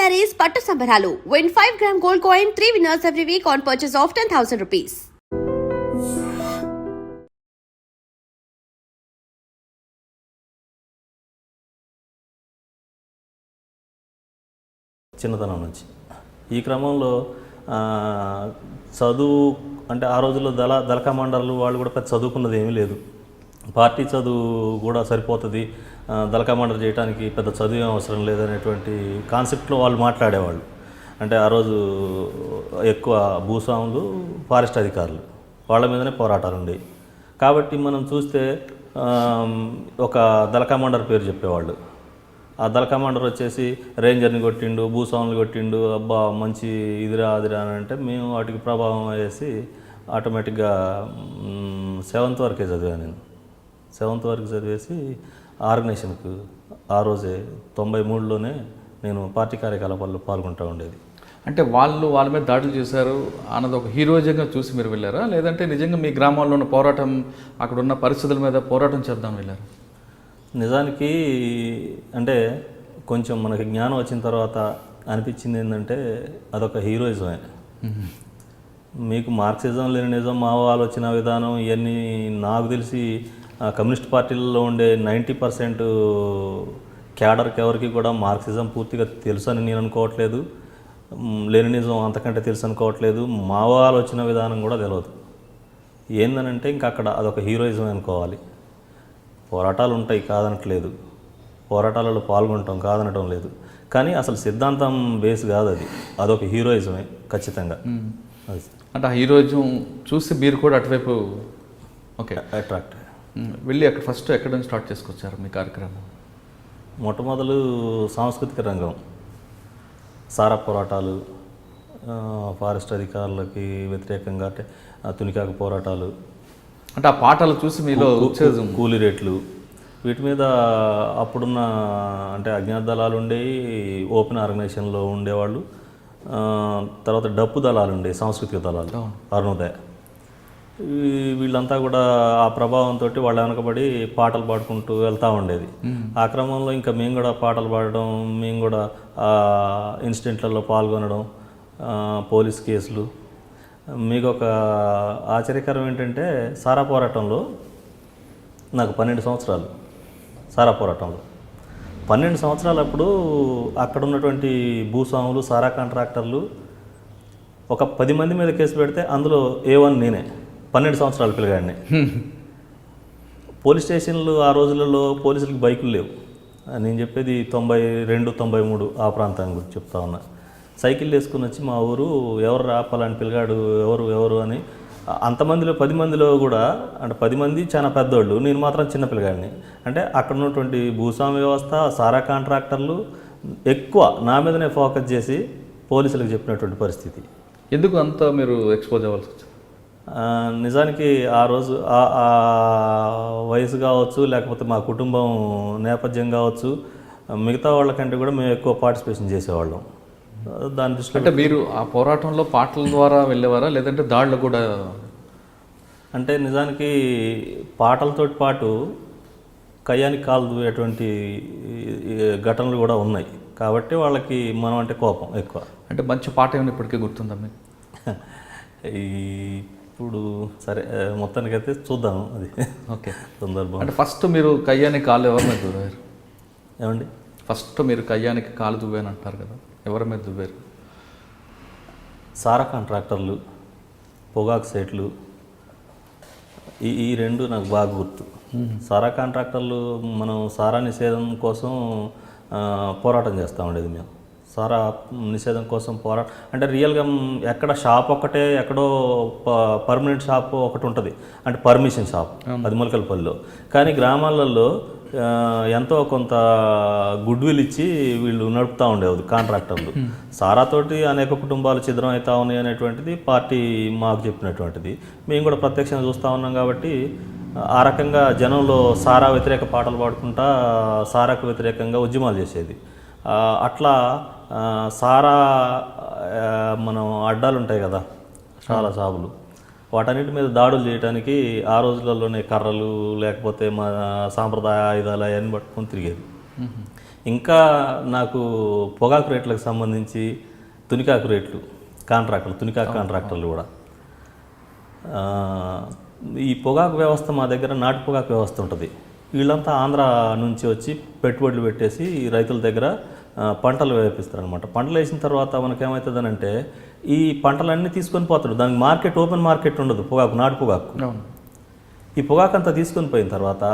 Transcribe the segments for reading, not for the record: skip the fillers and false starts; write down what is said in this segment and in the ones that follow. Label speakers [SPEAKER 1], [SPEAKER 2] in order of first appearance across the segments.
[SPEAKER 1] sarees పట్టు సంబరాలు. Win 5 gram gold coin, 3 winners every week on purchase of 10,000 rupees.
[SPEAKER 2] చిన్నతనం నుంచి ఈ క్రమంలో చదువు అంటే ఆ రోజుల్లో దళ కమాండర్లు వాళ్ళు కూడా పెద్ద చదువుకున్నది ఏమీ లేదు. పార్టీ చదువు కూడా సరిపోతుంది, దళ కమాండర్ చేయడానికి పెద్ద చదువు అవసరం లేదనేటువంటి కాన్సెప్ట్లో వాళ్ళు మాట్లాడేవాళ్ళు. అంటే ఆ రోజు ఎక్కువ భూస్వాములు, ఫారెస్ట్ అధికారులు వాళ్ళ మీదనే పోరాటాలు ఉండేవి. కాబట్టి మనం చూస్తే ఒక దళ కమాండర్ పేరు చెప్పేవాళ్ళు. ఆ దళ కమాండర్ వచ్చేసి రేంజర్ని కొట్టిండు, భూస్వాములు కొట్టిండు, అబ్బా మంచి ఇదిరా అదిరా అని అంటే మేము వాటికి ప్రభావం వేసి ఆటోమేటిక్గా 7th వరకే చదివాను. నేను 7th వరకు చదివేసి ఆర్గనైజేషన్కు ఆ రోజే 93లోనే నేను పార్టీ కార్యకలాపాల్లో పాల్గొంటూ ఉండేది.
[SPEAKER 3] అంటే వాళ్ళ మీద దాడులు చేశారు అన్నది ఒక హీరోయిజంగా చూసి మీరు వెళ్ళారా, లేదంటే నిజంగా మీ గ్రామాల్లో ఉన్న పోరాటం, అక్కడ ఉన్న పరిస్థితుల మీద పోరాటం చేద్దాం వెళ్ళారు?
[SPEAKER 2] నిజానికి అంటే కొంచెం మనకి జ్ఞానం వచ్చిన తర్వాత అనిపించింది ఏంటంటే అదొక హీరోయిజమే. మీకు మార్క్సిజం, లెనినిజం, మావో ఆలోచన విధానం ఇవన్నీ నాకు తెలిసి కమ్యూనిస్ట్ పార్టీలలో ఉండే 90% క్యాడర్కి ఎవరికి కూడా మార్క్సిజం పూర్తిగా తెలుసు అని నేను అనుకోవట్లేదు, లెనినిజం అంతకంటే తెలుసు అనుకోవట్లేదు, మావో ఆలోచన విధానం కూడా తెలియదు. ఏందనంటే ఇంక అక్కడ అదొక హీరోయిజం అనుకోవాలి. పోరాటాలు ఉంటాయి కాదనట్లేదు, పోరాటాలలో పాల్గొంటాం కాదనటం లేదు, కానీ అసలు సిద్ధాంతం బేస్ కాదు అది, అదొక హీరోయిజమే ఖచ్చితంగా.
[SPEAKER 3] అంటే ఆ హీరోయిజం చూసి మీరు కూడా అటువైపు ఓకే
[SPEAKER 2] అట్రాక్ట్
[SPEAKER 3] వెళ్ళి అక్కడ ఫస్ట్ ఎక్కడ నుంచి స్టార్ట్ చేసుకొచ్చారు మీ కార్యక్రమం?
[SPEAKER 2] మొట్టమొదలు సాంస్కృతిక రంగం, సారా పోరాటాలు, ఫారెస్ట్ అధికారులకి వ్యతిరేకంగా అంటే తునికాకు పోరాటాలు,
[SPEAKER 3] అంటే ఆ పాటలు చూసి మీలో
[SPEAKER 2] కూలీ రేట్లు, వీటి మీద అప్పుడున్న అంటే అజ్ఞాత దళాలు ఉండేవి, ఓపెన్ ఆర్గనైజేషన్లో ఉండేవాళ్ళు, తర్వాత డప్పు దళాలు ఉండేవి, సాంస్కృతిక దళాలు, అరుణోదయ, వీళ్ళంతా కూడా ఆ ప్రభావంతో వాళ్ళు వెనకబడి పాటలు పాడుకుంటూ వెళ్తూ ఉండేది. ఆ క్రమంలో ఇంకా మేము కూడా పాటలు పాడడం, మేము కూడా ఇన్సిడెంట్లలో పాల్గొనడం, పోలీస్ కేసులు. మీకు ఒక ఆశ్చర్యకరం ఏంటంటే సారా పోరాటంలో నాకు 12 సంవత్సరాలు, సారా పోరాటంలో 12 సంవత్సరాలప్పుడు అక్కడ ఉన్నటువంటి భూస్వాములు, సారా కాంట్రాక్టర్లు ఒక 10 మంది మీద కేసు పెడితే అందులో A1 నేనే, 12 సంవత్సరాల పిల్లగాడిని. పోలీస్ స్టేషన్లు ఆ రోజులలో పోలీసులకు బైకులు లేవు. నేను చెప్పేది 92, 93 ఆ ప్రాంతాన్ని గురించి చెప్తా ఉన్నా. సైకిల్ వేసుకుని వచ్చి మా ఊరు ఎవరు రాపాలని పిల్లగాడు ఎవరు అని అంతమందిలో 10 మందిలో కూడా అంటే 10 మంది చాలా పెద్దోళ్ళు, నేను మాత్రం చిన్న పిల్లగాడిని. అంటే అక్కడ ఉన్నటువంటి భూస్వామి వ్యవస్థ, సారా కాంట్రాక్టర్లు ఎక్కువ నా మీదనే ఫోకస్ చేసి పోలీసులకు చెప్పినటువంటి పరిస్థితి.
[SPEAKER 3] ఎందుకు అంత మీరు ఎక్స్పోజ్ అవ్వాల్సి వచ్చింది?
[SPEAKER 2] నిజానికి ఆ రోజు ఆ వయసు కావచ్చు, లేకపోతే మా కుటుంబం నేపథ్యం కావచ్చు, మిగతా వాళ్ళకంటే కూడా మేము ఎక్కువ పార్టిసిపేషన్ చేసేవాళ్ళం. దాని దృష్టిలో
[SPEAKER 3] అంటే మీరు ఆ పోరాటంలో పాటల ద్వారా వెళ్ళేవారా, లేదంటే దాడులు కూడా?
[SPEAKER 2] అంటే నిజానికి పాటలతో పాటు కయ్యానికి కాలు దూయేటువంటి ఘటనలు కూడా ఉన్నాయి. కాబట్టి వాళ్ళకి మనం అంటే కోపం ఎక్కువ.
[SPEAKER 3] అంటే మంచి పాట ఏమైనా ఇప్పటికీ గుర్తుందా మీకు?
[SPEAKER 2] ఇప్పుడు సరే మొత్తానికైతే చూద్దాము అది.
[SPEAKER 3] ఓకే,
[SPEAKER 2] సందర్భం.
[SPEAKER 3] అంటే ఫస్ట్ మీరు కయ్యానికి కాలు ఎవరి మీద దువ్వారు?
[SPEAKER 2] ఏమండి?
[SPEAKER 3] ఫస్ట్ మీరు కయ్యానికి కాలు దువ్వాను అంటారు కదా, ఎవరి మీద దువ్వారు?
[SPEAKER 2] సారా కాంట్రాక్టర్లు, పొగాకు సైట్లు, ఈ రెండు నాకు బాగా గుర్తు. సారా కాంట్రాక్టర్లు మనం సారా నిషేధం కోసం పోరాటం చేస్తూ ఉండేది. మేము సారా నిషేధం కోసం పోరాటం అంటే రియల్గా ఎక్కడ షాప్ ఒక్కటే, ఎక్కడో పర్మనెంట్ షాప్ ఒకటి ఉంటుంది, అంటే పర్మిషన్ షాప్, అది మొలకలపల్లిలో. కానీ గ్రామాలలో ఎంతో కొంత గుడ్ విల్ ఇచ్చి వీళ్ళు నడుపుతూ ఉండేది కాంట్రాక్టర్లు. సారాతోటి అనేక కుటుంబాలు ఛిద్రం అవుతా ఉన్నాయి అనేటువంటిది పార్టీ మాకు చెప్పినటువంటిది. మేము కూడా ప్రత్యక్షంగా చూస్తూ ఉన్నాం. కాబట్టి ఆ రకంగా జనంలో సారా వ్యతిరేక పాటలు పాడుకుంటా సారాకు వ్యతిరేకంగా ఉద్యమాలు చేసేది. అట్లా సారా మనం అడ్డాలు ఉంటాయి కదా, చాలా సాగులు, వాటన్నిటి మీద దాడులు చేయడానికి ఆ రోజులలోనే కర్రలు లేకపోతే మా సాంప్రదాయ ఆయుధాలు అవన్నీ పట్టుకొని తిరిగేది. ఇంకా నాకు పొగాకు రేట్లకు సంబంధించి తునికాకు రేట్లు కాంట్రాక్టర్లు, తునికాకు కాంట్రాక్టర్లు కూడా ఈ పొగాకు వ్యవస్థ మా దగ్గర నాటు పొగాకు వ్యవస్థ ఉంటుంది. వీళ్ళంతా ఆంధ్ర నుంచి వచ్చి పెట్టుబడులు పెట్టేసి రైతుల దగ్గర పంటలు వేపిస్తారనమాట. పంటలు వేసిన తర్వాత మనకేమవుతుందనంటే ఈ పంటలన్నీ తీసుకొని పోతాడు. దానికి మార్కెట్, ఓపెన్ మార్కెట్ ఉండదు పొగాకు, నాటు పొగాకు. ఈ పొగాకు అంతా తీసుకొని పోయిన తర్వాత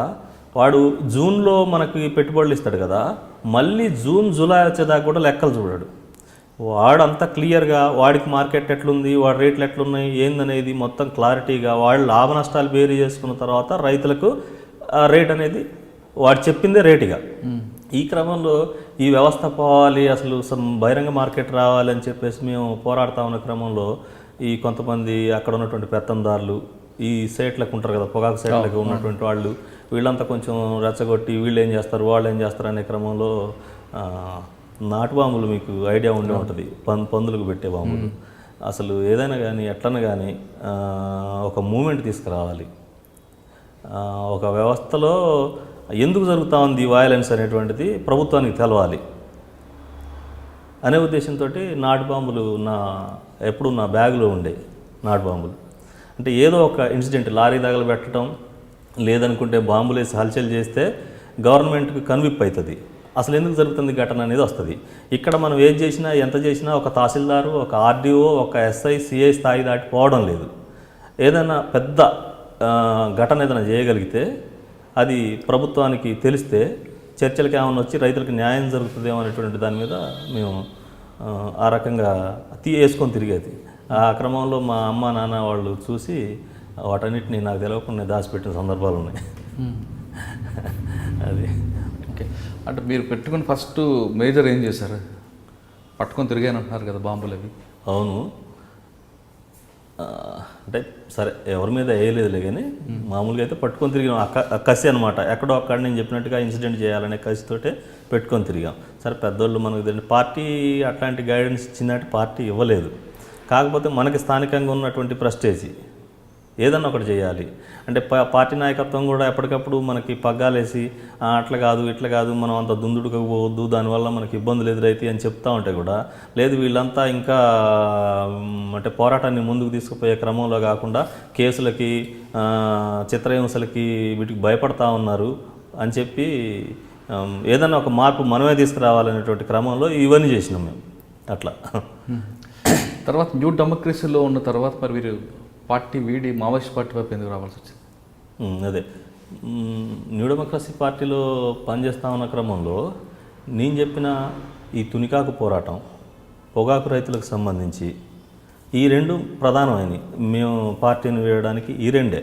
[SPEAKER 2] వాడు జూన్లో మనకి పెట్టుబడులు ఇస్తాడు కదా, మళ్ళీ జూన్ జూలై వచ్చేదాకా కూడా లెక్కలు చూడాడు. వాడంతా క్లియర్గా వాడికి మార్కెట్ ఎట్లుంది, వాడి రేట్లు ఎట్లున్నాయి ఏందనేది మొత్తం క్లారిటీగా వాడు లాభ నష్టాలు బేరీ చేసుకున్న తర్వాత రైతులకు రేట్ అనేది వాడు చెప్పిందే రేటుగా. ఈ క్రమంలో ఈ వ్యవస్థ పోవాలి, అసలు బహిరంగ మార్కెట్ రావాలి అని చెప్పేసి మేము పోరాడుతూ ఉన్న క్రమంలో ఈ కొంతమంది అక్కడ ఉన్నటువంటి పెత్తందారులు, ఈ సైట్లకు ఉంటారు కదా, పొగాకు సైట్లకు ఉన్నటువంటి వాళ్ళు, వీళ్ళంతా కొంచెం రెచ్చగొట్టి వీళ్ళు ఏం చేస్తారు వాళ్ళు ఏం చేస్తారు అనే క్రమంలో నాటు బాంబులు మీకు ఐడియా ఉండే ఉంటుంది, పందులకు పెట్టే బాంబులు. అసలు ఏదైనా కానీ ఎట్లన్నా కానీ ఒక మూమెంట్ తీసుకురావాలి. ఒక వ్యవస్థలో ఎందుకు జరుగుతూ ఉంది వయలెన్స్ అనేటువంటిది ప్రభుత్వానికి తెలవాలి అనే ఉద్దేశంతో నాటు బాంబులు ఎప్పుడు నా బ్యాగ్లో ఉండే నాటు బాంబులు. అంటే ఏదో ఒక ఇన్సిడెంట్, లారీ తగలబెట్టడం లేదనుకుంటే బాంబులు వేసి హల్చల్ చేస్తే గవర్నమెంట్కి కన్విప్ అవుతుంది, అసలు ఎందుకు జరుగుతుంది ఘటన అనేది వస్తుంది. ఇక్కడ మనం ఏది చేసినా ఎంత చేసినా ఒక తహసీల్దారు, ఒక ఆర్డీఓ, ఒక ఎస్ఐ, సిఐ స్థాయి దాటి పోవడం లేదు. ఏదైనా పెద్ద ఘటన ఏదైనా చేయగలిగితే అది ప్రభుత్వానికి తెలిస్తే చర్చలకి ఏమైనా వచ్చి రైతులకు న్యాయం జరుగుతుందేమో అనేటువంటి దాని మీద మేము ఆ రకంగా వేసుకొని తిరిగేది. ఆ క్రమంలో మా అమ్మ నాన్న వాళ్ళు చూసి వాటన్నిటిని నాకు తెలియకుండా దాచిపెట్టిన సందర్భాలు ఉన్నాయి. అది
[SPEAKER 3] ఓకే. అంటే మీరు పెట్టుకుని ఫస్ట్ మేజర్ ఏం చేశారు? పట్టుకొని తిరిగాను అంటున్నారు కదా బాంబులు అవి.
[SPEAKER 2] అవును, అంటే సరే ఎవరి మీద వేయలేదులే, కానీ మామూలుగా అయితే పట్టుకొని తిరిగాం. కసి అనమాట, ఎక్కడో అక్కడ నేను చెప్పినట్టుగా ఇన్సిడెంట్ చేయాలనే కసితోటే పెట్టుకొని తిరిగాం. సరే పెద్దోళ్ళు మనకు తెలియదు, పార్టీ అట్లాంటి గైడెన్స్ ఇచ్చిందంటే పార్టీ ఇవ్వలేదు. కాకపోతే మనకి స్థానికంగా ఉన్నటువంటి ప్రెస్టేజీ ఏదన్నా ఒకటి చేయాలి అంటే పార్టీ నాయకత్వం కూడా ఎప్పటికప్పుడు మనకి పగ్గాలేసి అట్లా కాదు ఇట్లా కాదు, మనం అంత దుందుడుకు పోవద్దు, దానివల్ల మనకి ఇబ్బందులు ఎదురైతాయి అని చెప్తా ఉంటే కూడా లేదు, వీళ్ళంతా ఇంకా అంటే పోరాటాన్ని ముందుకు తీసుకుపోయే క్రమంలో కాకుండా కేసులకి, చిత్రహింసలకి వీటికి భయపడతా ఉన్నారు అని చెప్పి ఏదన్నా ఒక మార్పు మనమే తీసుకురావాలనేటువంటి క్రమంలో ఇవన్నీ చేసినాం మేము. అట్లా
[SPEAKER 3] తర్వాత న్యూ డెమోక్రసీలో ఉన్న తర్వాత మరి మీరు పార్టీ వీడి మావోయిస్ట్ పార్టీ వైపు ఎందుకు రావాల్సి వచ్చింది?
[SPEAKER 2] అదే న్యూ డెమోక్రసీ పార్టీలో పనిచేస్తా ఉన్న క్రమంలో నేను చెప్పిన ఈ తునికాకు పోరాటం, పొగాకు రైతులకు సంబంధించి ఈ రెండు ప్రధానమైనవి. మేము పార్టీని వేయడానికి ఈ రెండే.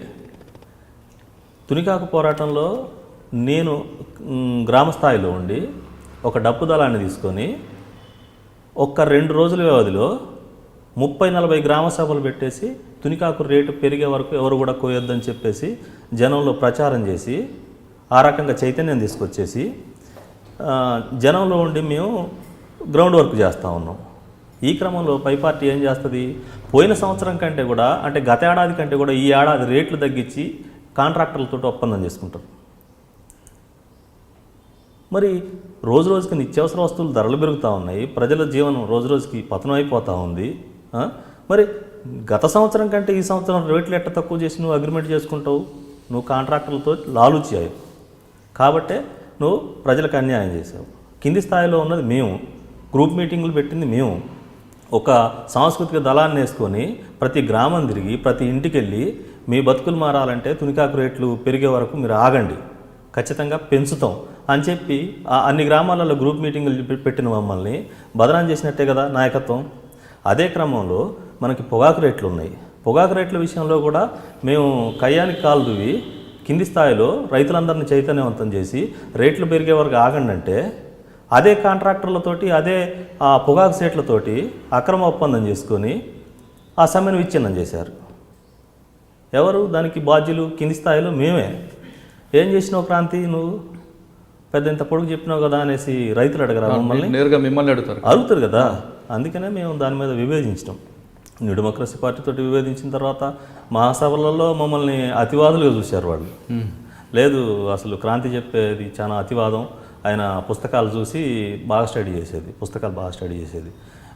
[SPEAKER 2] తునికాకు పోరాటంలో నేను గ్రామ స్థాయిలో ఉండి ఒక డప్పు దళాన్ని తీసుకొని ఒక్క 2 రోజుల వ్యవధిలో 30-40 గ్రామ సభలు పెట్టేసి తునికాకు రేటు పెరిగే వరకు ఎవరు కూడా కోయొద్దని చెప్పేసి జనంలో ప్రచారం చేసి ఆ రకంగా చైతన్యం తీసుకొచ్చేసి జనంలో ఉండి మేము గ్రౌండ్ వర్క్ చేస్తూ ఉన్నాం. ఈ క్రమంలో పై పార్టీ ఏం చేస్తుంది, పోయిన సంవత్సరం కంటే కూడా అంటే గత ఏడాది కంటే కూడా ఈ ఏడాది రేట్లు తగ్గించి కాంట్రాక్టర్లతో ఒప్పందం చేసుకుంటారు. మరి రోజు రోజుకి నిత్యావసర వస్తువులు ధరలు పెరుగుతూ ఉన్నాయి, ప్రజల జీవనం రోజు రోజుకి పతనం అయిపోతూ ఉంది. మరి గత సంవత్సరం కంటే ఈ సంవత్సరం రేట్లు ఎట్ట తక్కువ చేసి నువ్వు అగ్రిమెంట్ చేసుకుంటావు? నువ్వు కాంట్రాక్టర్లతో లాలూచి అయ్యావు కాబట్టే నువ్వు ప్రజలకు అన్యాయం చేసావు. కింది స్థాయిలో ఉన్నది మేము, గ్రూప్ మీటింగులు పెట్టింది మేము. ఒక సాంస్కృతిక దళాన్ని వేసుకొని ప్రతి గ్రామం తిరిగి ప్రతి ఇంటికి వెళ్ళి మీ బతుకులు మారాలంటే తునికాకు రేట్లు పెరిగే వరకు మీరు ఆగండి, ఖచ్చితంగా పెంచుతాం అని చెప్పి అన్ని గ్రామాలలో గ్రూప్ మీటింగులు పెట్టిన మమ్మల్ని బదనాం చేసినట్టే కదా నాయకత్వం. అదే క్రమంలో మనకి పొగాకు రేట్లు ఉన్నాయి. పొగాకు రేట్ల విషయంలో కూడా మేము కయ్యానికి కాలు దువ్వి కింది స్థాయిలో రైతులందరినీ చైతన్యవంతం చేసి రేట్లు పెరిగే వరకు ఆగండి అంటే అదే కాంట్రాక్టర్లతోటి అదే ఆ పొగాకు సేట్లతోటి అక్రమ ఒప్పందం చేసుకొని ఆ సమ్మెను విచ్ఛిన్నం చేశారు. ఎవరు దానికి బాధ్యులు? కింది స్థాయిలో మేమే. ఏం చేసినావు క్రాంతి, నువ్వు పెద్ద ఇంత పొడుగు చెప్పినావు కదా అనేసి రైతులు అడగరా మమ్మల్ని?
[SPEAKER 3] నేరుగా మిమ్మల్ని అడుగుతారు
[SPEAKER 2] కదా. అందుకనే మేము దాని మీద విభేదించినాం. న్యూ డెమోక్రసీ పార్టీతో విభేదించిన తర్వాత మహాసభలలో మమ్మల్ని అతివాదులుగా చూశారు వాళ్ళు. లేదు అసలు క్రాంతి చెప్పేది చాలా అతివాదం, ఆయన పుస్తకాలు చూసి బాగా స్టడీ చేసేది.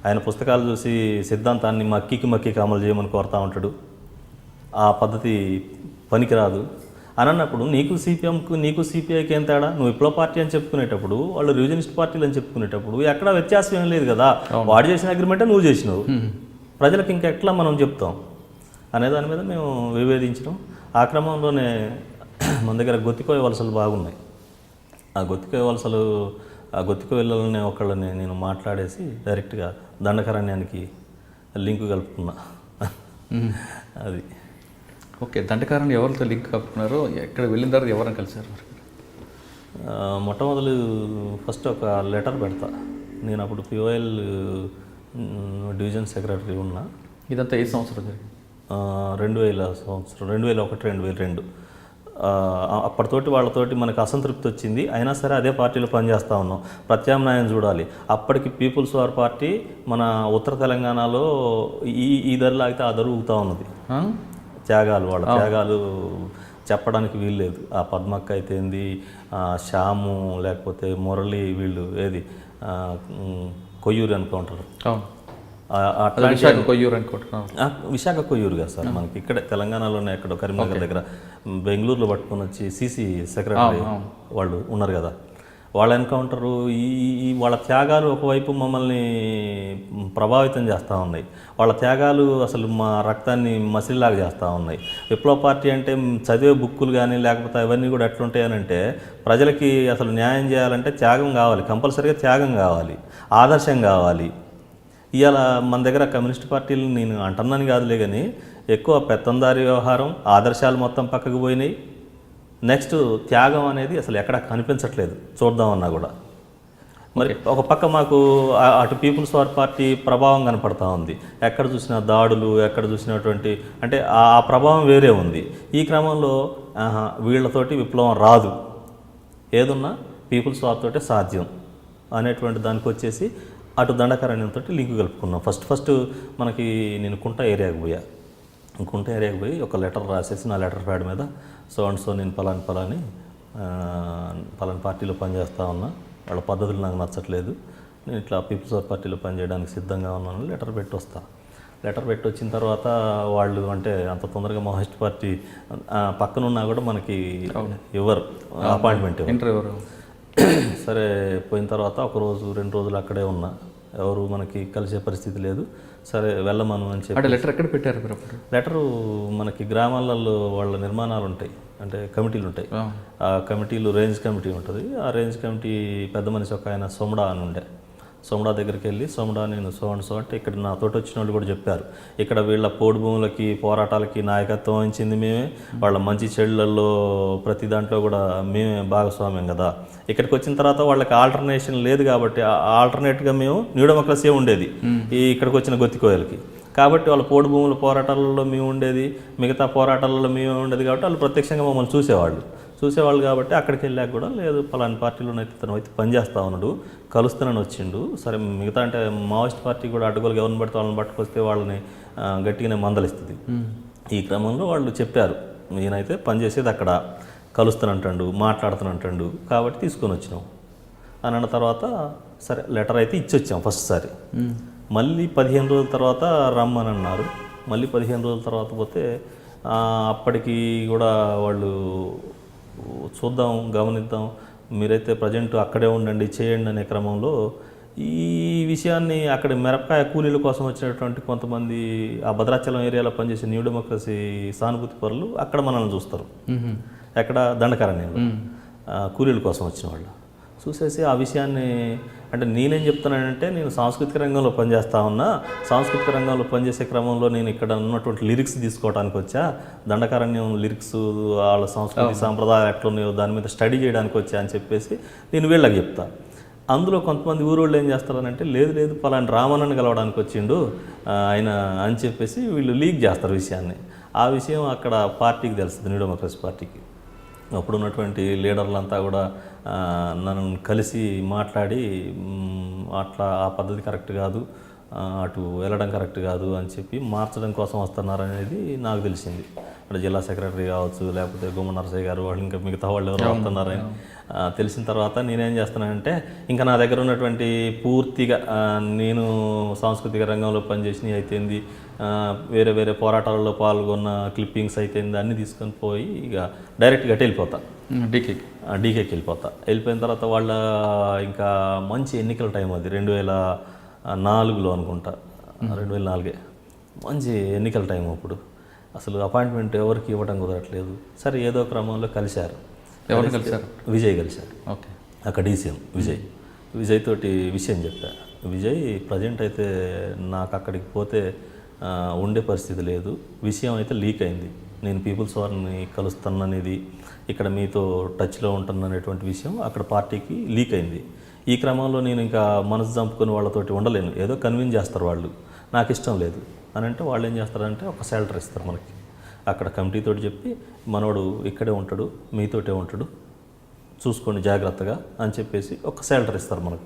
[SPEAKER 2] ఆయన పుస్తకాలు చూసి సిద్ధాంతాన్ని మక్కికి అమలు చేయమని కోరుతూ ఉంటాడు. ఆ పద్ధతి పనికిరాదు అని అన్నప్పుడు నీకు సిపిఎంకు నీకు సిపిఐకి ఏం తేడా? నువ్వు విప్లవ పార్టీ అని చెప్పుకునేటప్పుడు వాళ్ళు రివిజనిస్ట్ పార్టీలు అని చెప్పుకునేటప్పుడు ఎక్కడ వ్యత్యాసం ఏం లేదు కదా. వాడు చేసిన అగ్రిమెంటే నువ్వు చేసినావు, ప్రజలకు ఇంకెట్లా మనం చెప్తాం అనే దాని మీద మేము విభేదించడం. ఆ క్రమంలోనే మన దగ్గర గొత్తికోయ వలసలు బాగున్నాయి. ఆ గొత్తికోయలని ఒకళ్ళని నేను మాట్లాడేసి డైరెక్ట్గా దండకారణ్యానికి లింకు కలుపుకున్నా. అది
[SPEAKER 3] ఓకే. దండకారణ్యం ఎవరితో లింక్ కలుపుకున్నారో, ఎక్కడ వెళ్ళిన తర్వాత ఎవరైనా కలిసారు?
[SPEAKER 2] మొట్టమొదలు ఫస్ట్ ఒక లెటర్ పెడతా. నేను అప్పుడు పిఓఎల్ డివిజన్ సెక్రటరీ ఉన్నా.
[SPEAKER 3] ఇదంతా ఏ సంవత్సరం జరిగింది?
[SPEAKER 2] 2001-2002. అప్పటితోటి వాళ్ళతోటి మనకు అసంతృప్తి వచ్చింది. అయినా సరే అదే పార్టీలో పనిచేస్తూ ఉన్నాం. ప్రత్యామ్నాయం చూడాలి. అప్పటికి పీపుల్స్ వార్ పార్టీ మన ఉత్తర తెలంగాణలో ఈ ధరలాగితే ఆ ధర ఊగుతూ ఉన్నది. వాళ్ళ త్యాగాలు చెప్పడానికి వీల్లేదు. ఆ పద్మక్క అయితే ఏంది, శ్యాము లేకపోతే మురళి, వీళ్ళు ఏది కొయ్యూరు అనుకుంటారు. విశాఖ కొయ్యూరు కదా సార్, మనకి ఇక్కడే తెలంగాణలోనే ఎక్కడో కరీంనగర్ దగ్గర బెంగళూరులో పట్టుకొని వచ్చి సిసి సెక్రటరీ వాళ్ళు ఉన్నారు కదా, వాళ్ళ ఎన్కౌంటరు వాళ్ళ త్యాగాలు ఒకవైపు మమ్మల్ని ప్రభావితం చేస్తూ ఉన్నాయి. వాళ్ళ త్యాగాలు అసలు మా రక్తాన్ని మసిలిలాగా చేస్తూ ఉన్నాయి. విప్లవ పార్టీ అంటే చదివే బుక్కులు కానీ లేకపోతే అవన్నీ కూడా ఎట్లుంటాయనంటే, ప్రజలకి అసలు న్యాయం చేయాలంటే త్యాగం కావాలి, కంపల్సరీగా త్యాగం కావాలి, ఆదర్శం కావాలి. ఇవాళ మన దగ్గర కమ్యూనిస్ట్ పార్టీలు నేను అంటున్నాను కాదులే కానీ ఎక్కువ పెత్తందారి వ్యవహారం, ఆదర్శాలు మొత్తం పక్కకు పోయినాయి. నెక్స్ట్ త్యాగం అనేది అసలు ఎక్కడ కనిపించట్లేదు చూద్దామన్నా కూడా. మరి ఒక పక్క మాకు అటు పీపుల్స్ వార్ పార్టీ ప్రభావం కనపడతా ఉంది. ఎక్కడ చూసినా దాడులు, ఎక్కడ చూసినటువంటి అంటే ఆ ప్రభావం వేరే ఉంది. ఈ క్రమంలో వీళ్ళతోటి విప్లవం రాదు, ఏదున్నా పీపుల్స్ వార్ తోటే సాధ్యం అనేటువంటి దానికి వచ్చేసి అటు దండకారణ్యంతో లింకు కలుపుకున్నాం. ఫస్ట్ మనకి నేను కుంట ఏరియాకి పోయి ఒక లెటర్ రాసేసి నా లెటర్ ప్యాడ్ మీద సో నేను పలాని పార్టీలో పనిచేస్తూ ఉన్నా, వాళ్ళ పద్ధతులు నాకు నచ్చట్లేదు, నేను ఇట్లా పీపుల్స్ వార్ పార్టీలో పనిచేయడానికి సిద్ధంగా ఉన్నాను, లెటర్ పెట్టి వచ్చిన తర్వాత వాళ్ళు అంటే అంత తొందరగా మావోయిస్ట్ పార్టీ పక్కనున్నా కూడా మనకి ఎవరు అపాయింట్మెంట్
[SPEAKER 3] ఎవరు.
[SPEAKER 2] సరే పోయిన తర్వాత 1 రోజు 2 రోజులు అక్కడే ఉన్నా, ఎవరు మనకి కలిసే పరిస్థితి లేదు. సరే వెళ్ళమను అని చెప్పి
[SPEAKER 3] లెటర్ ఎక్కడ పెట్టారు మీరు?
[SPEAKER 2] లెటరు మనకి గ్రామాలలో వాళ్ళ నిర్మాణాలు ఉంటాయి, అంటే కమిటీలు ఉంటాయి. ఆ కమిటీలు రేంజ్ కమిటీ ఉంటుంది. ఆ రేంజ్ కమిటీ పెద్ద మనిషి ఒక ఆయన సోమడా అని ఉండే, సోమడా దగ్గరికి వెళ్ళి సోమడా నేను సో అంటే ఇక్కడ నాతోటి వచ్చిన వాళ్ళు కూడా చెప్పారు, ఇక్కడ వీళ్ళ పోడు భూములకి పోరాటాలకి నాయకత్వం వహించింది మేమే, వాళ్ళ మంచి చెడులలో ప్రతి దాంట్లో కూడా మేమే భాగస్వామ్యం కదా. ఇక్కడికి వచ్చిన తర్వాత వాళ్ళకి ఆల్టర్నేషన్ లేదు కాబట్టి ఆల్టర్నేట్గా మేము న్యూ డెమోక్రసీ ఉండేది ఇక్కడికి వచ్చిన గొత్తికోయలకి. కాబట్టి వాళ్ళ పోడు భూముల పోరాటాలలో మేము ఉండేది, మిగతా పోరాటాలలో మేము ఉండేది కాబట్టి వాళ్ళు ప్రత్యక్షంగా మమ్మల్ని చూసేవాళ్ళు కాబట్టి అక్కడికి వెళ్ళాక కూడా లేదు పలాని పార్టీలోనైతే తను అయితే పనిచేస్తూ ఉన్నాడు, కలుస్తానని వచ్చిండు. సరే మిగతా అంటే మావోయిస్ట్ పార్టీ కూడా అడ్డగోలుగా ఎవరిని పడితే వాళ్ళని పట్టుకొస్తే వాళ్ళని గట్టిగానే మందలిస్తుంది. ఈ క్రమంలో వాళ్ళు చెప్పారు నేనైతే పనిచేసేది అక్కడ, కలుస్తానంటాడు, మాట్లాడుతానంటాడు, కాబట్టి తీసుకొని వచ్చినాం అని అన్న తర్వాత సరే లెటర్ అయితే ఇచ్చొచ్చాం ఫస్ట్ సారి. మళ్ళీ 15 రోజుల తర్వాత రమ్మని అన్నారు. మళ్ళీ 15 రోజుల తర్వాత పోతే అప్పటికి కూడా వాళ్ళు చూద్దాం, గమనిద్దాం, మీరైతే ప్రజెంట్ అక్కడే ఉండండి, చేయండి అనే క్రమంలో ఈ విషయాన్ని అక్కడ మిరపకాయ కూలీల కోసం వచ్చినటువంటి కొంతమంది ఆ భద్రాచలం ఏరియాలో పనిచేసే న్యూ డెమోక్రసీ సానుభూతి పరులు అక్కడ మనల్ని చూస్తారు. ఎక్కడ దండకారణ్యంలో కూలీల కోసం వచ్చిన వాళ్ళు చూసేసి ఆ విషయాన్ని అంటే నేనేం చెప్తున్నానంటే నేను సాంస్కృతిక రంగంలో పనిచేస్తా ఉన్నా, సాంస్కృతిక రంగంలో పనిచేసే క్రమంలో నేను ఇక్కడ ఉన్నటువంటి లిరిక్స్ తీసుకోవడానికి వచ్చా, దండకారణ్యం లిరిక్స్ వాళ్ళ సంస్కృతి సాంప్రదాయాలు ఎట్లున్నాయో దాని మీద స్టడీ చేయడానికి వచ్చా అని చెప్పేసి నేను వీళ్ళకి చెప్తా. అందులో కొంతమంది ఊరోళ్ళు ఏం చేస్తారనంటే లేదు పలాని రామన్నని కలవడానికి వచ్చిండు ఆయన అని చెప్పేసి వీళ్ళు లీక్ చేస్తారు విషయాన్ని. ఆ విషయం అక్కడ పార్టీకి తెలుస్తుంది, న్యూ డెమోక్రసీ పార్టీకి. అప్పుడు ఉన్నటువంటి లీడర్లంతా కూడా నన్ను కలిసి మాట్లాడి అట్లా ఆ పద్ధతి కరెక్ట్ కాదు, అటు వెళ్ళడం కరెక్ట్ కాదు అని చెప్పి మార్చడం కోసం వస్తున్నారనేది నాకు తెలిసింది. అంటే జిల్లా సెక్రటరీ కావచ్చు, లేకపోతే గుమ్మ నరసయ్య గారు వాళ్ళు ఇంకా మిగతా వాళ్ళు ఎవరు వస్తున్నారని తెలిసిన తర్వాత నేనేం చేస్తున్నానంటే ఇంకా నా దగ్గర ఉన్నటువంటి పూర్తిగా నేను సాంస్కృతిక రంగంలో పనిచేసినవి అయితేంది, వేరే వేరే పోరాటాలలో పాల్గొన్న క్లిప్పింగ్స్ అయితేంది అన్నీ తీసుకొని పోయి ఇక డైరెక్ట్గా వెళ్ళిపోతా డీకేకి వెళ్ళిపోయిన తర్వాత వాళ్ళ ఇంకా మంచి ఎన్నికల టైం అది 2004లో అనుకుంటా, 2004 మంచి ఎన్నికల టైం. అప్పుడు అసలు అపాయింట్మెంట్ ఎవరికి ఇవ్వడం కుదరట్లేదు. సరే ఏదో క్రమంలో కలిశారు.
[SPEAKER 3] ఎవరు కలిశారు?
[SPEAKER 2] విజయ్ కలిశారు.
[SPEAKER 3] ఓకే.
[SPEAKER 2] అక్కడ డీసీఎం విజయ్ తోటి విషయం చెప్పా. విజయ్ ప్రజెంట్ అయితే నాకు అక్కడికి పోతే ఉండే పరిస్థితి లేదు, విషయం అయితే లీక్ అయింది, నేను పీపుల్స్ వారిని కలుస్తాననేది, ఇక్కడ మీతో టచ్లో ఉంటున్నటువంటి విషయం అక్కడ పార్టీకి లీక్ అయింది. ఈ క్రమంలో నేను ఇంకా మనసు చంపుకొని వాళ్ళతోటి ఉండలేను, ఏదో కన్విన్స్ చేస్తారు వాళ్ళు, నాకు ఇష్టం లేదు అని అంటే వాళ్ళు ఏం చేస్తారంటే ఒక షెల్టర్ ఇస్తారు మనకి. అక్కడ కమిటీతో చెప్పి మనోడు ఇక్కడే ఉంటాడు, మీతోటే ఉంటాడు, చూసుకోండి జాగ్రత్తగా అని చెప్పేసి ఒక షెల్టర్ ఇస్తారు మనకు.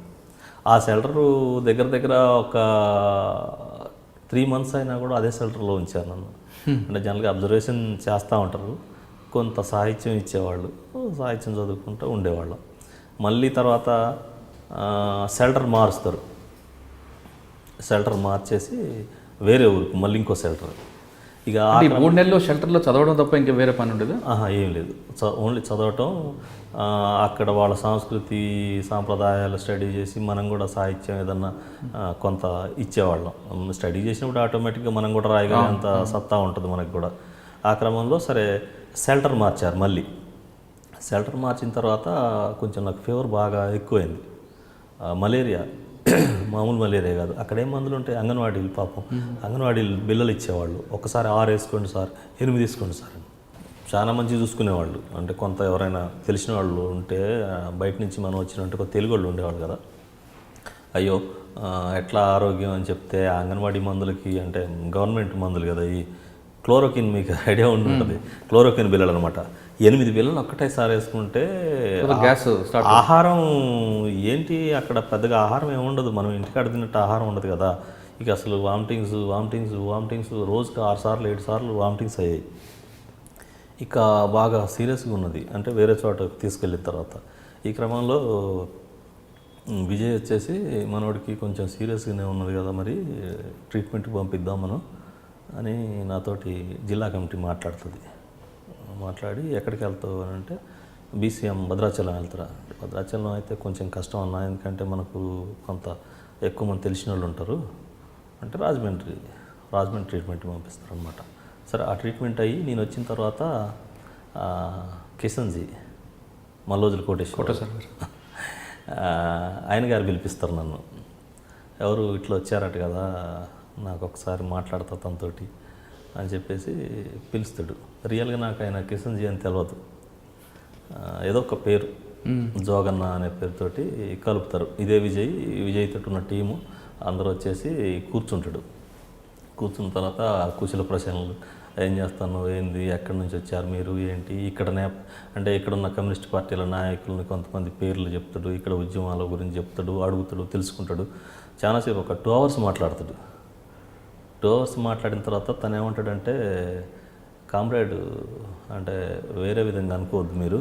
[SPEAKER 2] ఆ షెల్టరు దగ్గర ఒక 3 months అయినా కూడా అదే షెల్టర్లో ఉంచారు నన్ను. అంటే జనరల్గా అబ్జర్వేషన్ చేస్తూ ఉంటారు, కొంత సాహిత్యం ఇచ్చేవాళ్ళు, సాహిత్యం చదువుకుంటూ ఉండేవాళ్ళం. మళ్ళీ తర్వాత షెల్టర్ మారుస్తారు, షెల్టర్ మార్చేసి వేరే ఊరికి మళ్ళీ ఇంకో షెల్టర్. ఇక
[SPEAKER 3] 3 నెలల్లో షెల్టర్లో చదవడం తప్ప ఇంకా వేరే పని ఉండదు?
[SPEAKER 2] ఏం లేదు, ఓన్లీ చదవటం, అక్కడ వాళ్ళ సంస్కృతి సాంప్రదాయాలు స్టడీ చేసి మనం కూడా సాహిత్యం ఏదన్నా కొంత ఇచ్చేవాళ్ళం. స్టడీ చేసినప్పుడు ఆటోమేటిక్గా మనం కూడా రాయగలిగేంత సత్తా ఉంటుంది మనకు కూడా. ఆ క్రమంలో సరే షెల్టర్ మార్చారు. మళ్ళీ షెల్టర్ మార్చిన తర్వాత కొంచెం నాకు ఫీవర్ బాగా ఎక్కువైంది, మలేరియా, మామూలు మలేరియా కాదు. అక్కడ ఏం మందులు ఉంటాయి, అంగన్వాడీలు, పాపం అంగన్వాడీలు బిల్లలు ఇచ్చేవాళ్ళు, ఒకసారి 6 వేసుకోండి సార్, 8 వేసుకోండి సార్, చాలా మంచి చూసుకునేవాళ్ళు. అంటే కొంత ఎవరైనా తెలిసిన వాళ్ళు ఉంటే బయట నుంచి మనం వచ్చినట్టు ఒక తెలుగు వాళ్ళు ఉండేవాళ్ళు కదా, అయ్యో ఎట్లా ఆరోగ్యం అని చెప్తే అంగన్వాడీ మందులకి, అంటే గవర్నమెంట్ మందులు కదా, ఈ క్లోరోకిన్ మీకు ఐడియా ఉండి ఉంటుంది, క్లోరోకిన్ బిల్లలు అనమాట. 8 బిల్లలు ఒక్కటేసారి వేసుకుంటే
[SPEAKER 3] గ్యాస్
[SPEAKER 2] ఆహారం ఏంటి అక్కడ పెద్దగా ఆహారం ఏముండదు, మనం ఇంటికాడ తిన్నట్టు ఆహారం ఉండదు కదా. ఇక అసలు వామిటింగ్స్ రోజుకి 6 సార్లు 7 సార్లు వామిటింగ్స్ అయ్యాయి. ఇక బాగా సీరియస్గా ఉన్నది, అంటే వేరే చోట తీసుకెళ్ళిన తర్వాత. ఈ క్రమంలో విజయ్ వచ్చేసి మనోడికి కొంచెం సీరియస్గానే ఉన్నది కదా, మరి ట్రీట్మెంట్కి పంపిద్దాం మనం అని నాతోటి జిల్లా కమిటీ మాట్లాడి ఎక్కడికి వెళ్తావు అని అంటే బీసీఎం భద్రాచలం వెళ్తారా. భద్రాచలం అయితే కొంచెం కష్టం అన్నా, ఎందుకంటే మనకు కొంత ఎక్కువ మంది తెలిసిన వాళ్ళు ఉంటారు అంటే రాజమండ్రి ట్రీట్మెంట్ పంపిస్తారు అనమాట. సరే ఆ ట్రీట్మెంట్ అయ్యి నేను వచ్చిన తర్వాత కిషన్జీ మల్లోజుల కోటేశ్వర ఆయన గారు పిలిపిస్తారు నన్ను. ఎవరు ఇట్లా వచ్చారట కదా, నాకు ఒకసారి మాట్లాడతా తనతోటి అని చెప్పేసి పిలుస్తాడు. రియల్గా నాకు ఆయన కిషన్జీ అని తెలియదు, ఏదో ఒక పేరు జోగన్న అనే పేరుతోటి కలుపుతారు. ఇదే విజయ్ తోటి ఉన్న టీము అందరూ వచ్చేసి కూర్చున్న తర్వాత కుశల ప్రశ్నలు, ఏం చేస్తాను, ఏంది, ఎక్కడి నుంచి వచ్చారు మీరు, ఏంటి ఇక్కడ అంటే ఇక్కడున్న కమ్యూనిస్ట్ పార్టీల నాయకులని కొంతమంది పేర్లు చెప్తాడు, ఇక్కడ ఉద్యమాల గురించి చెప్తాడు, అడుగుతాడు, తెలుసుకుంటాడు. చాలాసేపు ఒక 2 hours మాట్లాడతాడు. 2 hours మాట్లాడిన తర్వాత తను ఏమంటాడంటే, కామ్రేడ్ అంటే వేరే విధంగా అనుకోవద్దు మీరు,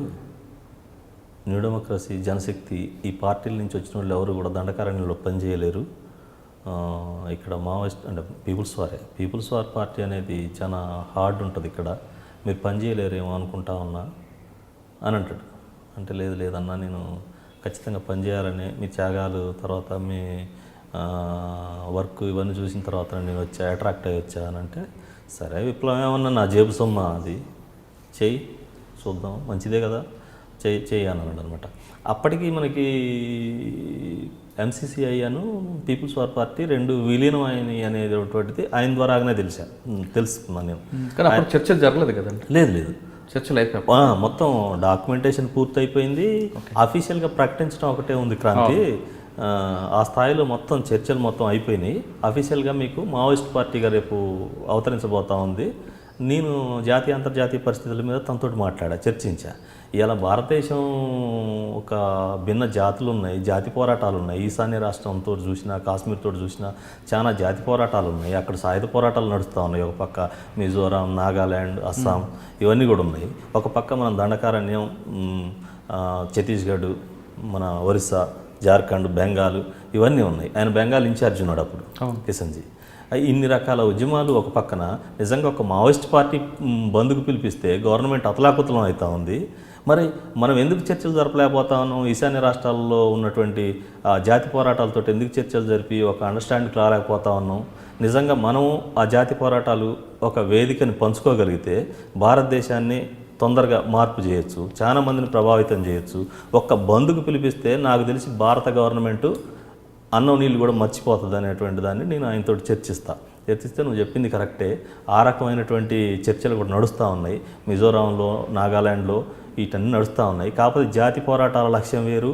[SPEAKER 2] న్యూ డెమోక్రసీ, జనశక్తి ఈ పార్టీల నుంచి వచ్చిన వాళ్ళు ఎవరు కూడా దండకారణ్యంలో పనిచేయలేరు, ఇక్కడ మావోయిస్ట్ అంటే పీపుల్స్ వార్ పార్టీ అనేది చాలా హార్డ్ ఉంటుంది, ఇక్కడ మీరు పనిచేయలేరేమో అనుకుంటా ఉన్నా అని అంటాడు. అంటే లేదన్నా నేను ఖచ్చితంగా పనిచేయాలని, మీ త్యాగాలు తర్వాత మీ వర్క్ ఇవన్నీ చూసిన తర్వాత నేను అట్రాక్ట్ అయ్యి వచ్చా అని అంటే, సరే విప్లవం ఏమన్నా నా జేబు సొమ్మ, అది చెయ్యి చూద్దాం, మంచిదే కదా, చెయ్యి అని అన్నాడు అనమాట. అప్పటికి మనకి ఎంసీసీఐ అను పీపుల్స్ వార్ పార్టీ 2 విలీనం అయినాయి అనేటువంటిది ఆయన ద్వారానే తెలుసుకున్నాను నేను.
[SPEAKER 3] కానీ చర్చలు జరగలేదు కదండి?
[SPEAKER 2] లేదు,
[SPEAKER 3] చర్చలు అయిపోయి
[SPEAKER 2] మొత్తం డాక్యుమెంటేషన్ పూర్తి అయిపోయింది, అఫీషియల్గా ప్రకటించడం ఒకటే ఉంది క్రాంతి. ఆ స్థాయిలో మొత్తం చర్చలు మొత్తం అయిపోయినాయి. అఫీషియల్గా మీకు మావోయిస్ట్ పార్టీగా రేపు అవతరించబోతా ఉంది, నేను జాతీయ అంతర్జాతీయ పరిస్థితుల మీద తనతో మాట్లాడా, చర్చించా. ఇలా భారతదేశం ఒక భిన్న జాతులు ఉన్నాయి, జాతి పోరాటాలు ఉన్నాయి. ఈశాన్య రాష్ట్రంతో చూసినా, కాశ్మీర్తో చూసినా చాలా జాతి పోరాటాలు ఉన్నాయి. అక్కడ సాయుధ పోరాటాలు నడుస్తూ ఉన్నాయి. ఒక పక్క మిజోరాం, నాగాల్యాండ్, అస్సాం ఇవన్నీ కూడా ఉన్నాయి. ఒక పక్క మనం దండకారణ్యం, ఛత్తీస్గఢ్, మన ఒరిస్సా, జార్ఖండ్, బెంగాల్ ఇవన్నీ ఉన్నాయి. ఆయన బెంగాల్ ఇన్ఛార్జ్ ఉన్నాడు అప్పుడు కిషన్జీ. ఇన్ని రకాల ఉద్యమాలు ఒక పక్కన, నిజంగా ఒక మావోయిస్ట్ పార్టీ బంద్కు పిలిపిస్తే గవర్నమెంట్ అతలాకుతలం అవుతా ఉంది. మరి మనం ఎందుకు చర్చలు జరపలేకపోతా ఉన్నాం? ఈశాన్య రాష్ట్రాల్లో ఉన్నటువంటి జాతి పోరాటాలతో ఎందుకు చర్చలు జరిపి ఒక అండర్స్టాండింగ్ రాలేకపోతా ఉన్నాం? నిజంగా మనం ఆ జాతి పోరాటాలు ఒక వేదికని పంచుకోగలిగితే భారతదేశాన్ని తొందరగా మార్పు చేయొచ్చు, చాలా మందిని ప్రభావితం చేయొచ్చు. ఒక్క బంద్కు పిలిపిస్తే నాకు తెలిసి భారత గవర్నమెంటు అన్నం నీళ్ళు కూడా మర్చిపోతుంది అనేటువంటి దాన్ని నేను ఆయనతో చర్చిస్తే నువ్వు చెప్పింది కరెక్టే. ఆ రకమైనటువంటి చర్చలు కూడా నడుస్తూ ఉన్నాయి. మిజోరాంలో, నాగాల్యాండ్లో వీటన్నీ నడుస్తూ ఉన్నాయి. కాకపోతే జాతి పోరాటాల లక్ష్యం వేరు,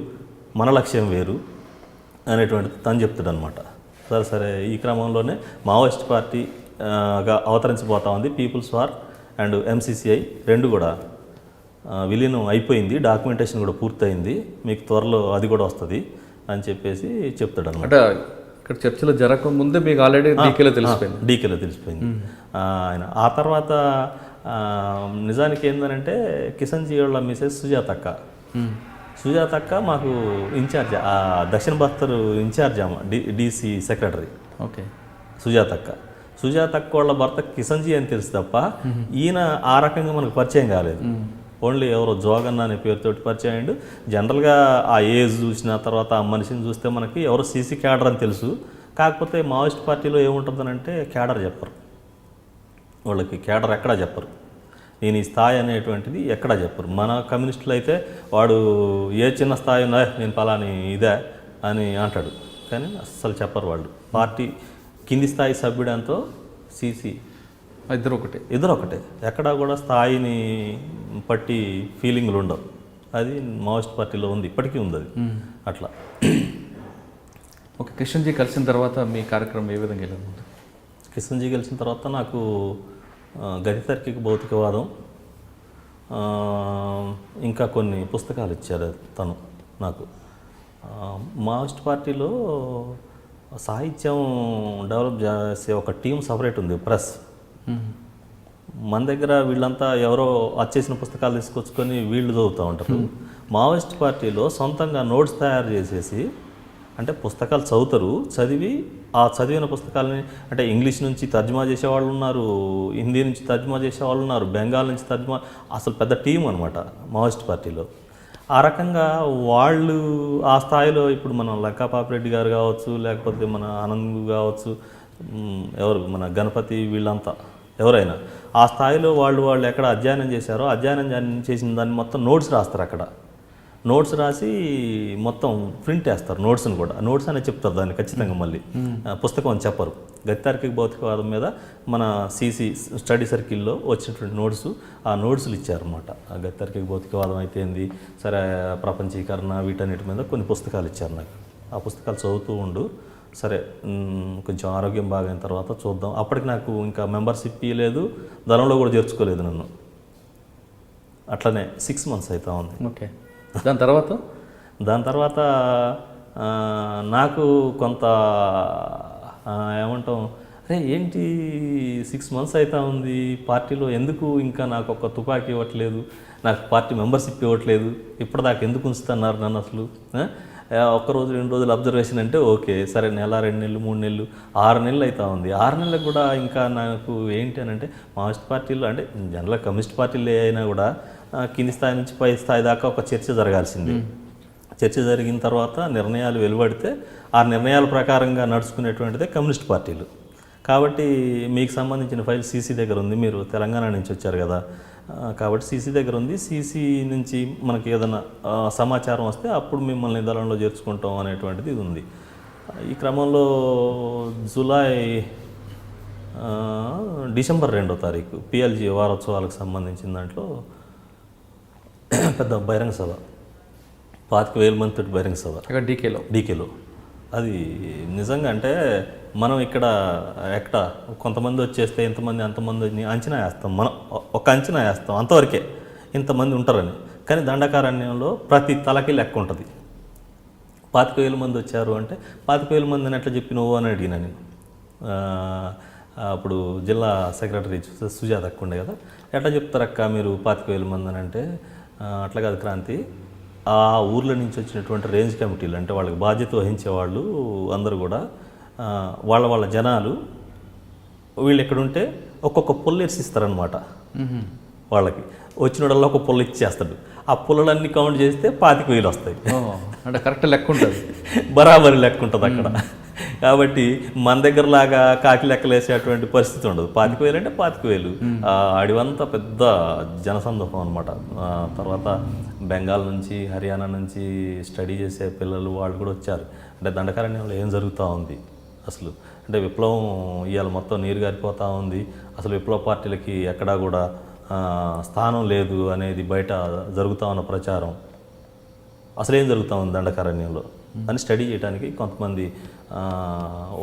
[SPEAKER 2] మన లక్ష్యం వేరు అనేటువంటిది తను చెప్తాడు అనమాట. సరే ఈ క్రమంలోనే మావోయిస్ట్ పార్టీగా అవతరించబోతా ఉంది. పీపుల్స్ వార్ అండ్ ఎంసీసీఐ రెండు కూడా విలీనం అయిపోయింది, డాక్యుమెంటేషన్ కూడా పూర్తయింది, మీకు త్వరలో అది కూడా వస్తుంది అని చెప్పేసి చెప్తాడు అనమాట.
[SPEAKER 3] అంటే ఇక్కడ చర్చలు జరగకముందే మీకు ఆల్రెడీ డీకేలో
[SPEAKER 2] తెలిసిపోయింది ఆయన. ఆ తర్వాత నిజానికి ఏంటంటే కిషన్జీ వాళ్ళ మిసెస్ సుజాతక్క మాకు ఇన్ఛార్జ్, దక్షిణ Bastar in charge, DC secretary.
[SPEAKER 3] Okay.
[SPEAKER 2] సుజాతక్క వాళ్ళ భర్త కిషన్జీ అని తెలుసు తప్ప ఈయన ఆ రకంగా మనకు పరిచయం కాలేదు. ఓన్లీ ఎవరో జోగన్న అనే పేరుతోటి పరిచయం అయ్యిండు. జనరల్గా ఆ ఏజ్ చూసిన తర్వాత ఆ మనిషిని చూస్తే మనకి ఎవరో సీసీ క్యాడర్ అని తెలుసు. కాకపోతే మావోయిస్ట్ పార్టీలో ఏముంటుందనంటే క్యాడర్ చెప్పరు, వాళ్ళకి క్యాడర్ ఎక్కడా చెప్పరు. నేను ఈ స్థాయి అనేటువంటిది ఎక్కడా చెప్పరు. మన కమ్యూనిస్టులు అయితే వాడు ఏ చిన్న స్థాయి ఉన్నా నేను పలాని ఇదే అని అంటాడు, కానీ అస్సలు చెప్పరు వాళ్ళు. పార్టీ కింది స్థాయి సభ్యుడంతో సీసీ ఇద్దరు ఒకటే. ఎక్కడా కూడా స్థాయిని పట్టి ఫీలింగ్లు ఉండవు. అది మావోయిస్ట్ పార్టీలో ఉంది, ఇప్పటికీ ఉంది అది అట్లా.
[SPEAKER 3] ఓకే. కిషన్జీ కలిసిన తర్వాత మీ కార్యక్రమం ఏ విధంగా వెళ్ళింది?
[SPEAKER 2] కిషన్జీ కలిసిన తర్వాత నాకు గతితార్కిక భౌతికవాదం, ఇంకా కొన్ని పుస్తకాలు ఇచ్చారు తను నాకు. మావోయిస్ట్ పార్టీలో సాహిత్యం డెవలప్ చేసే ఒక టీం సపరేట్ ఉంది, ప్రెస్. మన దగ్గర వీళ్ళంతా ఎవరో వచ్చేసిన పుస్తకాలు తీసుకొచ్చుకొని వీళ్ళు చదువుతూ ఉంటారు. మావోయిస్ట్ పార్టీలో సొంతంగా నోట్స్ తయారు చేసేసి, అంటే పుస్తకాలు చదువుతారు, చదివి ఆ చదివిన పుస్తకాలని అంటే ఇంగ్లీష్ నుంచి తర్జుమా చేసేవాళ్ళు ఉన్నారు, హిందీ నుంచి తర్జుమా చేసేవాళ్ళు ఉన్నారు, బెంగాల్ నుంచి తర్జుమా, అసలు పెద్ద టీం అనమాట మావోయిస్ట్ పార్టీలో. ఆ రకంగా వాళ్ళు ఆ స్థాయిలో ఇప్పుడు మన లంకా పాపిరెడ్డి గారు కావచ్చు, లేకపోతే మన ఆనంద్ కావచ్చు, ఎవరు మన గణపతి, వీళ్ళంతా ఎవరైనా ఆ స్థాయిలో వాళ్ళు ఎక్కడ అధ్యయనం చేశారో అధ్యయనం చేసిన దాన్ని మొత్తం నోట్స్ రాస్తారు. అక్కడ నోట్స్ రాసి మొత్తం ప్రింట్ వేస్తారు. నోట్స్ని కూడా నోట్స్ అనే చెప్తారు దాన్ని ఖచ్చితంగా, మళ్ళీ పుస్తకం అని చెప్పరు. గతితార్కిక భౌతికవాదం మీద మన సీసీ స్టడీ సర్కిల్లో వచ్చినటువంటి నోట్స్, ఆ నోట్స్లు ఇచ్చారన్నమాట. ఆ గతితార్కిక భౌతికవాదం అయితే ఏంది, సరే ప్రపంచీకరణ, వీటన్నిటి మీద కొన్ని పుస్తకాలు ఇచ్చారు నాకు. ఆ పుస్తకాలు చదువుతూ ఉండు, సరే కొంచెం ఆరోగ్యం బాగైన తర్వాత చూద్దాం. అప్పటికి నాకు ఇంకా మెంబర్షిప్ ఇవ్వలేదు, దళంలో కూడా చేర్చుకోలేదు నన్ను. అట్లనే 6 months అవుతా ఉంది.
[SPEAKER 3] ఓకే. దాని తర్వాత నాకు కొంత ఏమంటాం, అరే ఏంటి 6 months అవుతా ఉంది పార్టీలో, ఎందుకు ఇంకా నాకు ఒక తుపాకీ ఇవ్వట్లేదు, నాకు పార్టీ మెంబర్షిప్ ఇవ్వట్లేదు, ఇప్పటిదాకా ఎందుకు ఉంచుతున్నారు నన్ను అసలు? ఒక్కరోజు 2 రోజులు అబ్జర్వేషన్ అంటే ఓకే, సరే నెల, 2 నెలలు, 3 నెలలు, 6 నెలలు అవుతా ఉంది. 6 నెలలకు కూడా ఇంకా నాకు ఏంటి అని అంటే, మావోయిస్ట్ పార్టీలో అంటే జనరల్గా కమ్యూనిస్ట్ పార్టీలు అయినా కూడా కింది స్థాయి నుంచి పై స్థాయి దాకా ఒక చర్చ జరగాల్సింది. చర్చ జరిగిన తర్వాత నిర్ణయాలు వెలువడితే ఆ నిర్ణయాల ప్రకారంగా నడుచుకునేటువంటిదే కమ్యూనిస్ట్ పార్టీలు. కాబట్టి మీకు సంబంధించిన ఫైల్ సీసీ దగ్గర ఉంది, మీరు తెలంగాణ నుంచి వచ్చారు కదా, కాబట్టి సీసీ దగ్గర ఉంది. సీసీ నుంచి మనకి ఏదైనా సమాచారం వస్తే అప్పుడు మిమ్మల్ని దళంలో చేర్చుకుంటాం అనేటువంటిది ఇది ఉంది. ఈ క్రమంలో డిసెంబర్ 2వ తారీఖు పిఎల్జీ వారోత్సవాలకు సంబంధించిన దాంట్లో పెద్ద బహిరంగ సభ, 25,000 మంది తోటి బహిరంగ సభ డీకేలో.
[SPEAKER 2] అది నిజంగా అంటే మనం ఇక్కడ కొంతమంది వచ్చేస్తే ఇంతమంది అంతమంది అని అంచనా వేస్తాం, మనం ఒక అంచనా వేస్తాం అంతవరకే ఇంతమంది ఉంటారని. కానీ దండకారణ్యంలో ప్రతి తలకి లెక్క ఉంటుంది. 25,000 మంది వచ్చారు అంటే 25,000 మందిని ఎట్లా చెప్పినవు అని అడిగినా నేను. అప్పుడు జిల్లా సెక్రటరీ సుజాత అక్క ఉండే కదా, ఎట్లా చెప్తారక్క మీరు 25,000 మంది అని అంటే, అట్లా కాదు క్రాంతి, ఆ ఊర్ల నుంచి వచ్చినటువంటి రేంజ్ కమిటీలు అంటే వాళ్ళకి బాధ్యత వహించే వాళ్ళు అందరూ కూడా వాళ్ళ జనాలు వీళ్ళు ఎక్కడుంటే ఒక్కొక్క పుల్ల ఇస్తారనమాట. వాళ్ళకి వచ్చినోడల్లా ఒక పుల్ల ఇచ్చేస్తాడు. ఆ పుల్లలన్నీ కౌంట్ చేస్తే 25,000 వస్తాయి.
[SPEAKER 4] అంటే కరెక్ట్ లెక్క ఉంటుంది,
[SPEAKER 2] బరాబరి లెక్క ఉంటుంది అక్కడ. కాబట్టి మన దగ్గర లాగా కాకి లెక్కలేసేటువంటి పరిస్థితి ఉండదు. 25,000 అంటే 25,000. అడివంతా పెద్ద జనసందోహం అనమాట. తర్వాత బెంగాల్ నుంచి, హర్యానా నుంచి స్టడీ చేసే పిల్లలు వాళ్ళు కూడా వచ్చారు. అంటే దండకారణ్యంలో ఏం జరుగుతూ ఉంది అసలు, అంటే విప్లవం ఇవాళ మొత్తం నీరు గారిపోతూ ఉంది, అసలు విప్లవ పార్టీలకి ఎక్కడా కూడా స్థానం లేదు అనేది బయట జరుగుతూ ఉన్న ప్రచారం, అసలు ఏం జరుగుతూ ఉంది దండకారణ్యంలో అని స్టడీ చేయడానికి కొంతమంది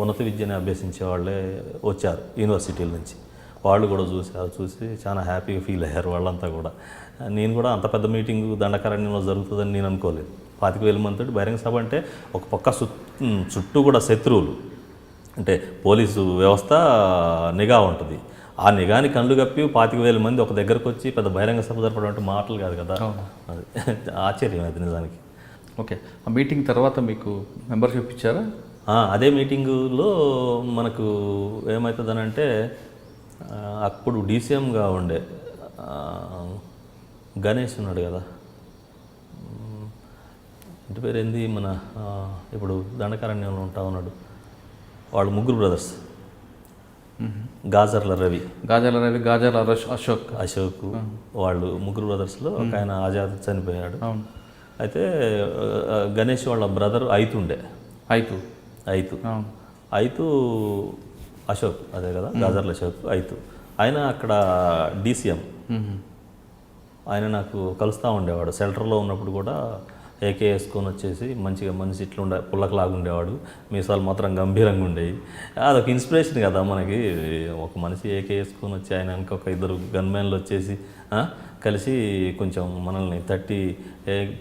[SPEAKER 2] ఉన్నత విద్యని అభ్యసించే వాళ్ళే వచ్చారు యూనివర్సిటీల నుంచి. వాళ్ళు కూడా చూసి చాలా హ్యాపీగా ఫీల్ అయ్యారు వాళ్ళంతా కూడా. నేను కూడా అంత పెద్ద మీటింగు దండకారణ్యంలో జరుగుతుందని నేను అనుకోలేదు. 25,000 మందితో బహిరంగ సభ అంటే ఒక పక్క చుట్టూ కూడా శత్రువులు, అంటే పోలీసు వ్యవస్థ నిఘా ఉంటుంది. ఆ నిఘాని కళ్ళు కప్పి 25,000 మంది ఒక దగ్గరకు వచ్చి పెద్ద బహిరంగ సభ జరపడం మాటలు కాదు కదా. అది ఆశ్చర్యం అది నిజానికి.
[SPEAKER 4] ఓకే, ఆ మీటింగ్ తర్వాత మీకు మెంబర్షిప్ ఇచ్చారా?
[SPEAKER 2] అదే మీటింగులో మనకు ఏమవుతుందనంటే, అప్పుడు డీసీఎంగా ఉండే గణేష్ ఉన్నాడు కదా, ఇంటి పేరు ఏంది, మన ఇప్పుడు దండకారణ్యంలో ఉంటా ఉన్నాడు, వాళ్ళు ముగ్గురు బ్రదర్స్, గాజర్ల రవి,
[SPEAKER 4] గాజర్ల అశోక్,
[SPEAKER 2] వాళ్ళు ముగ్గురు బ్రదర్స్లో ఒక ఆయన ఆజాద్ చనిపోయాడు. అయితే గణేష్ వాళ్ళ బ్రదర్ ఉండే ఐతు అశోక్, అదే కదా గాజర్ల అశోక్ ఆయన అక్కడ డీసీఎం. ఆయన నాకు కలుస్తూ ఉండేవాడు షెల్టర్లో ఉన్నప్పుడు కూడా. ఏకే వేసుకొని వచ్చేసి మంచిగా మనిషి ఇట్లా పుల్లకలాగా ఉండేవాడు, మీసాలు మాత్రం గంభీరంగా ఉండేవి. అదొక ఇన్స్పిరేషన్ కదా మనకి. ఒక మనిషి ఏకే వేసుకొని వచ్చి ఆయన ఇంకొక 2 గన్మెన్లు వచ్చేసి కలిసి కొంచెం మనల్ని తట్టి,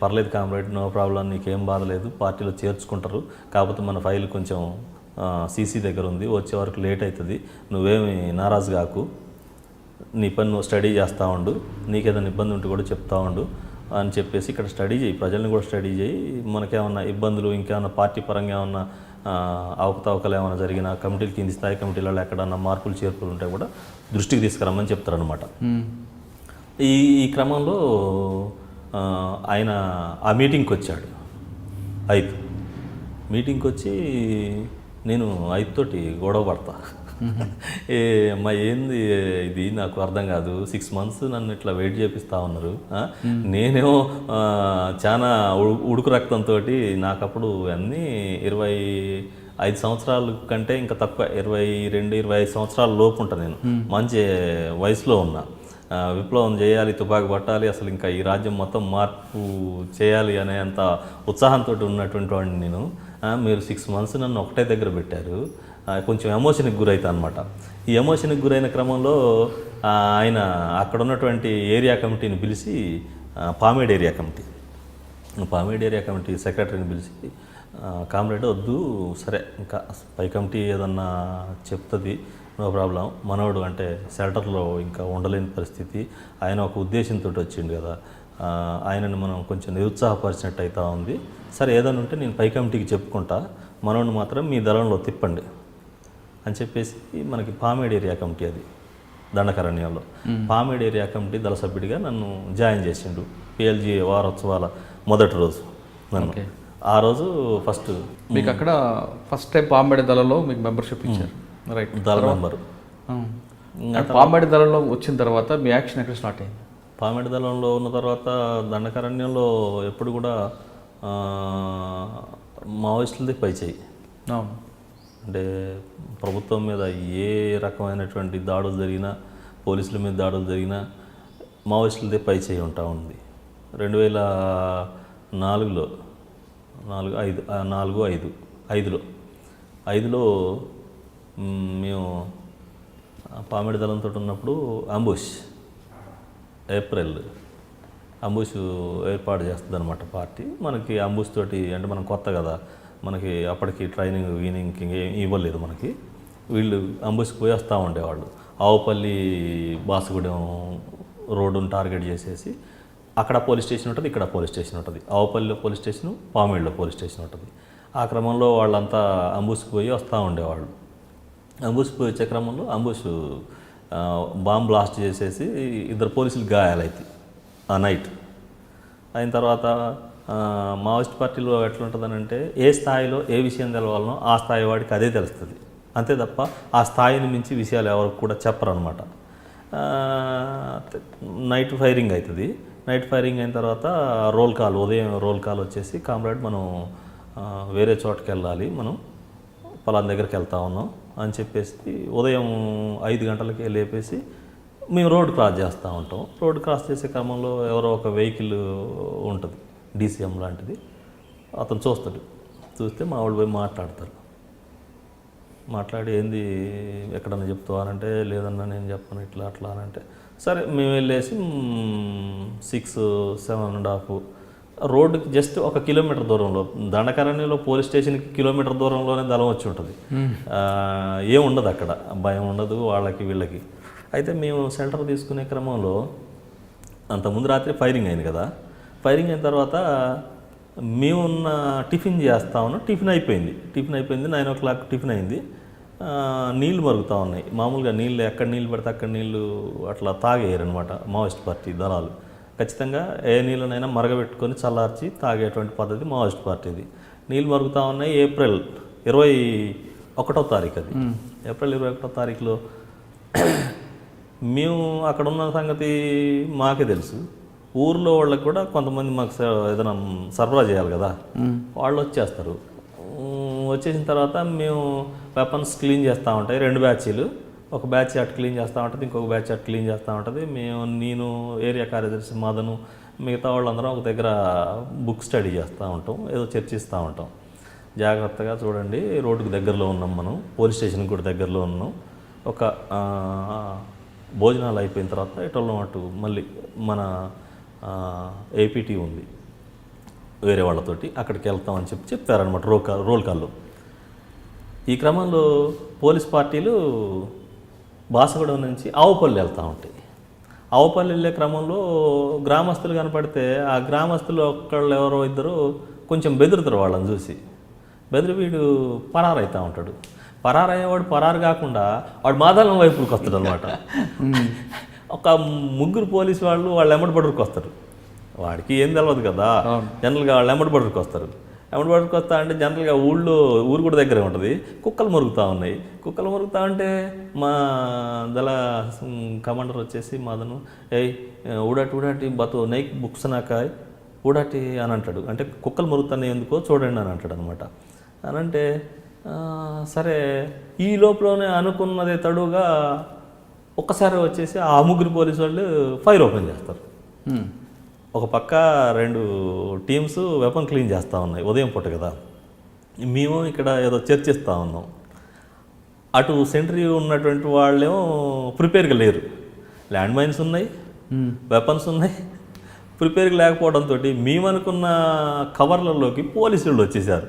[SPEAKER 2] పర్లేదు కామ్రేడ్, నో ప్రాబ్లం, నీకేం బాధ లేదు, పార్టీలో చేర్చుకుంటారు, కాకపోతే మన ఫైల్ కొంచెం సీసీ దగ్గర ఉంది, వచ్చే వరకు లేట్ అవుతుంది, నువ్వేమి నారాజు కాకు, నీ పని నువ్వు స్టడీ చేస్తూ ఉండు, నీకేదైనా ఇబ్బంది ఉంటే కూడా చెప్తా ఉండు అని చెప్పేసి ఇక్కడ స్టడీ చేయి, ప్రజల్ని కూడా స్టడీ చేయి, మనకేమన్నా ఇబ్బందులు ఇంకేమన్నా పార్టీ పరంగా ఏమన్నా అవకతవకలు ఏమైనా జరిగినా కమిటీలు, కింది స్థాయి కమిటీలలో ఎక్కడన్నా మార్పులు చేర్పులు ఉంటే కూడా దృష్టికి తీసుకురమ్మని చెప్తారనమాట. ఈ క్రమంలో ఆయన ఆ మీటింగ్కి వచ్చాడు. మీటింగ్కి వచ్చి నేను తోటి గొడవ పడతా, అమ్మా ఏంది ఇది నాకు అర్థం కాదు, 6 months నన్ను ఇట్లా వెయిట్ చేపిస్తూ ఉన్నారు, నేనేమో చాలా ఉడుకు రక్తంతో, నాకు అప్పుడు అన్నీ 25 సంవత్సరాల కంటే ఇంకా తక్కువ, 22-25 సంవత్సరాల లోపు ఉంటాను నేను, మంచి వయసులో ఉన్నా, విప్లవం చేయాలి, తుపాకు పట్టాలి, అసలు ఇంకా ఈ రాజ్యం మొత్తం మార్పు చేయాలి అనే అంత ఉత్సాహంతో ఉన్నటువంటి వాడిని నేను. మీరు 6 months నన్ను ఒకటే దగ్గర పెట్టారు, కొంచెం ఎమోషన్కి గురవుతా అనమాట. ఈ ఎమోషన్కి గురైన క్రమంలో ఆయన అక్కడ ఉన్నటువంటి ఏరియా కమిటీని పిలిచి, పామేడ్ ఏరియా కమిటీ సెక్రటరీని పిలిచి, కామ్రేడ్ వద్దు, సరే ఇంకా పై కమిటీ ఏదన్నా చెప్తుంది, నో ప్రాబ్లం, మనోడు అంటే షెల్టర్లో ఇంకా ఉండలేని పరిస్థితి, ఆయన ఒక ఉద్దేశంతో వచ్చిండు కదా, ఆయనను మనం కొంచెం నిరుత్సాహపరిచినట్టు అవుతా ఉంది, సరే ఏదైనా ఉంటే నేను పై కమిటీకి చెప్పుకుంటా, మనోడిని మాత్రం మీ దళంలో తిప్పండి అని చెప్పేసి, మనకి పామేడ్ ఏరియా కమిటీ అది దండకారణ్యంలో, పామేడ్ ఏరియా కమిటీ దళ సభ్యుడిగా నన్ను జాయిన్ చేసిండు. PLG వారోత్సవాల మొదటి రోజు నన్ను, ఆ రోజు ఫస్ట్
[SPEAKER 4] మీకు అక్కడ ఫస్ట్ టైం పామేడ్ దళంలో మీకు మెంబర్షిప్ ఇచ్చారు, రైట్?
[SPEAKER 2] దళ మెంబరు.
[SPEAKER 4] పామేడ్ దళంలో వచ్చిన తర్వాత మీ యాక్షన్ ఎక్కడ స్టార్ట్ అయింది?
[SPEAKER 2] పామేడ్ దళంలో ఉన్న తర్వాత దండకారణ్యంలో ఎప్పుడు కూడా మావోయిస్టులది పైచేయి. అంటే ప్రభుత్వం మీద ఏ రకమైనటువంటి దాడులు జరిగినా, పోలీసుల మీద దాడులు జరిగినా మావోయిస్టులదే పైచేయి ఉంటా ఉంది. 2004లో మేము పామిడి దళంతో ఉన్నప్పుడు అంబుష్ ఏప్రిల్ అంబుష్ ఏర్పాటు చేస్తుంది అనమాట పార్టీ. మనకి అంబుష్ తోటి అంటే మనం కొత్త కదా, మనకి అప్పటికి ట్రైనింగ్ వీనింగ్కి ఇవ్వలేదు మనకి. వీళ్ళు అంబుష్కి పోయి వస్తూ ఉండేవాళ్ళు. ఆవుపల్లి బాసుగూడెం రోడ్డును టార్గెట్ చేసేసి అక్కడ పోలీస్ స్టేషన్ ఉంటుంది, ఇక్కడ పోలీస్ స్టేషన్ ఉంటుంది. ఆవుపల్లిలో పోలీస్ స్టేషను, పామిడిలో పోలీస్ స్టేషన్ ఉంటుంది. ఆ క్రమంలో వాళ్ళంతా అంబుష్కి పోయి వస్తూ ఉండేవాళ్ళు. అంబుష్కి పోయి వచ్చే క్రమంలో అంబుష్ బాంబ్ బ్లాస్ట్ చేసేసి 2 పోలీసులు గాయాలైతే ఆ నైట్. అయిన తర్వాత మావోయిస్ట్ పార్టీలో ఎట్లుంటుందనంటే ఏ స్థాయిలో ఏ విషయం తెలవాలనో ఆ స్థాయి వాడికి అదే తెలుస్తుంది, అంతే తప్ప ఆ స్థాయిని మించి విషయాలు ఎవరికి కూడా చెప్పరు అనమాట. నైట్ ఫైరింగ్ అవుతుంది. నైట్ ఫైరింగ్ అయిన తర్వాత రోల్ కాల్, ఉదయం రోల్ కాల్ వచ్చేసి కామ్రేడ్ మనం వేరే చోటుకి వెళ్ళాలి, మనం పలానా దగ్గరికి వెళ్తా ఉన్నాం అని చెప్పేసి ఉదయం 5 గంటలకే లేపేసి మేము రోడ్ క్రాస్ చేస్తూ ఉంటాం. రోడ్ క్రాస్ చేసే క్రమంలో ఎవరో ఒక వెహికల్ ఉంటుంది, డీసీఎం లాంటిది. అతను చూస్తాడు, చూస్తే మా వాళ్ళు పోయి మాట్లాడతారు. మాట్లాడి ఏంది ఎక్కడన్నా చెప్తావా అనంటే లేదన్నా నేను చెప్పను ఇట్లా అట్లా అని అంటే సరే మేము వెళ్ళేసి 6-7.5 రోడ్డుకి జస్ట్ 1 కిలోమీటర్ దూరంలో, దండకారణ్యంలో పోలీస్ స్టేషన్కి కిలోమీటర్ దూరంలోనే దళం వచ్చి ఉంటుంది. ఏముండదు అక్కడ, భయం ఉండదు వాళ్ళకి వీళ్ళకి. అయితే మేము సెంటర్ తీసుకునే క్రమంలో అంతకుముందు రాత్రి ఫైరింగ్ అయింది కదా. ఫైరింగ్ అయిన తర్వాత మేమున్న టిఫిన్ చేస్తా ఉన్నాం. టిఫిన్ అయిపోయింది 9 o'clock టిఫిన్ అయింది. నీళ్ళు మరుగుతూ ఉన్నాయి. మామూలుగా నీళ్ళు ఎక్కడ నీళ్ళు పడితే అక్కడ నీళ్ళు అట్లా తాగేయరనమాట మావోయిస్ట్ పార్టీ దళాలు. ఖచ్చితంగా ఏ నీళ్ళనైనా మరగబెట్టుకొని చల్లార్చి తాగేటువంటి పద్ధతి మావోయిస్ట్ పార్టీది. నీళ్ళు మరుగుతూ ఉన్నాయి. ఏప్రిల్ 21వ తారీఖు అది. ఏప్రిల్ 21వ తారీఖులో మేము అక్కడ ఉన్న సంగతి మాకే తెలుసు. ఊర్లో వాళ్ళకి కూడా కొంతమంది మాకు ఏదైనా సరఫరా చేయాలి కదా, వాళ్ళు వచ్చేస్తారు. వచ్చేసిన తర్వాత మేము వెపన్స్ క్లీన్ చేస్తూ ఉంటాయి. 2 బ్యాచీలు, ఒక బ్యాచ్ అటు క్లీన్ చేస్తూ ఉంటుంది, ఇంకొక బ్యాచ్ అటు క్లీన్ చేస్తూ ఉంటుంది. నేను ఏరియా కార్యదర్శి మదను, మిగతా వాళ్ళందరం ఒక దగ్గర బుక్ స్టడీ చేస్తూ ఉంటాం, ఏదో చర్చిస్తూ ఉంటాం. జాగ్రత్తగా చూడండి, రోడ్డుకు దగ్గరలో ఉన్నాం, మనం పోలీస్ స్టేషన్కి కూడా దగ్గరలో ఉన్నాం. ఒక భోజనాలు అయిపోయిన తర్వాత ఇటోళ్ళం అటు మళ్ళీ మన ఏపీటీ ఉంది వేరే వాళ్ళతోటి, అక్కడికి వెళ్తామని చెప్పారనమాట రోల్ కాల్లో. ఈ క్రమంలో పోలీస్ పార్టీలు బాసగూడెం నుంచి ఆవుపల్లి వెళ్తూ ఉంటాయి. ఆవుపల్లి వెళ్ళే క్రమంలో గ్రామస్తులు కనపడితే ఆ గ్రామస్తులు ఒకళ్ళు ఎవరో ఇద్దరు కొంచెం బెదురుతారు వాళ్ళని చూసి. బెదిరి వీడు పరారైతూ ఉంటాడు. పరారయ్యేవాడు పరారు కాకుండా వాడు మాదాలం వైపుకి వస్తాడు అనమాట. ఒక 3 పోలీసు వాళ్ళు ఎమ్మడి బడురుకు వస్తారు. వాడికి ఏం తెలియదు కదా, జనరల్గా వాళ్ళు ఎమ్మడి బడురుకు వస్తారు. ఎమ్మడి బడురుకు వస్తా అంటే జనరల్గా ఊరు కూడా దగ్గరే ఉంటుంది. కుక్కలు మురుగుతూ ఉన్నాయి. కుక్కలు మురుగుతూ ఉంటే మా దళ కమాండర్ వచ్చేసి మాదను ఊడాటి బతు నైక్ బుక్స్ నాకాయ్ ఊడాటి అని అంటాడు. అంటే కుక్కలు మురుగుతానే ఎందుకో చూడండి అని అంటాడు అనమాట. అనంటే సరే ఈ లోపలనే అనుకున్నదే తడుగా ఒక్కసారి వచ్చేసి ఆ 3 పోలీసు వాళ్ళు ఫైర్ ఓపెన్ చేస్తారు. ఒక పక్క 2 టీమ్స్ వెపన్ క్లీన్ చేస్తూ ఉన్నాయి, ఉదయం పూట కదా. మేము ఇక్కడ ఏదో చర్చిస్తూ ఉన్నాం. అటు సెంట్రీ ఉన్నటువంటి వాళ్ళేమో ప్రిపేర్గా లేరు. ల్యాండ్ మైన్స్ ఉన్నాయి, వెపన్స్ ఉన్నాయి. ప్రిపేర్గా లేకపోవడంతో మేము అనుకున్న కవర్లలోకి పోలీసులు వచ్చేసారు.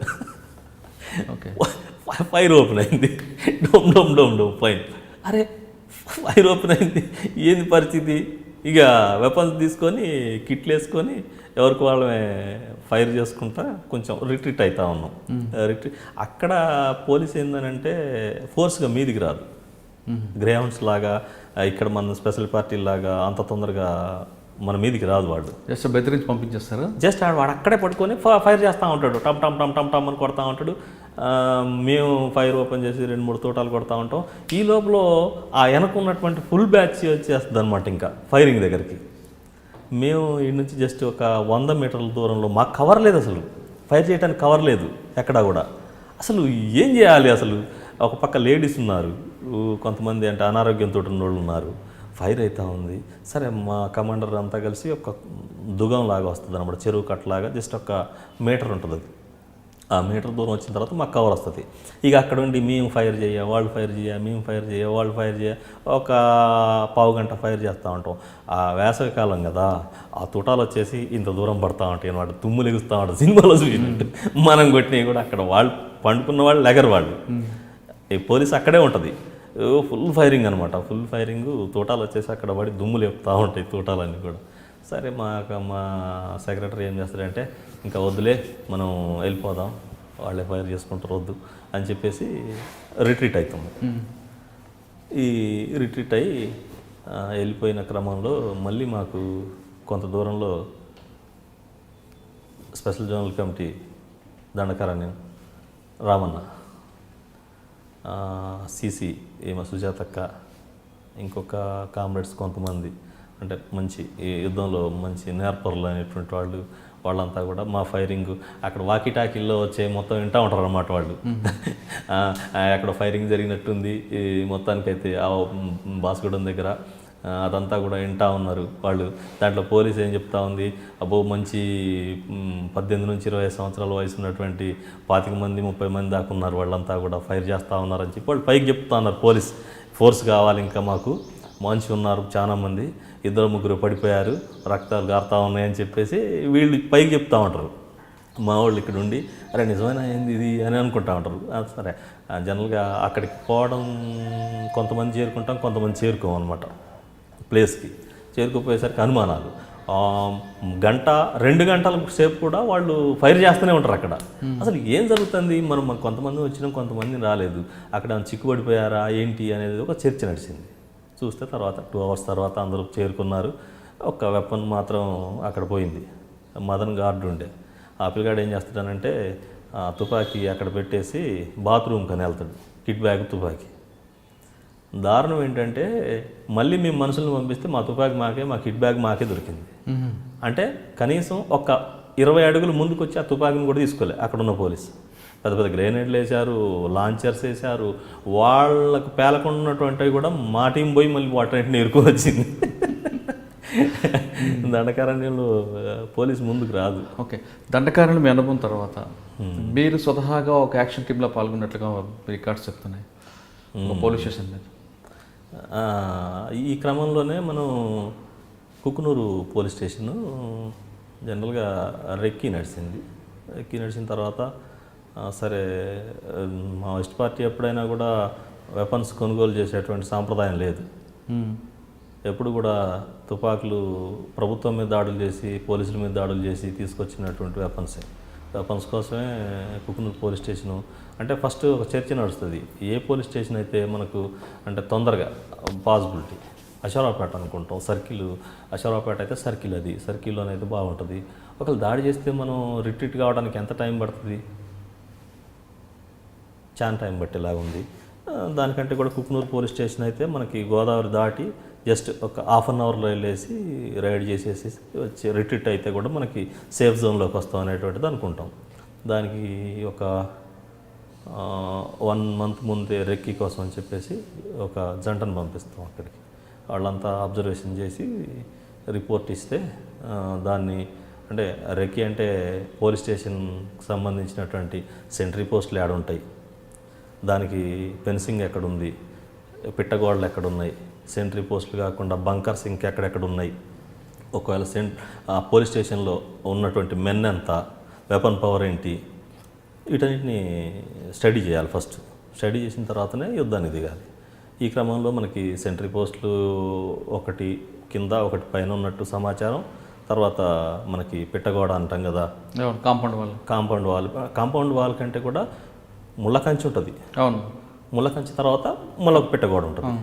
[SPEAKER 4] ఓకే,
[SPEAKER 2] ఫైర్ ఓపెన్ అయింది. Dome dome dome dome fine. అరే ఫైర్ ఓపెన్ అయింది, ఏంది పరిస్థితి? ఇక వెపన్స్ తీసుకొని కిట్లు వేసుకొని ఎవరికి వాళ్ళమే ఫైర్ చేసుకుంటా కొంచెం రిట్రీట్ అవుతా ఉన్నాం. అక్కడ పోలీస్ ఏందనంటే ఫోర్స్గా మీదికి రాదు. గ్రేహౌండ్స్ లాగా ఇక్కడ మన స్పెషల్ పార్టీ లాగా అంత తొందరగా మన మీదికి రాదు. వాడు
[SPEAKER 4] జస్ట్ బెదిరించి పంపించేస్తారు.
[SPEAKER 2] జస్ట్ వాడు అక్కడే పట్టుకొని ఫైర్ చేస్తూ ఉంటాడు. టమ్ టమ్ టమ్ టమ్ టమ్ అని కొడతా ఉంటాడు. మేము ఫైర్ ఓపెన్ చేసి 2-3 తోటాలు కొడతా ఉంటాం. ఈ లోపల ఆ వెనకున్నటువంటి ఫుల్ బ్యాచ్ వచ్చేస్తుంది అనమాట. ఇంకా ఫైరింగ్ దగ్గరికి మేము ఈ నుంచి జస్ట్ ఒక 100 మీటర్ల దూరంలో, మాకు కవర్ లేదు, అసలు ఫైర్ చేయడానికి కవర్ లేదు ఎక్కడా కూడా. అసలు ఏం చేయాలి? అసలు ఒక పక్క లేడీస్ ఉన్నారు, కొంతమంది అంటే అనారోగ్యంతో ఉన్న వాళ్ళు ఉన్నారు. ఫైర్ అవుతూ ఉంది. సరే మా కమాండర్ అంతా కలిసి ఒక దుగం లాగా వస్తుంది అనమాట, చెరువు కట్టలాగా. జస్ట్ 1 మీటర్ ఉంటుంది అది. ఆ మీటర్ దూరం వచ్చిన తర్వాత మాకు కవర్ వస్తుంది. ఇక అక్కడ ఉండి మేము ఫైర్ చేయ, వాళ్ళు ఫైర్ చేయ, మేము ఫైర్ చేయ, వాళ్ళు ఫైర్ చేయ, ఒక పావు గంట ఫైర్ చేస్తూ ఉంటాం. ఆ వేసవి కాలం కదా, ఆ తుటాలు వచ్చేసి ఇంత దూరం పడతా ఉంటాయి అన్నమాట, తుమ్ములు ఎగుస్తూ ఉంటాయి సినిమాలో చూసినట్టు. మనం కొట్టినవి కూడా అక్కడ వాళ్ళు పండుకున్న వాళ్ళు లెగర్ వాళ్ళు, ఈ పోలీస్ అక్కడే ఉంటుంది. ఫుల్ ఫైరింగ్ అనమాట, ఫుల్ ఫైరింగ్. తోటాలు వచ్చేసి అక్కడ పడి దుమ్ములు ఎప్పుతూ ఉంటాయి తోటాలన్నీ కూడా. సరే మా సెక్రటరీ ఏం చేస్తాడంటే, ఇంకా వద్దులే మనం వెళ్ళిపోదాం, వాళ్ళే ఫైర్ చేసుకుంటారు వద్దు అని చెప్పేసి రిట్రీట్ అవుతాము. ఈ రిట్రీట్ అయ్యి వెళ్ళిపోయిన క్రమంలో మళ్ళీ మాకు కొంత దూరంలో special zonal committee Dandakaranya Ramanna, CC ఏమ సుజాతక్క, ఇంకొక కామ్రేడ్స్ కొంతమంది, అంటే మంచి ఈ యుద్ధంలో మంచి నేర్పరులు అనేటువంటి వాళ్ళంతా కూడా మా ఫైరింగ్ అక్కడ వాకీ టాకీల్లో వచ్చే మొత్తం వింటూ ఉంటారు అన్నమాట వాళ్ళు. అక్కడ ఫైరింగ్ జరిగినట్టుంది ఈ మొత్తానికైతే ఆ బాస్గూడెం దగ్గర, అదంతా కూడా వింటూ ఉన్నారు వాళ్ళు. దాంట్లో పోలీస్ ఏం చెప్తా ఉంది, అబ్బో మంచి 18 నుంచి 20 సంవత్సరాల వయసు ఉన్నటువంటి 25 మంది 30 మంది దాకా ఉన్నారు, వాళ్ళంతా కూడా ఫైర్ చేస్తూ ఉన్నారని చెప్పి వాళ్ళు పైకి చెప్తా ఉన్నారు. పోలీస్ ఫోర్స్ కావాలి ఇంకా మాకు, మంచి ఉన్నారు చాలామంది, 2-3 పడిపోయారు, రక్తాలు గారుతూ ఉన్నాయని చెప్పేసి వీళ్ళు పైకి చెప్తూ ఉంటారు. మా వాళ్ళు ఇక్కడ ఉండి అరే నిజమైన ఏంది ఇది అని అనుకుంటా ఉంటారు. సరే జనరల్గా అక్కడికి పోవడం కొంతమంది చేరుకుంటాం, కొంతమంది చేరుకోం అనమాట. ప్లేస్కి చేరుకుపోయేసరికి అనుమానాలు, 1-2 గంటల సేపు కూడా వాళ్ళు ఫైర్ చేస్తూనే ఉంటారు అక్కడ. అసలు ఏం జరుగుతుంది, మనం కొంతమంది వచ్చినాం కొంతమంది రాలేదు, అక్కడ చిక్కుబడిపోయారా ఏంటి అనేది ఒక చర్చ నడిచింది. చూస్తే తర్వాత 2 అవర్స్ తర్వాత అందరూ చేరుకున్నారు. ఒక వెపన్ మాత్రం అక్కడ పోయింది. మదన్ గార్డు ఉండే, ఆ పిల్లగాడు ఏం చేస్తాడనంటే తుపాకీ అక్కడ పెట్టేసి బాత్రూమ్కి అని వెళ్తాడు, కిట్ బ్యాగ్ తుపాకీ. దారుణం ఏంటంటే మళ్ళీ మేము మనుషులను పంపిస్తే మా తుపాకీ మాకే, మా కిట్ బ్యాగ్ మాకే దొరికింది. అంటే కనీసం ఒక 20 అడుగులు ముందుకు వచ్చి ఆ తుపాకీని కూడా తీసుకోలే అక్కడ ఉన్న పోలీసు. పెద్ద పెద్ద గ్రెనేడ్లు వేశారు, లాంచర్స్ వేశారు, వాళ్ళకు పేలకుండాటువంటివి కూడా మా టీం పోయి మళ్ళీ వాటన్నింటిని ఎరుకొని వచ్చింది. దండకారణ్యంలో పోలీస్ ముందుకు రాదు.
[SPEAKER 4] ఓకే, దండకారణ్యం మీ అనుభవం తర్వాత మీరు స్వతహాగా ఒక యాక్షన్ టీంలో పాల్గొన్నట్లుగా రికార్డ్స్ చెప్తున్నాయి పోలీస్ స్టేషన్ మీద.
[SPEAKER 2] ఈ క్రమంలోనే మనం కుకునూరు పోలీస్ స్టేషను జనరల్గా రెక్కి నడిచిన తర్వాత సరే మావోయిస్ట్ పార్టీ ఎప్పుడైనా కూడా వెపన్స్ కొనుగోలు చేసేటువంటి సాంప్రదాయం లేదు. ఎప్పుడు కూడా తుపాకులు ప్రభుత్వం మీద దాడులు చేసి, పోలీసుల మీద దాడులు చేసి తీసుకొచ్చినటువంటి వెపన్స్ కోసమే కుకునూరు పోలీస్ స్టేషను. అంటే ఫస్ట్ ఒక చర్చ నడుస్తుంది, ఏ పోలీస్ స్టేషన్ అయితే మనకు అంటే తొందరగా పాసిబిలిటీ. అశ్వరావుపేట అనుకుంటాం, సర్కిల్ అశ్వరావుపేట అయితే సర్కిల్లోనే అయితే బాగుంటుంది. ఒకవేళ దాడి చేస్తే మనం రిట్రీట్ కావడానికి ఎంత టైం పడుతుంది, చాలా టైం పట్టేలాగా ఉంది. దానికంటే కూడా కుకునూరు పోలీస్ స్టేషన్ అయితే మనకి గోదావరి దాటి జస్ట్ ఒక ½ అన్ అవర్లో వెళ్ళేసి రైడ్ చేసేసి వచ్చి రిట్రీట్ అయితే కూడా మనకి సేఫ్ జోన్లోకి వస్తాం అనేటువంటిది అనుకుంటాం. దానికి ఒక 1 మంత్ ముందే రెక్కీ కోసం అని చెప్పేసి ఒక జంటను పంపిస్తాం అక్కడికి. వాళ్ళంతా అబ్జర్వేషన్ చేసి రిపోర్ట్ ఇస్తే దాన్ని అంటే రెక్కీ అంటే పోలీస్ స్టేషన్కి సంబంధించినటువంటి సెంట్రీ పోస్టులు యాడ్ ఉంటాయి, దానికి ఫెన్సింగ్ ఎక్కడుంది, పిట్టగోడలు ఎక్కడున్నాయి, సెంట్రీ పోస్టులు కాకుండా బంకర్స్ ఇంకెక్కడెక్కడ ఉన్నాయి, ఒకవేళ పోలీస్ స్టేషన్లో ఉన్నటువంటి మెన్ ఎంత, వెపన్ పవర్ ఏంటి, వీటన్నిటిని స్టడీ చేయాలి. ఫస్ట్ స్టడీ చేసిన తర్వాతనే యుద్ధానికి దిగాలి. ఈ క్రమంలో మనకి సెంట్రీ పోస్టులు ఒకటి కింద ఒకటి పైన ఉన్నట్టు సమాచారం. తర్వాత మనకి పిట్టగోడ అంటాం కదా, కాంపౌండ్ వాల్ కంటే కూడా ముళ్ళ కంచి ఉంటుంది.
[SPEAKER 4] అవును,
[SPEAKER 2] ముళ్ళ కంచి తర్వాత మళ్ళీ ఒక పిట్టగోడ ఉంటుంది,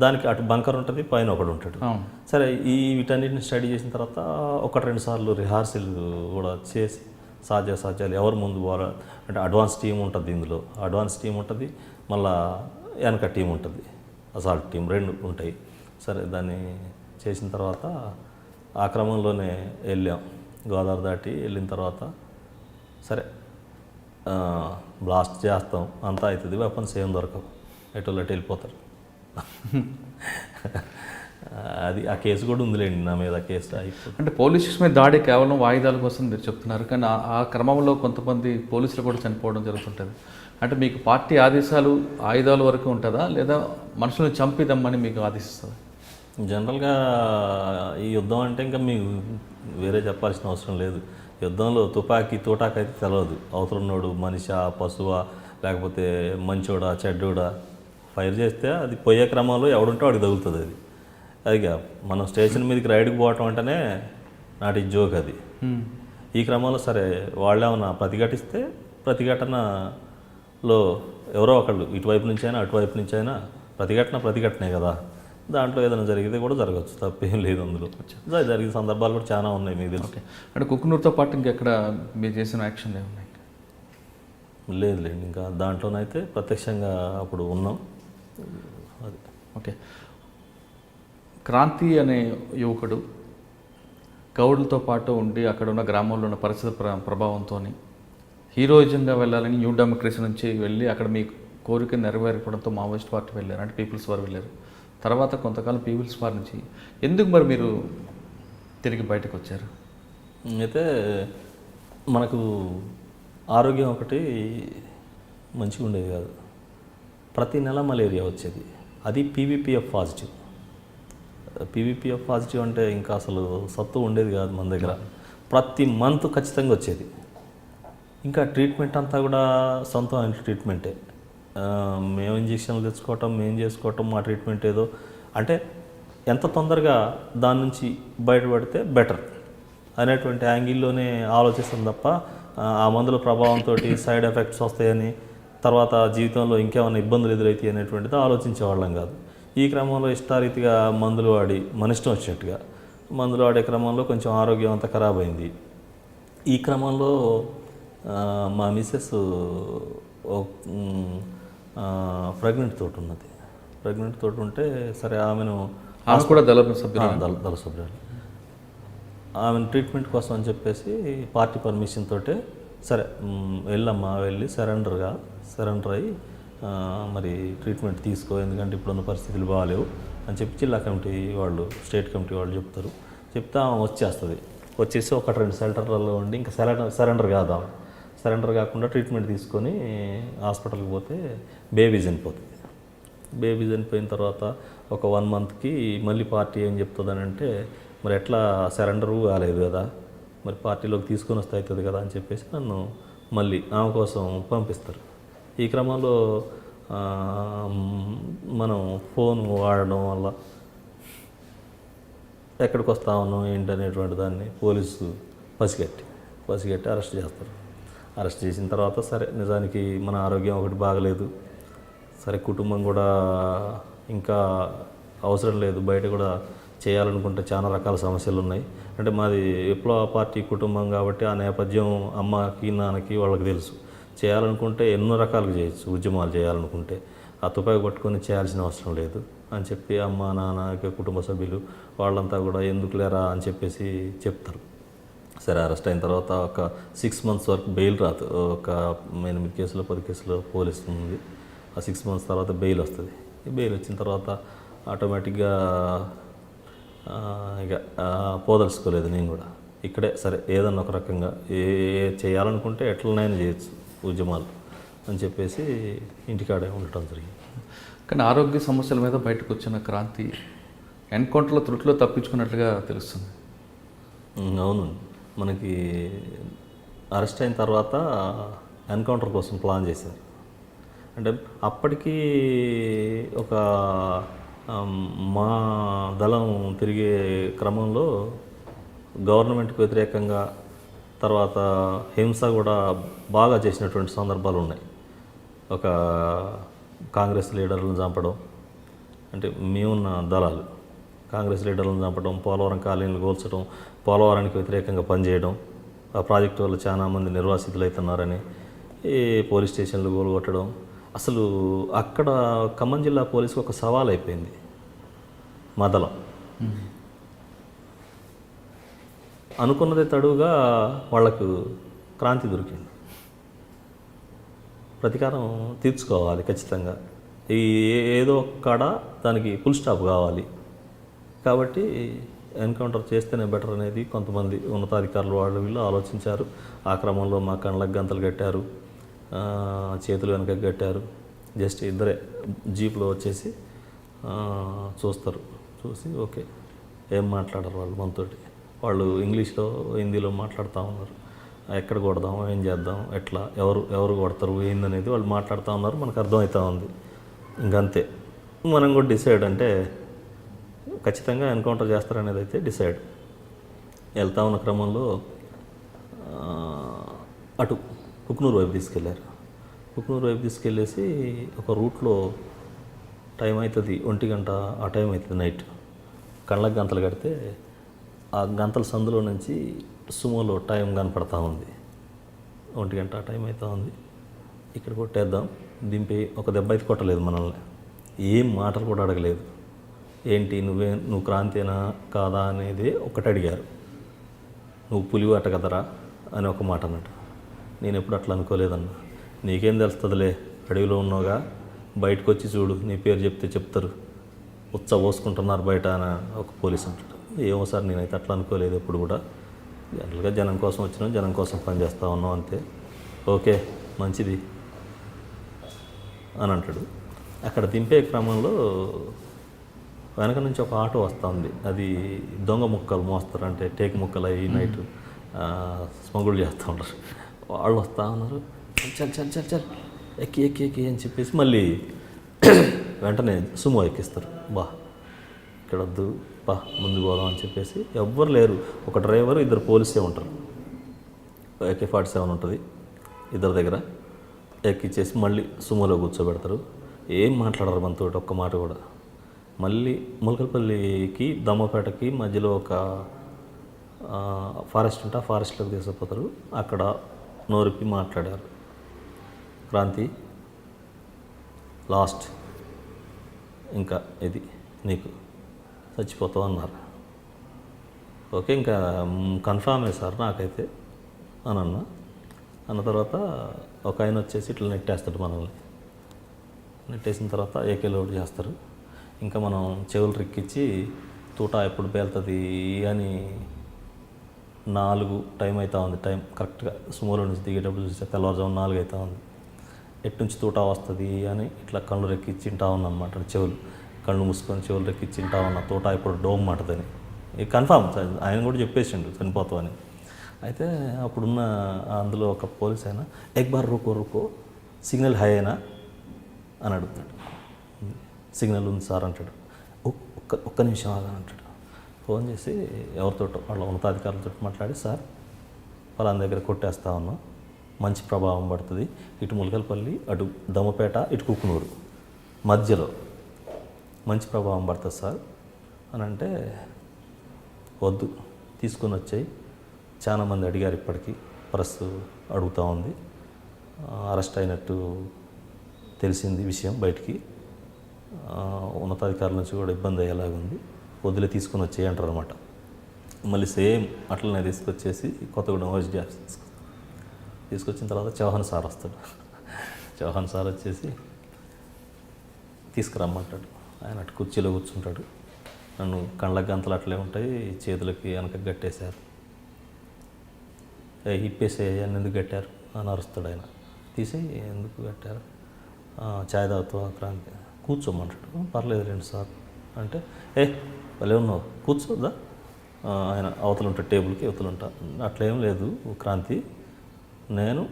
[SPEAKER 2] దానికి అటు బంకర్ ఉంటుంది, పైన ఒకడు ఉంటాడు. సరే వీటన్నిటిని స్టడీ చేసిన తర్వాత 1-2 సార్లు రిహార్సల్ కూడా చేసి సాధ్యాలు ఎవరు ముందు పోవాలి అంటే అడ్వాన్స్ టీం ఉంటుంది, ఇందులో అడ్వాన్స్ టీం ఉంటుంది, మళ్ళా వెనక టీం ఉంటుంది, అసాల్ట్ టీం 2 ఉంటాయి. సరే దాన్ని చేసిన తర్వాత ఆ క్రమంలోనే వెళ్ళాం. గోదావరి దాటి వెళ్ళిన తర్వాత సరే బ్లాస్ట్ చేస్తాం, అంతా అవుతుంది, వెపన్స్ ఏం దొరకవు, ఎటు వెళ్ళిపోతారు. అది ఆ కేసు కూడా ఉందిలేండి నా మీద కేసు అయిపోయింది.
[SPEAKER 4] అంటే పోలీస్ స్టేషన్ మీద దాడి కేవలం వాయిదాల కోసం మీరు చెప్తున్నారు, కానీ ఆ క్రమంలో కొంతమంది పోలీసులు కూడా చనిపోవడం జరుగుతుంటుంది. అంటే మీకు పార్టీ ఆదేశాలు ఆయుధాల వరకు ఉంటుందా, లేదా మనుషులను చంపిదమ్మని మీకు ఆదేశిస్తుందా?
[SPEAKER 2] జనరల్గా ఈ యుద్ధం అంటే ఇంకా మీకు వేరే చెప్పాల్సిన అవసరం లేదు. యుద్ధంలో తుపాకీ తూటాకు అయితే తెలియదు, అవతలన్నోడు మనిషా పశువా లేకపోతే మంచోడా చెడ్డోడా. ఫైర్ చేస్తే అది పోయే క్రమంలో ఎవడుంటే వాడికి తగులుతుంది. అదిగా మనం స్టేషన్ మీదకి రైడ్కి పోవటం అంటేనే నాటి జోక్ అది. ఈ క్రమంలో సరే వాళ్ళేమన్నా ప్రతిఘటిస్తే ప్రతిఘటనలో ఎవరో ఒకళ్ళు ఇటువైపు నుంచి అయినా అటువైపు నుంచి అయినా ప్రతిఘటనే కదా, దాంట్లో ఏదైనా జరిగితే కూడా జరగచ్చు, తప్పేం లేదు అందులో. జరిగిన సందర్భాలు కూడా చాలా ఉన్నాయి మీకు తెలుసు.
[SPEAKER 4] ఓకే, అంటే కుక్కునూరుతో పాటు ఇంకెక్కడ మీరు చేసిన యాక్షన్ ఏమున్నాయి?
[SPEAKER 2] లేదు ఇంకా దాంట్లోనైతే ప్రత్యక్షంగా అప్పుడు ఉన్నాం. అది
[SPEAKER 4] ఓకే, క్రాంతి అనే యువకుడు గౌడ్లతో పాటు ఉండి అక్కడ ఉన్న గ్రామంలో ఉన్న పరిస్థితి ప్రభావంతో హీరోయిజంగా వెళ్ళాలని న్యూ డెమోక్రసీ నుంచి వెళ్ళి అక్కడ మీ కోరిక నెరవేరకపోవడంతో మావోయిస్ట్ పార్టీ వెళ్ళారు, అంటే పీపుల్స్ వార్ వెళ్ళారు. తర్వాత కొంతకాలం పీపుల్స్ వార్ నుంచి ఎందుకు మరి మీరు తిరిగి బయటకు వచ్చారు?
[SPEAKER 2] అయితే మనకు ఆరోగ్యం ఒకటి మంచిగా ఉండేది కాదు. ప్రతి నెల మలేరియా వచ్చేది, అది పీవీపీఎఫ్ పాజిటివ్. పీవీపీఎఫ్ పాజిటివ్ అంటే ఇంకా అసలు సత్తు ఉండేది కాదు మన దగ్గర. ప్రతి మంత్ ఖచ్చితంగా వచ్చేది. ఇంకా ట్రీట్మెంట్ అంతా కూడా సొంతం ట్రీట్మెంటే. మేము ఇంజక్షన్లు తెచ్చుకోవటం, మేము చేసుకోవటం, మా ట్రీట్మెంట్ ఏదో అంటే ఎంత తొందరగా దాని నుంచి బయటపడితే బెటర్ అనేటువంటి యాంగిల్లోనే ఆలోచిస్తాం తప్ప ఆ మందుల ప్రభావంతో సైడ్ ఎఫెక్ట్స్ వస్తాయని, తర్వాత జీవితంలో ఇంకేమైనా ఇబ్బందులు ఎదురవుతాయి అనేటువంటిది ఆలోచించేవాళ్ళం కాదు. ఈ క్రమంలో ఇష్టారీతిగా మందులు వాడి మన ఇష్టం వచ్చినట్టుగా మందులు వాడే క్రమంలో కొంచెం ఆరోగ్యం అంతా ఖరాబ్ అయింది. ఈ క్రమంలో మా మిస్సెస్ ప్రెగ్నెంట్ తోటి ఉన్నది. ప్రెగ్నెంట్ తోటి ఉంటే సరే ఆమెను
[SPEAKER 4] కూడా దళ
[SPEAKER 2] సభ్యురాలు ఆమెను ట్రీట్మెంట్ కోసం అని చెప్పేసి పార్టీ పర్మిషన్ తోటే సరే వెళ్ళమ్మా, వెళ్ళి సరెండర్ అయ్యి మరి ట్రీట్మెంట్ తీసుకో, ఎందుకంటే ఇప్పుడున్న పరిస్థితులు బాగాలేవు అని చెప్పి జిల్లా కమిటీ వాళ్ళు, స్టేట్ కమిటీ వాళ్ళు చెప్తారు. చెప్తే ఆమె వచ్చేసి 1-2 సెంటర్లలో ఉండి ఇంకా సరెండర్ కాదు, ఆమె సరెండర్ కాకుండా ట్రీట్మెంట్ తీసుకొని హాస్పిటల్కి పోతే బేబీ చనిపోతుంది. బేబీ చనిపోయిన తర్వాత ఒక 1 మంత్కి మళ్ళీ పార్టీ ఏం చెప్తుంది అంటే, మరి ఎట్లా సరెండరు కాలేదు కదా, మరి పార్టీలోకి తీసుకొని వస్తే అవుతుంది కదా అని చెప్పేసి నన్ను మళ్ళీ ఆమె కోసం పంపిస్తారు. ఈ క్రమంలో మనం ఫోన్ వాడడం వల్ల ఎక్కడికి వస్తా ఉన్నాం ఏంటి అనేటువంటి దాన్ని పోలీసు పసిగట్టి అరెస్ట్ చేస్తారు. అరెస్ట్ చేసిన తర్వాత సరే నిజానికి మన ఆరోగ్యం ఒకటి బాగలేదు, సరే కుటుంబం కూడా ఇంకా అవసరం లేదు, బయట కూడా చేయాలనుకుంటే చాలా రకాల సమస్యలు ఉన్నాయి. అంటే మాది విప్లవ పార్టీ కుటుంబం కాబట్టి ఆ నేపథ్యం అమ్మకి నాన్నకి వాళ్ళకి తెలుసు. చేయాలనుకుంటే ఎన్నో రకాలుగా చేయొచ్చు, ఉద్యమాలు చేయాలనుకుంటే ఆ తుపాకి పట్టుకొని చేయాల్సిన అవసరం లేదు అని చెప్పి అమ్మ నాన్న కుటుంబ సభ్యులు వాళ్ళంతా కూడా ఎందుకు లేరా అని చెప్పేసి చెప్తారు. సరే అరెస్ట్ అయిన తర్వాత ఒక 6 months వరకు బెయిల్ రాదు. ఒక 8 కేసులో 10 కేసులో పోలీస్తుంది. ఆ 6 months తర్వాత బెయిల్ వస్తుంది. ఈ బెయిల్ వచ్చిన తర్వాత ఆటోమేటిక్గా ఇక పోదలుచుకోలేదు నేను కూడా. ఇక్కడే సరే ఏదన్నా ఒక రకంగా చేయాలనుకుంటే ఎట్లనైనా చేయొచ్చు ఉద్యమాలు అని చెప్పేసి ఇంటికాడే ఉండటం జరిగింది.
[SPEAKER 4] కానీ ఆరోగ్య సమస్యల మీద బయటకు వచ్చిన క్రాంతి ఎన్కౌంటర్లో త్రుట్లో తప్పించుకున్నట్లుగా తెలుస్తుంది.
[SPEAKER 2] అవును, మనకి అరెస్ట్ అయిన తర్వాత ఎన్కౌంటర్ కోసం ప్లాన్ చేశారు. అంటే అప్పటికి ఒక మా దళం తిరిగే క్రమంలో గవర్నమెంట్కి వ్యతిరేకంగా తర్వాత హింస కూడా బాగా చేసినటువంటి సందర్భాలు ఉన్నాయి. ఒక కాంగ్రెస్ లీడర్లను చంపడం, అంటే మేమున్న దళాలు కాంగ్రెస్ లీడర్లను చంపడం, పోలవరం కాలనీలు కూల్చడం, పోలవరానికి వ్యతిరేకంగా పనిచేయడం, ఆ ప్రాజెక్టు వల్ల చాలామంది నిర్వాసితులు అవుతున్నారని ఈ పోలీస్ స్టేషన్లు గోలుగొట్టడం. అసలు అక్కడ ఖమ్మం జిల్లా పోలీసుకు ఒక సవాల్ అయిపోయింది మా దళం. అనుకున్నదే తడువుగా వాళ్లకు క్రాంతి దొరికింది. ప్రతీకారం తీర్చుకోవాలి ఖచ్చితంగా. ఈ ఏదో కాడ దానికి ఫుల్ స్టాప్ కావాలి. కాబట్టి ఎన్కౌంటర్ చేస్తేనే బెటర్ అనేది కొంతమంది ఉన్నతాధికారులు వాళ్ళు వీళ్ళు ఆలోచించారు. ఆ క్రమంలో మా కళ్ళకు గంతలు కట్టారు, చేతులు వెనక కట్టారు. జస్ట్ ఇద్దరే జీప్లో వచ్చేసి చూస్తారు. చూసి ఓకే, ఏం మాట్లాడరు వాళ్ళు మనతోటి. వాళ్ళు ఇంగ్లీష్లో హిందీలో మాట్లాడుతూ ఉన్నారు. ఎక్కడ కొడదాం, ఏం చేద్దాం, ఎట్లా, ఎవరు కొడతారు ఏందనేది వాళ్ళు మాట్లాడుతూ ఉన్నారు. మనకు అర్థమవుతూ ఉంది. ఇంకంతే. మనం కూడా డిసైడ్ అంటే ఖచ్చితంగా ఎన్కౌంటర్ చేస్తారనేది అయితే డిసైడ్. వెళ్తా ఉన్న క్రమంలో అటు కుక్నూరు వైపు తీసుకెళ్ళారు. కుక్నూరు వైపు తీసుకెళ్ళేసి ఒక రూట్లో టైం అవుతుంది, 1 గంట ఆ టైం అవుతుంది నైట్. కళ్ళకు గంతలు కడితే ఆ గంతల సందులో నుంచి సుమోలో టైం కనపడతా ఉంది. 1 గంట ఆ టైం అవుతా ఉంది. ఇక్కడ కొట్టేద్దాం, దింపి ఒక దెబ్బ అయితే కొట్టలేదు మనల్ని. ఏం మాటలు కూడా అడగలేదు. ఏంటి నువ్వు క్రాంతేనా కాదా అనేది ఒకటి అడిగారు. నువ్వు పులివాట కదరా అని ఒక మాట అన్నట్టు. నేను ఎప్పుడు అట్లా అనుకోలేదన్నా. నీకేం తెలుస్తుందిలే, అడవిలో ఉన్నావుగా, బయటకు వచ్చి చూడు, నీ పేరు చెప్తే చెప్తారు, ఉత్స పోసుకుంటున్నారు బయట అని ఒక పోలీస్ అంటాడు. ఏమో సార్, నేనైతే అట్లా అనుకోలేదు ఎప్పుడు కూడా. జనరల్గా జనం కోసం వచ్చినాం, జనం కోసం పనిచేస్తూ ఉన్నాం అంతే. ఓకే, మంచిది అని అంటాడు. అక్కడ దింపే క్రమంలో వెనక నుంచి ఒక ఆటో వస్తూ ఉంది. అది దొంగ ముక్కలు మోస్తారు, అంటే టేక్ ముక్కలు అయ్యి నైట్ స్మగుల్ చేస్తూ ఉంటారు. వాళ్ళు వస్తూ ఉన్నారు. చల్ చల్ చల్ చల్ ఎక్కి ఎక్కి ఎక్కి అని చెప్పేసి మళ్ళీ వెంటనే సుమో ఎక్కిస్తారు. ఇక్కడ వద్దు, ముందు పోదాం అని చెప్పేసి. ఎవ్వరు లేరు, ఒక డ్రైవరు, 2 పోలీసే ఉంటారు. AK-47 ఉంటుంది ఇద్దరి దగ్గర. ఎక్కిచ్చేసి మళ్ళీ సుమోలో కూర్చోబెడతారు. ఏం మాట్లాడరు మనతో ఒక్క మాట కూడా. మళ్ళీ ములకలపల్లికి దమ్మపేటకి మధ్యలో ఒక ఫారెస్ట్ ఉంటే ఆ ఫారెస్ట్లోకి తీసుకుపోతారు. అక్కడ నోరిపి మాట్లాడారు. క్రాంతి, లాస్ట్, ఇంకా ఇది నీకు, చచ్చిపోతావు అన్నారు. ఓకే, ఇంకా కన్ఫామే సార్ నాకైతే అని అన్న తర్వాత ఒక ఆయన వచ్చేసి ఇట్లా నెట్టేస్తాడు మనల్ని. నెట్టేసిన తర్వాత AK లోడ్ చేస్తారు. ఇంకా మనం చెవులు రెక్కించి తూట ఎప్పుడు పేలుతుంది అని 4 టైం అవుతా ఉంది. టైం కరెక్ట్గా సుమోలో నుంచి దిగేటప్పుడు చూస్తే తెల్లవారుజాము 4 అవుతా ఉంది. ఎటు నుంచి తూట వస్తుంది అని ఇట్లా కళ్ళు రెక్కించి తింటా ఉన్నానమాట. చెవులు కళ్ళు మూసుకొని చెవులు రెక్కించి తింటా ఉన్నా, తూట ఇప్పుడు డోమ్ మాటదని. ఇది కన్ఫామ్, ఆయన కూడా చెప్పేసిండు చనిపోతామని. అయితే అప్పుడున్న అందులో ఒక పోలీస్ అయినా ఎక్ బార్ రుకో సిగ్నల్ హై అయినా అని అడుగుతాడు. సిగ్నల్ ఉంది సార్ అంటాడు. ఒక్క నిమిషం ఆగా అంటాడు. ఫోన్ చేసి ఎవరితో వాళ్ళ ఉన్నతాధికారులతో మాట్లాడి, సార్ వాళ్ళని దగ్గర కొట్టేస్తా ఉన్నాం, మంచి ప్రభావం పడుతుంది, ఇటు ములకలపల్లి, అటు దమ్మపేట, ఇటు కుక్కునూరు మధ్యలో మంచి ప్రభావం పడుతుంది సార్ అని అంటే, వద్దు తీసుకొని వచ్చాయి, చాలామంది అడిగారు, ఇప్పటికీ ప్రెస్ అడుగుతూ ఉంది, అరెస్ట్ అయినట్టు తెలిసింది విషయం బయటికి, ఉన్నతాధికారుల నుంచి కూడా ఇబ్బంది అయ్యేలాగుంది, వదిలే తీసుకొని వచ్చేయి అంటారు అనమాట. మళ్ళీ సేమ్ అట్లనే తీసుకొచ్చేసి కొత్తగూడెం OSD ఆఫీస్ తీసుకొచ్చిన తర్వాత చౌహాన్ సార్ వస్తాడు. చౌహాన్ సార్ వచ్చేసి తీసుకురమ్మంటాడు. ఆయన అటు కుర్చీలో కూర్చుంటాడు. నన్ను కళ్ళకి గంతలు అట్లే ఉంటాయి, చేతులకి వెనక కట్టేశారు. ఇప్పేసే ఎందుకు కట్టారు అని అరుస్తాడు ఆయన. తీసి ఎందుకు కట్టారు, ఛాయ్ తాగుతావా క్రాంతి, కూర్చోమంటాడు. పర్లేదు రండి సార్ అంటే, భలే ఉన్నావు కూర్చోద్దా, ఆయన అవతల ఉంటాడు, టేబుల్కి అవతల ఉంటా. అట్లేం లేదు క్రాంతి, నేను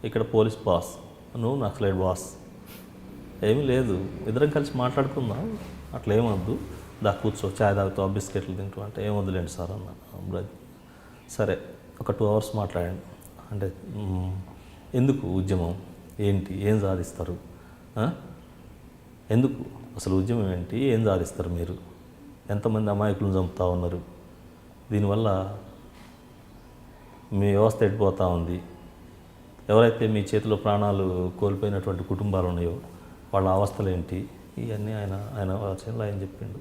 [SPEAKER 2] ఇక్కడ పోలీస్ బాస్, నువ్వు నక్సలైట్ బాస్, ఏమీ లేదు, ఇద్దరం కలిసి మాట్లాడుకుందాం, అట్లేమొద్దు, దా కూర్చో, ఛాయ్ తాగుతావు, బిస్కెట్లు తింటూ అంటే, ఏమొద్దులేండి సార్ అన్న. సరే ఒక 2 అవర్స్ మాట్లాడండి అంటే, ఎందుకు ఉద్యమం ఏంటి, ఏం సాధిస్తారు, ఎందుకు అసలు ఉద్యమం ఏంటి, ఏం సాధిస్తారు మీరు, ఎంతమంది అమాయకులను చంపుతూ ఉన్నారు, దీనివల్ల మీ వ్యవస్థ ఎడిపోతూ ఉంది, ఎవరైతే మీ చేతిలో ప్రాణాలు కోల్పోయినటువంటి కుటుంబాలు ఉన్నాయో వాళ్ళ అవస్థలు ఏంటి, ఇవన్నీ ఆయన ఆలోచనలో ఆయన చెప్పిండు.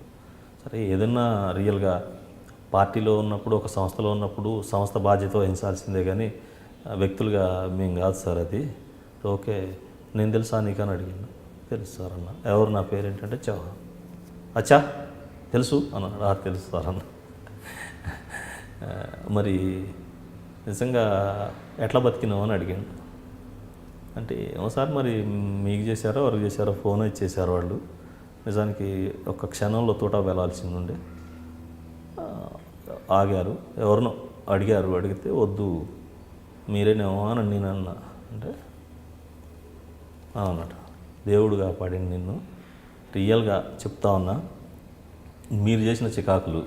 [SPEAKER 2] సరే ఏదన్నా రియల్గా పార్టీలో ఉన్నప్పుడు, ఒక సంస్థలో ఉన్నప్పుడు సంస్థ బాధ్యత వహించాల్సిందే కానీ వ్యక్తులుగా మేము కాదు సార్ అది. ఓకే, నేను తెలుసా నీకని అడిగాను. తెలుసు సార్ అన్న. ఎవరు, నా పేరు ఏంటంటే చౌహాన్. అచ్చా తెలుసు అన్నాడు. తెలుసు సార్ అన్న. మరి నిజంగా ఎట్లా బతికినావు అని అడిగాను. అంటే ఏమో సార్ మరి మీకు చేశారో ఎవరికి చేశారో ఫోన్ ఇచ్చేసారు వాళ్ళు. నిజానికి ఒక్క క్షణంలో తోటా వెళ్ళాల్సింది ఉండే. ఆగారు, ఎవరినో అడిగారు, అడిగితే వద్దు మీరేనేమో అని నేను అన్నా. అంటే అన్నమాట దేవుడు కాపాడింది నిన్ను, రియల్గా చెప్తా ఉన్నా. మీరు చేసిన చికాకులు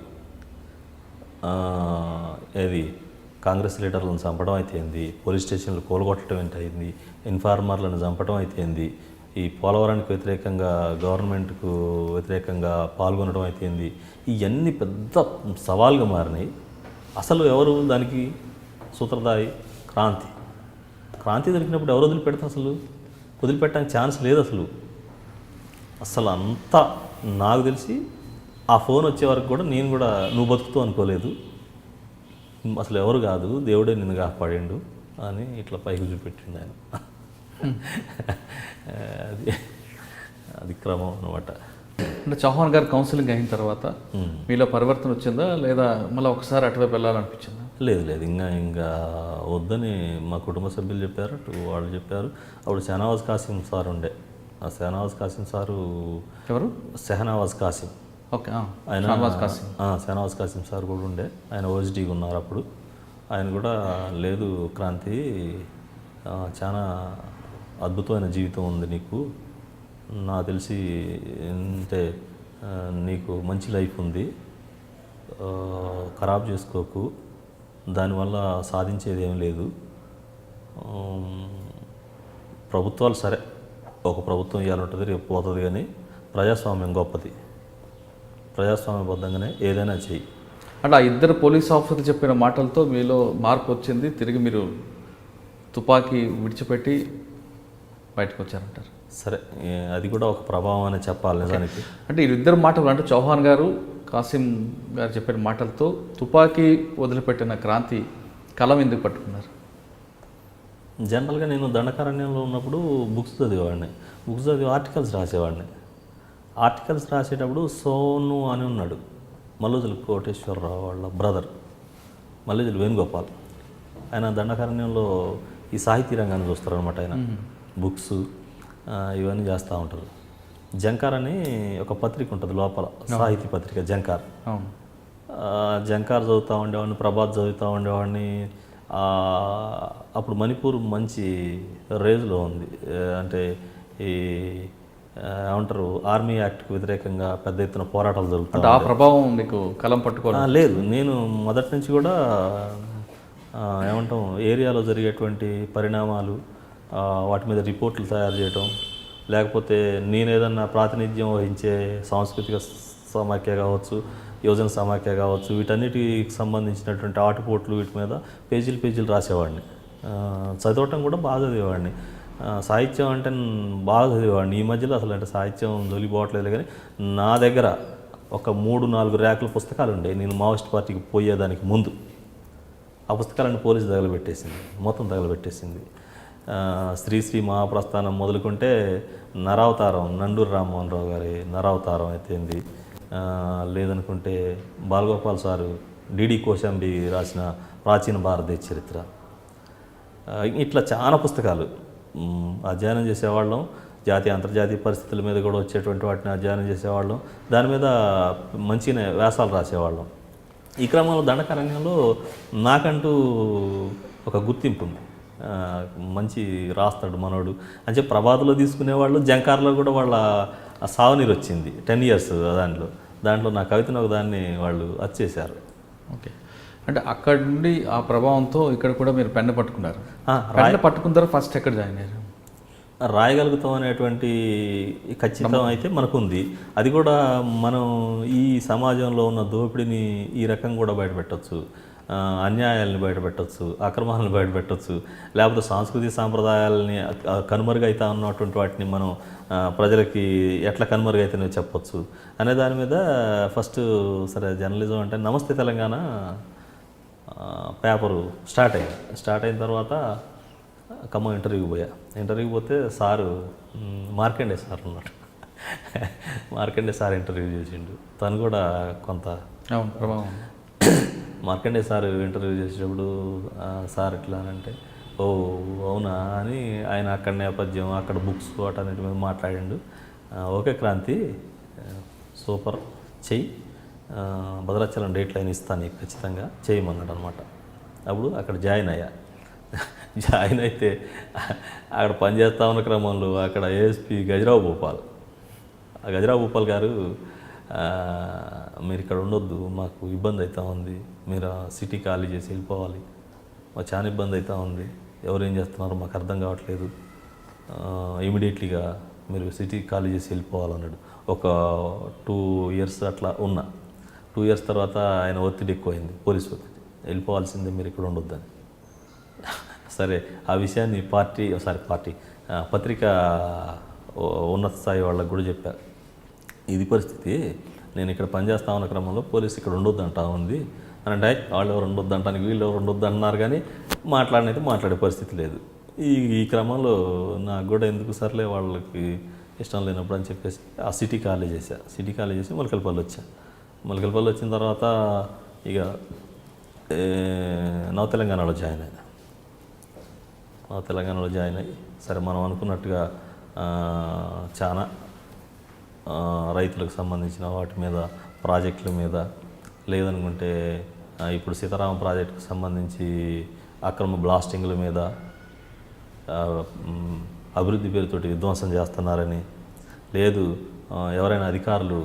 [SPEAKER 2] ఏది కాంగ్రెస్ లీడర్లను చంపడం అయితేంది, పోలీస్ స్టేషన్లు కూలగొట్టడం ఏంటయింది, ఇన్ఫార్మర్లను చంపడం అయితేంది, ఈ పోలవరానికి వ్యతిరేకంగా గవర్నమెంట్కు వ్యతిరేకంగా పాల్గొనడం అయితేంది, ఇవన్నీ పెద్ద సవాల్గా మారినాయి. అసలు ఎవరు దానికి సూత్రధారి? క్రాంతి దొరికినప్పుడు ఎవరు వదిలిపెడతారు? అసలు వదిలిపెట్టడానికి ఛాన్స్ లేదు. అసలు అంతా నాకు తెలిసి ఆ ఫోన్ వచ్చే వరకు కూడా నేను కూడా నువ్వు బతుకుతూ అనుకోలేదు. అసలు ఎవరు కాదు, దేవుడే నిన్ను కాపాడిండు అని ఇట్లా పైకి చూపెట్టిండు ఆయన. అది క్రమం అనమాట.
[SPEAKER 4] అంటే చౌహాన్ గారు కౌన్సిలింగ్ అయిన తర్వాత మీలో పరివర్తన వచ్చిందా, లేదా మళ్ళీ ఒకసారి అటువైపు వెళ్ళాలనిపించిందా?
[SPEAKER 2] లేదు ఇంకా వద్దని మా కుటుంబ సభ్యులు చెప్పారు, వాళ్ళు చెప్పారు. అప్పుడు షహనవాజ్ కాసిం సార్ ఉండే. ఆ షహనవాజ్ కాసిం సారు
[SPEAKER 4] ఎవరు?
[SPEAKER 2] షహనవాజ్ కాసిం.
[SPEAKER 4] ఓకే,
[SPEAKER 2] ఆయన షహనవాజ్ కాసిం సార్ కూడా ఉండే. ఆయన ఓఎస్డీగా ఉన్నారు అప్పుడు. ఆయన కూడా లేదు క్రాంతి, చాలా అద్భుతమైన జీవితం ఉంది నీకు, నాకు తెలిసి అంటే నీకు మంచి లైఫ్ ఉంది, ఖరాబ్ చేసుకోకు, దానివల్ల సాధించేది ఏం లేదు. ప్రభుత్వాలు సరే, ఒక ప్రభుత్వం ఇవ్వాలంటుంది, రేపు పోతుంది, కానీ ప్రజాస్వామ్యం గొప్పది, ప్రజాస్వామ్యబద్ధంగానే ఏదైనా చెయ్యి.
[SPEAKER 4] అంటే ఆ ఇద్దరు పోలీస్ ఆఫీసర్లు చెప్పిన మాటలతో మీలో మార్పు వచ్చింది, తిరిగి మీరు తుపాకీ విడిచిపెట్టి బయటకు వచ్చారంటారు.
[SPEAKER 2] సరే, అది కూడా ఒక ప్రభావం అని చెప్పాలి నిజానికి.
[SPEAKER 4] అంటే వీరిద్దరు మాటలు, అంటే చౌహాన్ గారు కాసిం గారు చెప్పిన మాటలతో తుపాకీ వదిలిపెట్టిన క్రాంతి కలం ఎందుకు పట్టుకున్నారు?
[SPEAKER 2] జనరల్గా నేను దండకారణ్యంలో ఉన్నప్పుడు బుక్స్ చదివి ఆర్టికల్స్ రాసేవాడిని. ఆర్టికల్స్ రాసేటప్పుడు సోను అని ఉన్నాడు, మల్లుజుల కోటేశ్వరరావు వాళ్ళ బ్రదర్, మల్లుజుల వేణుగోపాల్. ఆయన దండకారణ్యంలో ఈ సాహితీ రంగాన్ని చూస్తారనమాట. ఆయన బుక్స్ ఇవన్నీ చేస్తూ ఉంటారు. జంకార్ అని ఒక పత్రిక ఉంటుంది లోపల, సాహితీ పత్రిక జంకార్. జంకార్ చదువుతూ ఉండేవాడిని, ప్రభాత్ చదువుతూ ఉండేవాడిని. అప్పుడు మణిపూర్ మంచి రేజ్లో ఉంది. అంటే ఈ ఏమంటారు, ఆర్మీ యాక్ట్కి వ్యతిరేకంగా పెద్ద ఎత్తున పోరాటాలు జరుగుతాయి.
[SPEAKER 4] ఆ ప్రభావం మీకు కలం పట్టుకోవాలి?
[SPEAKER 2] లేదు, నేను మొదటి నుంచి కూడా ఏమంటాం, ఏరియాలో జరిగేటువంటి పరిణామాలు, వాటి మీద రిపోర్ట్లు తయారు చేయటం, లేకపోతే నేను ఏదన్నా ప్రాతినిధ్యం వహించే సాంస్కృతిక సమాఖ్య కావచ్చు, యువజన సమాఖ్య కావచ్చు, వీటన్నిటికి సంబంధించినటువంటి ఆటుపోట్లు వీటి మీద పేజీలు రాసేవాడిని. చదవటం కూడా బాగా చదివేవాడిని. సాహిత్యం అంటే బాగా చదివేవాడిని. ఈ మధ్యలో అసలు అంటే సాహిత్యం దొలిపోవట్లేదు, కానీ నా దగ్గర ఒక 3-4 ర్యాకుల పుస్తకాలు ఉండేవి నేను మావోయిస్ట్ పార్టీకి పోయేదానికి ముందు. ఆ పుస్తకాలను పోలీసు మొత్తం తగలబెట్టేసింది. శ్రీశ్రీ మహాప్రస్థానం మొదలుకుంటే నరావతారం, నండూరి రామ్మోహన్ రావు గారి నరావతారం అయితేంది, లేదనుకుంటే బాలగోపాల్ సారు డిడి కోశాంబి రాసిన ప్రాచీన భారతదేశ చరిత్ర, ఇట్లా చాలా పుస్తకాలు అధ్యయనం చేసేవాళ్ళం. జాతీయ అంతర్జాతీయ పరిస్థితుల మీద కూడా వచ్చేటువంటి వాటిని అధ్యయనం చేసేవాళ్ళం. దాని మీద మంచిగా వ్యాసాలు రాసేవాళ్ళం. ఈ క్రమంలో దండకారణ్యంలో నాకంటూ ఒక గుర్తింపు ఉంది. మంచి రాస్తాడు మనోడు అని చెప్పి ప్రభాతలో తీసుకునేవాళ్ళు. జంకార్లో కూడా వాళ్ళ సావనీరు వచ్చింది 10 years. దాంట్లో నా కవితను ఒక దాన్ని వాళ్ళు వచ్చేసారు.
[SPEAKER 4] ఓకే, అంటే అక్కడ నుండి ఆ ప్రభావంతో ఇక్కడ కూడా మీరు పెన్ను పట్టుకున్నారు. పెన్ను పట్టుకున్న తర్వాత ఫస్ట్ ఎక్కడ జాయిన్ అయ్యారు?
[SPEAKER 2] రాయగలుగుతాం అనేటువంటి ఖచ్చితం అయితే మనకుంది. అది కూడా మనం ఈ సమాజంలో ఉన్న దోపిడీని ఈ రకం కూడా బయటపెట్టచ్చు, అన్యాయాలని బయటపెట్టచ్చు, అక్రమాలను బయటపెట్టచ్చు, లేకపోతే సాంస్కృతిక సాంప్రదాయాలని కనుమరుగైతా ఉన్నటువంటి వాటిని మనం ప్రజలకి ఎట్లా కనుమరుగైతేనే చెప్పచ్చు అనే దాని మీద ఫస్ట్ సరే జర్నలిజం అంటే నమస్తే తెలంగాణ పేపరు స్టార్ట్ అయిన తర్వాత ఖమ్మం ఇంటర్వ్యూకి పోతే సారు మార్కండే సార్ ఉన్నాడు. మార్కండే సార్ ఇంటర్వ్యూ చేసిండు. తను కూడా కొంత
[SPEAKER 4] అవును ప్రభావం.
[SPEAKER 2] మార్కండే సార్ ఇంటర్వ్యూ చేసేటప్పుడు సార్ ఎట్లా అంటే ఓ అవునా అని ఆయన అక్కడ నేపథ్యం అక్కడ బుక్స్ వాటన్నిటి మీద మాట్లాడిండు. ఓకే క్రాంతి సూపర్ చెయ్యి, భద్రాచలం డేట్ లైన్ ఇస్తాను నీకు ఖచ్చితంగా చేయమన్నాడు అనమాట. అప్పుడు అక్కడ జాయిన్ అయ్యా. జాయిన్ అయితే అక్కడ పనిచేస్తా ఉన్న క్రమంలో అక్కడ ఏఎస్పీ గజరావు భూపాల్, ఆ గజరావు భూపాల్ గారు మీరు ఇక్కడ ఉండొద్దు, మాకు ఇబ్బంది అవుతూ ఉంది, మీరు సిటీ ఖాళీ చేసి వెళ్ళిపోవాలి, మాకు చాలా ఇబ్బంది అవుతూ ఉంది, ఎవరు ఏం చేస్తున్నారో మాకు అర్థం కావట్లేదు, ఇమీడియట్లీగా మీరు సిటీ ఖాళీ చేసి వెళ్ళిపోవాలన్నాడు. ఒక 2 years అట్లా ఉన్నా. 2 years తర్వాత ఆయన ఒత్తిడి ఎక్కువైంది, పోలీసు ఒత్తిడి, వెళ్ళిపోవాల్సిందే మీరు ఇక్కడ ఉండొద్దని. సరే ఆ విషయాన్ని పత్రిక ఉన్నత స్థాయి వాళ్ళకు కూడా చెప్పారు. ఇది పరిస్థితి, నేను ఇక్కడ పనిచేస్తా ఉన్న క్రమంలో పోలీసు ఇక్కడ ఉండొద్దు అంటా ఉంది అని అంటే వాళ్ళు ఎవరు ఉండొద్దు అంటానికి వీళ్ళు ఎవరు ఉండొద్దు అంటున్నారు, కానీ మాట్లాడే పరిస్థితి లేదు. ఈ క్రమంలో నాకు కూడా ఎందుకు సర్లే వాళ్ళకి ఇష్టం లేనప్పుడు అని చెప్పేసి ఆ సిటీ ఖాళీ చేసి మొలకలపల్లి వచ్చా. మొలకలపల్లి వచ్చిన తర్వాత ఇక నవ తెలంగాణలో జాయిన్ అయ్యి సరే మనం అనుకున్నట్టుగా చాలా రైతులకు సంబంధించిన వాటి మీద, ప్రాజెక్టుల మీద, లేదనుకుంటే ఇప్పుడు సీతారామ ప్రాజెక్టుకు సంబంధించి అక్రమ బ్లాస్టింగ్ల మీద, అభివృద్ధి పేరుతోటి విధ్వంసం చేస్తున్నారని, లేదు ఎవరైనా అధికారులు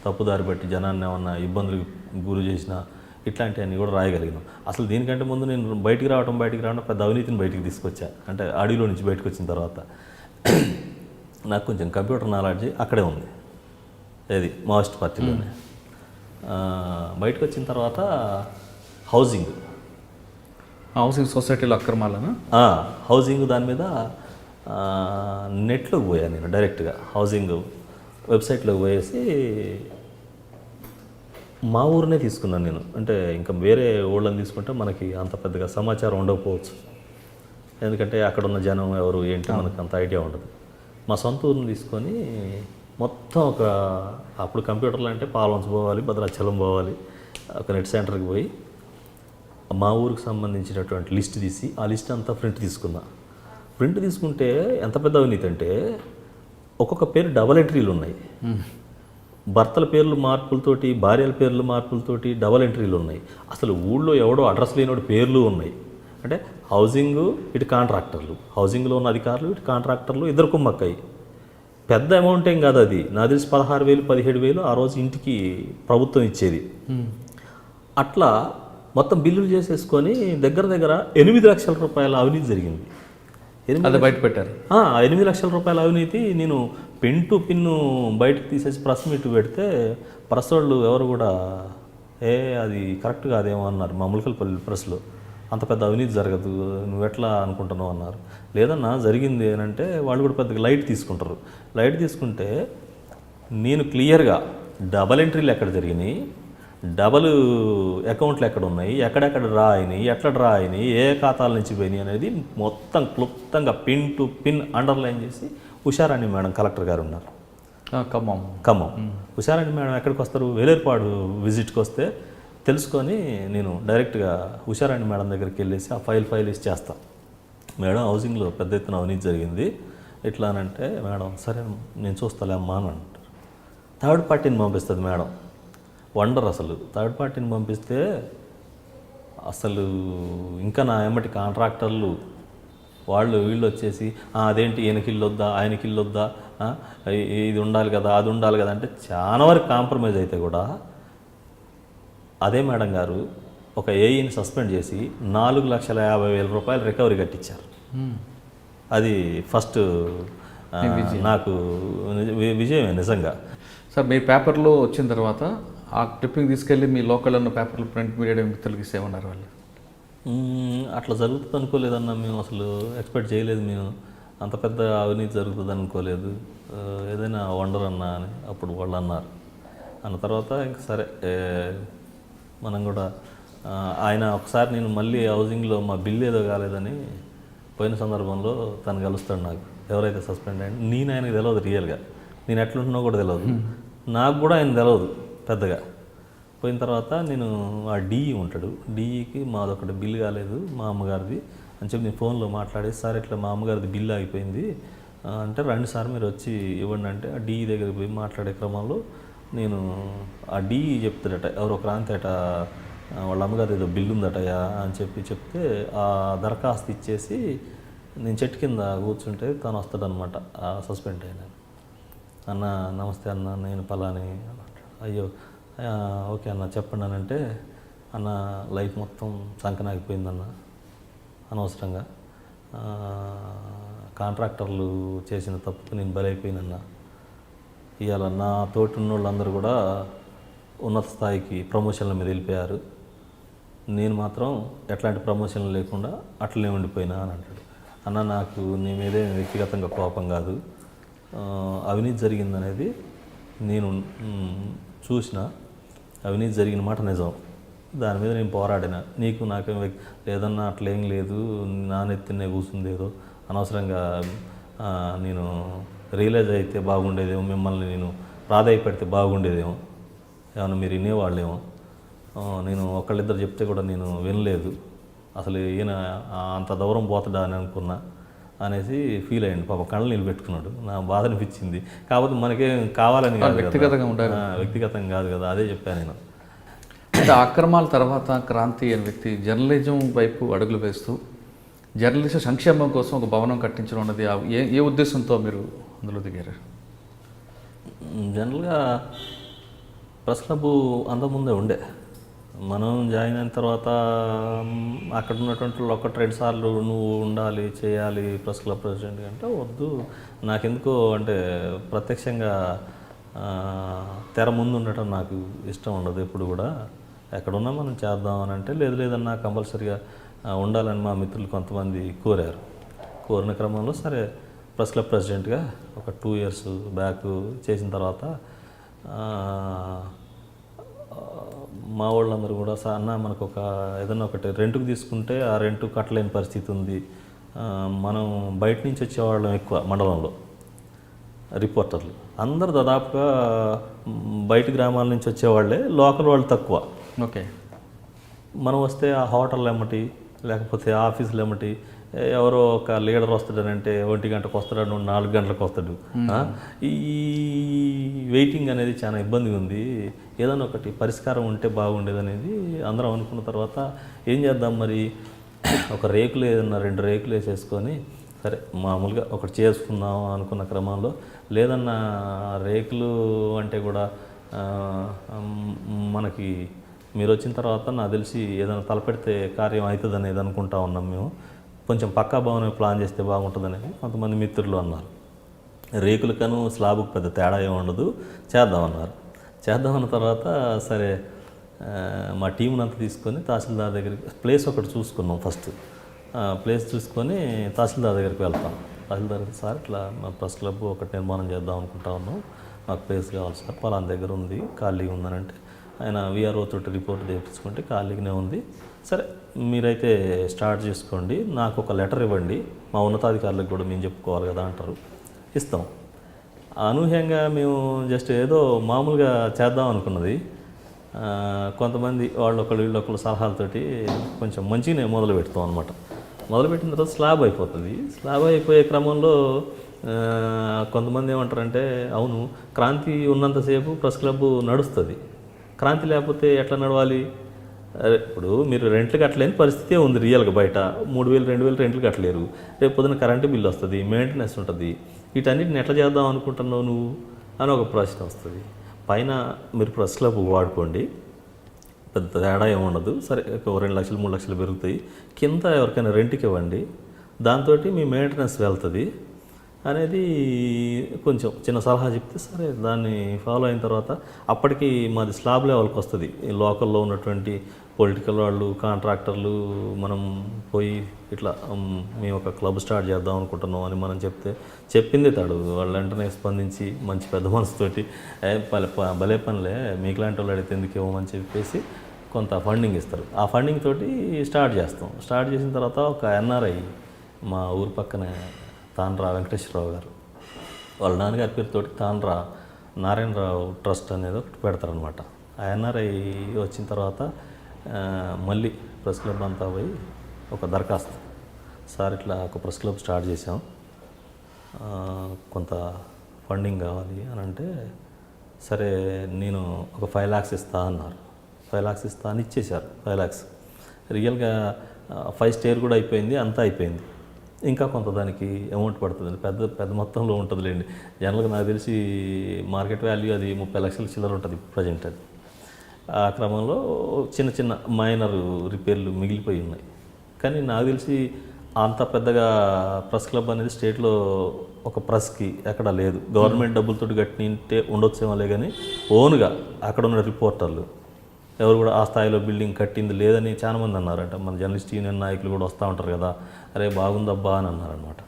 [SPEAKER 2] తప్పుదారి బట్టి జనాన్ని ఏమన్నా ఇబ్బందులకు గురి చేసినా, ఇట్లాంటివన్నీ కూడా రాయగలిగినాం. అసలు దీనికంటే ముందు నేను బయటికి రావడం పెద్ద అవినీతిని బయటికి తీసుకొచ్చా. అంటే ఆడియోలో నుంచి బయటకు వచ్చిన తర్వాత నాకు కొంచెం కంప్యూటర్ నాలెడ్జ్ అక్కడే ఉంది, ఏది మావోయిస్ట్ పార్టీలోనే. బయటకు వచ్చిన తర్వాత హౌసింగ్
[SPEAKER 4] సొసైటీలో అక్రమాలను
[SPEAKER 2] హౌసింగ్ దాని మీద నెట్లోకి పోయాను నేను డైరెక్ట్గా. హౌసింగ్ వెబ్సైట్లోకి పోయేసి మా ఊరినే తీసుకున్నాను నేను. అంటే ఇంకా వేరే ఊళ్ళని తీసుకుంటే మనకి అంత పెద్దగా సమాచారం ఉండకపోవచ్చు, ఎందుకంటే అక్కడ ఉన్న జనం ఎవరు ఏంటి మనకు అంత ఐడియా ఉండదు. మా సొంత ఊరిని తీసుకొని మొత్తం అప్పుడు కంప్యూటర్లు అంటే పాల్వంచ పోవాలి, భద్రాచలం పోవాలి, ఒక నెట్ సెంటర్కి పోయి మా ఊరికి సంబంధించినటువంటి లిస్ట్ తీసి ఆ లిస్ట్ అంతా ప్రింట్ తీసుకున్నా. ప్రింట్ తీసుకుంటే ఎంత పెద్ద అవినీతి అంటే ఒక్కొక్క పేరు డబల్ ఎంట్రీలు ఉన్నాయి. భర్తల పేర్లు మార్పులతోటి, భార్యల పేర్లు మార్పులతోటి డబల్ ఎంట్రీలు ఉన్నాయి. అసలు ఊళ్ళో ఎవడో అడ్రస్ లేనివాడు పేర్లు ఉన్నాయి. అంటే హౌసింగ్ ఇటు కాంట్రాక్టర్లు, హౌసింగ్లో ఉన్న అధికారులు ఇటు కాంట్రాక్టర్లు ఇద్దరు కుమ్మక్కయి. పెద్ద అమౌంట్ ఏం కాదు అది, నాకు తెలిసి 16,000 17,000 ఆ రోజు ఇంటికి ప్రభుత్వం ఇచ్చేది. అట్లా మొత్తం బిల్లులు చేసేసుకొని దగ్గర 8 లక్షల రూపాయల అవినీతి జరిగింది.
[SPEAKER 4] అది బయట పెట్టారు.
[SPEAKER 2] 8 లక్షల రూపాయల అవినీతి నేను పెన్ టు పిన్ను బయటకు తీసేసి ప్రెస్ మీట్ పెడితే ప్రెస్ వాళ్ళు ఎవరు కూడా అది కరెక్ట్ కాదేమో అన్నారు. మా ములకలపల్లి ప్రెస్లో అంత పెద్ద అవినీతి జరగదు, నువ్వు ఎట్లా అనుకుంటున్నావు అన్నారు. లేదన్నా జరిగింది అని అంటే వాళ్ళు కూడా పెద్దగా లైట్ తీసుకుంటారు. లైట్ తీసుకుంటే నేను క్లియర్గా డబల్ ఎంట్రీలు ఎక్కడ జరిగినాయి, డబల్ అకౌంట్లు ఎక్కడ ఉన్నాయి, ఎక్కడెక్కడ డ్రా అయినాయి, ఎట్లా డ్రా అయినాయి, ఏ ఖాతాల నుంచి పోయినాయి అనేది మొత్తం క్లుప్తంగా పిన్ టు పిన్ అండర్లైన్ చేసి ఉషారాణి మేడం కలెక్టర్ గారు ఉన్నారు ఖమ్మం. ఉషారాణి మేడం ఎక్కడికి వస్తారు, వేలేరుపాడు విజిట్కి వస్తే తెలుసుకొని నేను డైరెక్ట్గా ఉషారాణి మేడం దగ్గరికి వెళ్ళేసి ఆ ఫైల్ ఇచ్చేస్తాను. మేడం హౌసింగ్లో పెద్ద ఎత్తున అవినీతి జరిగింది ఇట్లా అని అంటే, మేడం సరే నేను చూస్తాలే అమ్మా అని అంటారు. థర్డ్ పార్టీని పంపిస్తుంది మేడం. వండర్ అసలు. థర్డ్ పార్టీని పంపిస్తే అసలు ఇంకా నా ఎమ్మటి కాంట్రాక్టర్లు వీళ్ళు వచ్చేసి అదేంటి ఈయనకి ఇల్లు వద్దా, ఆయనకి ఇల్లు వద్దా, ఇది ఉండాలి కదా, అది ఉండాలి కదా అంటే చాలా వరకు కాంప్రమైజ్ అయితే కూడా అదే మేడం గారు ఒక ఏఈని సస్పెండ్ చేసి 4,50,000 రూపాయలు రికవరీ కట్టించారు. అది ఫస్ట్ నాకు విజయమే నిజంగా.
[SPEAKER 4] సార్ మీ పేపర్లో వచ్చిన తర్వాత ఆ క్లిప్పింగ్ తీసుకెళ్ళి మీ లోకల్ ఉన్న పేపర్లు ప్రింట్ మీడియా మిత్రులకి ఇసేమన్నారు వాళ్ళు?
[SPEAKER 2] అట్లా జరుగుతుంది అనుకోలేదన్నా, మేము అసలు ఎక్స్పెక్ట్ చేయలేదు. మేము అంత పెద్ద అవినీతి జరుగుతుంది అనుకోలేదు, ఏదైనా వండర్ అన్నా అని అప్పుడు వాళ్ళు అన్నారు. అన్న తర్వాత ఇంక సరే మనం కూడా ఆయన ఒకసారి నేను మళ్ళీ హౌసింగ్లో మా బిల్లు ఏదో కాలేదని పోయిన సందర్భంలో తను కలుస్తాడు. నాకు ఎవరైతే సస్పెండ్ అయ్యండి, నేను ఆయనకు తెలియదు రియల్గా, నేను ఎట్లుంటున్నా కూడా తెలియదు, నాకు కూడా ఆయన తెలియదు పెద్దగా. పోయిన తర్వాత నేను ఆ డిఈ ఉంటాడు, డిఈకి మాదొకటి బిల్లు కాలేదు మా అమ్మగారిది అని చెప్పి నేను ఫోన్లో మాట్లాడేసి, సార్ ఇట్లా మా అమ్మగారిది బిల్లు ఆగిపోయింది అంటే, రండి సార్ మీరు వచ్చి ఇవ్వండి అంటే, ఆ డిఈ దగ్గరికి పోయి మాట్లాడే క్రమంలో నేను ఆ డిఈ చెప్తాడట, ఎవరో క్రాంతి అట వాళ్ళ అమ్మగారి ఏదో బిల్లు ఉందటయా అని చెప్తే ఆ దరఖాస్తు ఇచ్చేసి నేను చెట్టు కింద కూర్చుంటే తను వస్తాడనమాట ఆ సస్పెండ్ అయిన. అన్న నమస్తే అన్న, నేను పలాని అయ్యో ఓకే అన్న చెప్పండి అని అంటే, అన్న లైఫ్ మొత్తం సంకనాగిపోయిందన్న అనవసరంగా, కాంట్రాక్టర్లు చేసిన తప్పుకు నేను బలైపోయినన్నా. ఇవాళ నా తోటి ఉన్న వాళ్ళందరూ కూడా ఉన్నత స్థాయికి ప్రమోషన్ల మీద వెళ్ళిపోయారు, నేను మాత్రం ఎట్లాంటి ప్రమోషన్లు లేకుండా అట్లనే ఉండిపోయినా అని అంటాడు. అన్న నాకు నీ మీదే వ్యక్తిగతంగా కోపం కాదు, అవినీతి జరిగిందనేది నేను చూసిన, అవినీతి జరిగిన మాట నిజం, దాని మీద నేను పోరాడిన, నీకు నాకేం లేదన్నా అట్లేం లేదు, నా నెత్తినే కూర్చుంది ఏదో అనవసరంగా, నేను రియలైజ్ అయితే బాగుండేదేమో, మిమ్మల్ని నేను ప్రాధాయపడితే బాగుండేదేమో, ఏమన్నా మీరు వినేవాళ్ళేమో, నేను ఒకళ్ళిద్దరు చెప్తే కూడా నేను వినలేదు, అసలు ఈయన అంత దూరం పోతాడా అని అనుకున్నా అనేసి ఫీల్ అయ్యండి. పాప కళ్ళు నీళ్ళు పెట్టుకున్నాడు, నా బాధ అనిపించింది. కాకపోతే మనకేం కావాలని కాదు, వ్యక్తిగతంగా కాదు కదా, అదే చెప్పాను నేను.
[SPEAKER 4] అంటే అక్రమాల తర్వాత క్రాంతి అనే వ్యక్తి జర్నలిజం వైపు అడుగులు వేస్తూ జర్నలిస్ట్ సంక్షేమం కోసం ఒక భవనం కట్టించడం అన్నది ఏ ఉద్దేశంతో మీరు అందులో దిగారు?
[SPEAKER 2] జనరల్గా ప్రెస్ క్లబ్ అంతకుముందే ఉండే, మనం జాయిన్ అయిన తర్వాత అక్కడ ఉన్నటువంటి వాళ్ళు 1-2 సార్లు నువ్వు ఉండాలి చేయాలి ప్రెస్ క్లబ్ ప్రెసిడెంట్ అంటే, వద్దు నాకెందుకో అంటే ప్రత్యక్షంగా తెర ముందు ఉండటం నాకు ఇష్టం ఉండదు ఎప్పుడు కూడా, ఎక్కడున్నా మనం చేద్దాం అని అంటే, లేదన్నా కంపల్సరీగా ఉండాలని మా మిత్రులు కొంతమంది కోరిన క్రమంలో సరే ప్రెస్ క్లబ్ ప్రెసిడెంట్గా ఒక 2 ఇయర్స్ బ్యాక్ చేసిన తర్వాత మా వాళ్ళందరూ కూడా అన్న మనకు ఒక ఏదన్నా ఒకటి రెంట్కి తీసుకుంటే ఆ రెంట్ కట్టలేని పరిస్థితి ఉంది, మనం బయట నుంచి వచ్చేవాళ్ళం ఎక్కువ మండలంలో రిపోర్టర్లు అందరు దాదాపుగా బయట గ్రామాల నుంచి వచ్చేవాళ్ళే, లోకల్ వాళ్ళు తక్కువ.
[SPEAKER 4] ఓకే, మనం
[SPEAKER 2] వస్తే ఆ హోటల్ ఎమ్మటి లేకపోతే ఆఫీసులు ఎమ్మటి ఎవరో ఒక లీడర్ వస్తాడనంటే 1 గంటకు వస్తాడు, 4 గంటలకు వస్తాడు. ఈ వెయిటింగ్ అనేది చాలా ఇబ్బందిగా ఉంది, ఏదైనా ఒకటి పరిష్కారం ఉంటే బాగుండేది అనేది అందరం అనుకున్న తర్వాత ఏం చేద్దాం మరి, ఒక రేకులు ఏదన్నా 2 రేకులు వేసేసుకొని సరే మామూలుగా ఒకటి చేసుకుందాం అనుకున్న క్రమంలో, లేదన్నా రేకులు అంటే కూడా మనకి మీరు వచ్చిన తర్వాత నాకు తెలిసి ఏదైనా తలపెడితే కార్యం అవుతుంది అనేది అనుకుంటా ఉన్నాం మేము, కొంచెం పక్కా భవనం ప్లాన్ చేస్తే బాగుంటుంది అనేది కొంతమంది మిత్రులు అన్నారు. రేకులకను స్లాబ్కు పెద్ద తేడా ఏమి ఉండదు, చేద్దామన్నారు. చేద్దామన్న తర్వాత సరే మా టీంని అంతా తీసుకొని తహసీల్దార్ దగ్గరికి ప్లేస్ ఒకటి చూసుకున్నాం. ఫస్ట్ ప్లేస్ చూసుకొని తహసీల్దార్ దగ్గరికి వెళ్తాం. తహసీల్దార్ సార్ ఇట్లా మా ప్రెస్ క్లబ్ ఒకటి నిర్మాణం చేద్దాం అనుకుంటా ఉన్నాం, మాకు ప్లేస్ కావాలి సార్, పలానా దగ్గర ఉంది ఖాళీగా ఉందనంటే, ఆయన వీఆర్ఓ తోటి రిపోర్ట్ చేయించుకుంటే ఖాళీగానే ఉంది, సరే మీరైతే స్టార్ట్ చేసుకోండి, నాకు ఒక లెటర్ ఇవ్వండి, మా ఉన్నతాధికారులకు కూడా మేము చెప్పుకోవాలి కదా అంటారు. ఇస్తాం. అనూహ్యంగా మేము జస్ట్ ఏదో మామూలుగా చేద్దాం అనుకున్నది, కొంతమంది వీళ్ళొకళ్ళు సలహాలతోటి కొంచెం మంచిగానే మొదలు పెడతాం అనమాట. మొదలుపెట్టిన తర్వాత స్లాబ్ అయిపోతుంది. స్లాబ్ అయిపోయే క్రమంలో కొంతమంది ఏమంటారంటే, అవును క్రాంతి ఉన్నంతసేపు ప్రెస్ క్లబ్ నడుస్తుంది, క్రాంతి లేకపోతే ఎట్లా నడవాలి, ఇప్పుడు మీరు రెంట్లు కట్టలేని పరిస్థితే ఉంది రియల్గా, బయట 3,000 2,000 రెంట్లు కట్టలేరు, రేపు పొద్దున కరెంటు బిల్లు వస్తుంది, మెయింటెనెన్స్ ఉంటుంది, వీటన్నిటిని ఎట్లా చేద్దాం అనుకుంటున్నావు నువ్వు అని ఒక ప్రశ్న వస్తుంది. పైన మీరు ప్రెస్ క్లబ్ వాడుకోండి, పెద్ద తేడా ఏమి ఉండదు, సరే 2 లక్షలు 3 లక్షలు పెరుగుతాయి, కింద ఎవరికైనా రెంట్కి ఇవ్వండి, దాంతో మీ మెయింటెనెన్స్ వెళ్తుంది అనేది కొంచెం చిన్న సలహా చెప్తే సరే దాన్ని ఫాలో అయిన తర్వాత అప్పటికి మాది స్లాబ్ లెవెల్కి వస్తుంది. లోకల్లో ఉన్నటువంటి పొలిటికల్ వాళ్ళు, కాంట్రాక్టర్లు మనం పోయి ఇట్లా మేము ఒక క్లబ్ స్టార్ట్ చేద్దాం అనుకుంటున్నాం అని మనం చెప్పిందే తాడు వాళ్ళు వెంటనే స్పందించి మంచి పెద్ద మనసుతోటి భలే పనిలే మీకులాంటి వాళ్ళు అడిగితే ఎందుకు ఇవ్వమని చెప్పేసి కొంత ఫండింగ్ ఇస్తారు. ఆ ఫండింగ్ తోటి స్టార్ట్ చేస్తాం. స్టార్ట్ చేసిన తర్వాత ఒక ఎన్ఆర్ఐ మా ఊరు పక్కనే తాండ్రా వెంకటేశ్వరరావు గారు, వాళ్ళ నాన్నగారి పేరుతోటి తాండ్రా నారాయణరావు ట్రస్ట్ అనేది ఒకటి పెడతారనమాట. ఆ ఎన్ఆర్ఐ వచ్చిన తర్వాత మళ్ళీ ప్రెస్ క్లబ్ అంతా పోయి ఒక దరఖాస్తు, సార్ ఇట్లా ఒక ప్రెస్ క్లబ్ స్టార్ట్ చేసాం, కొంత ఫండింగ్ కావాలి అని అంటే, సరే నేను ఒక 5 lakhs ఇస్తా అన్నారు. 5 lakhs ఇస్తా అని ఇచ్చేశారు. 5 lakhs రియల్గా 5 స్టేర్ కూడా అయిపోయింది, అంతా అయిపోయింది. ఇంకా కొంత దానికి అమౌంట్ పడుతుంది, పెద్ద మొత్తంలో ఉంటుందిలేండి. జనరల్గా నాకు తెలిసి మార్కెట్ వాల్యూ అది 30 లక్షల చిల్లర ఉంటుంది ప్రజెంట్. అది ఆ క్రమంలో చిన్న చిన్న మైనర్ రిపేర్లు మిగిలిపోయి ఉన్నాయి. కానీ నాకు తెలిసి అంత పెద్దగా ప్రెస్ క్లబ్ అనేది స్టేట్లో ఒక ప్రెస్కి ఎక్కడ లేదు. గవర్నమెంట్ డబ్బులతో కట్టింటే ఉండొచ్చేమోలే, కానీ ఓన్గా అక్కడ ఉన్న రిపోర్టర్లు ఎవరు కూడా ఆ స్థాయిలో బిల్డింగ్ కట్టింది లేదని చాలామంది అన్నారంట. మన జర్నలిస్ట్ యూనియన్ నాయకులు కూడా వస్తూ ఉంటారు కదా, అరే బాగుందబ్బా అని అన్నారనమాట.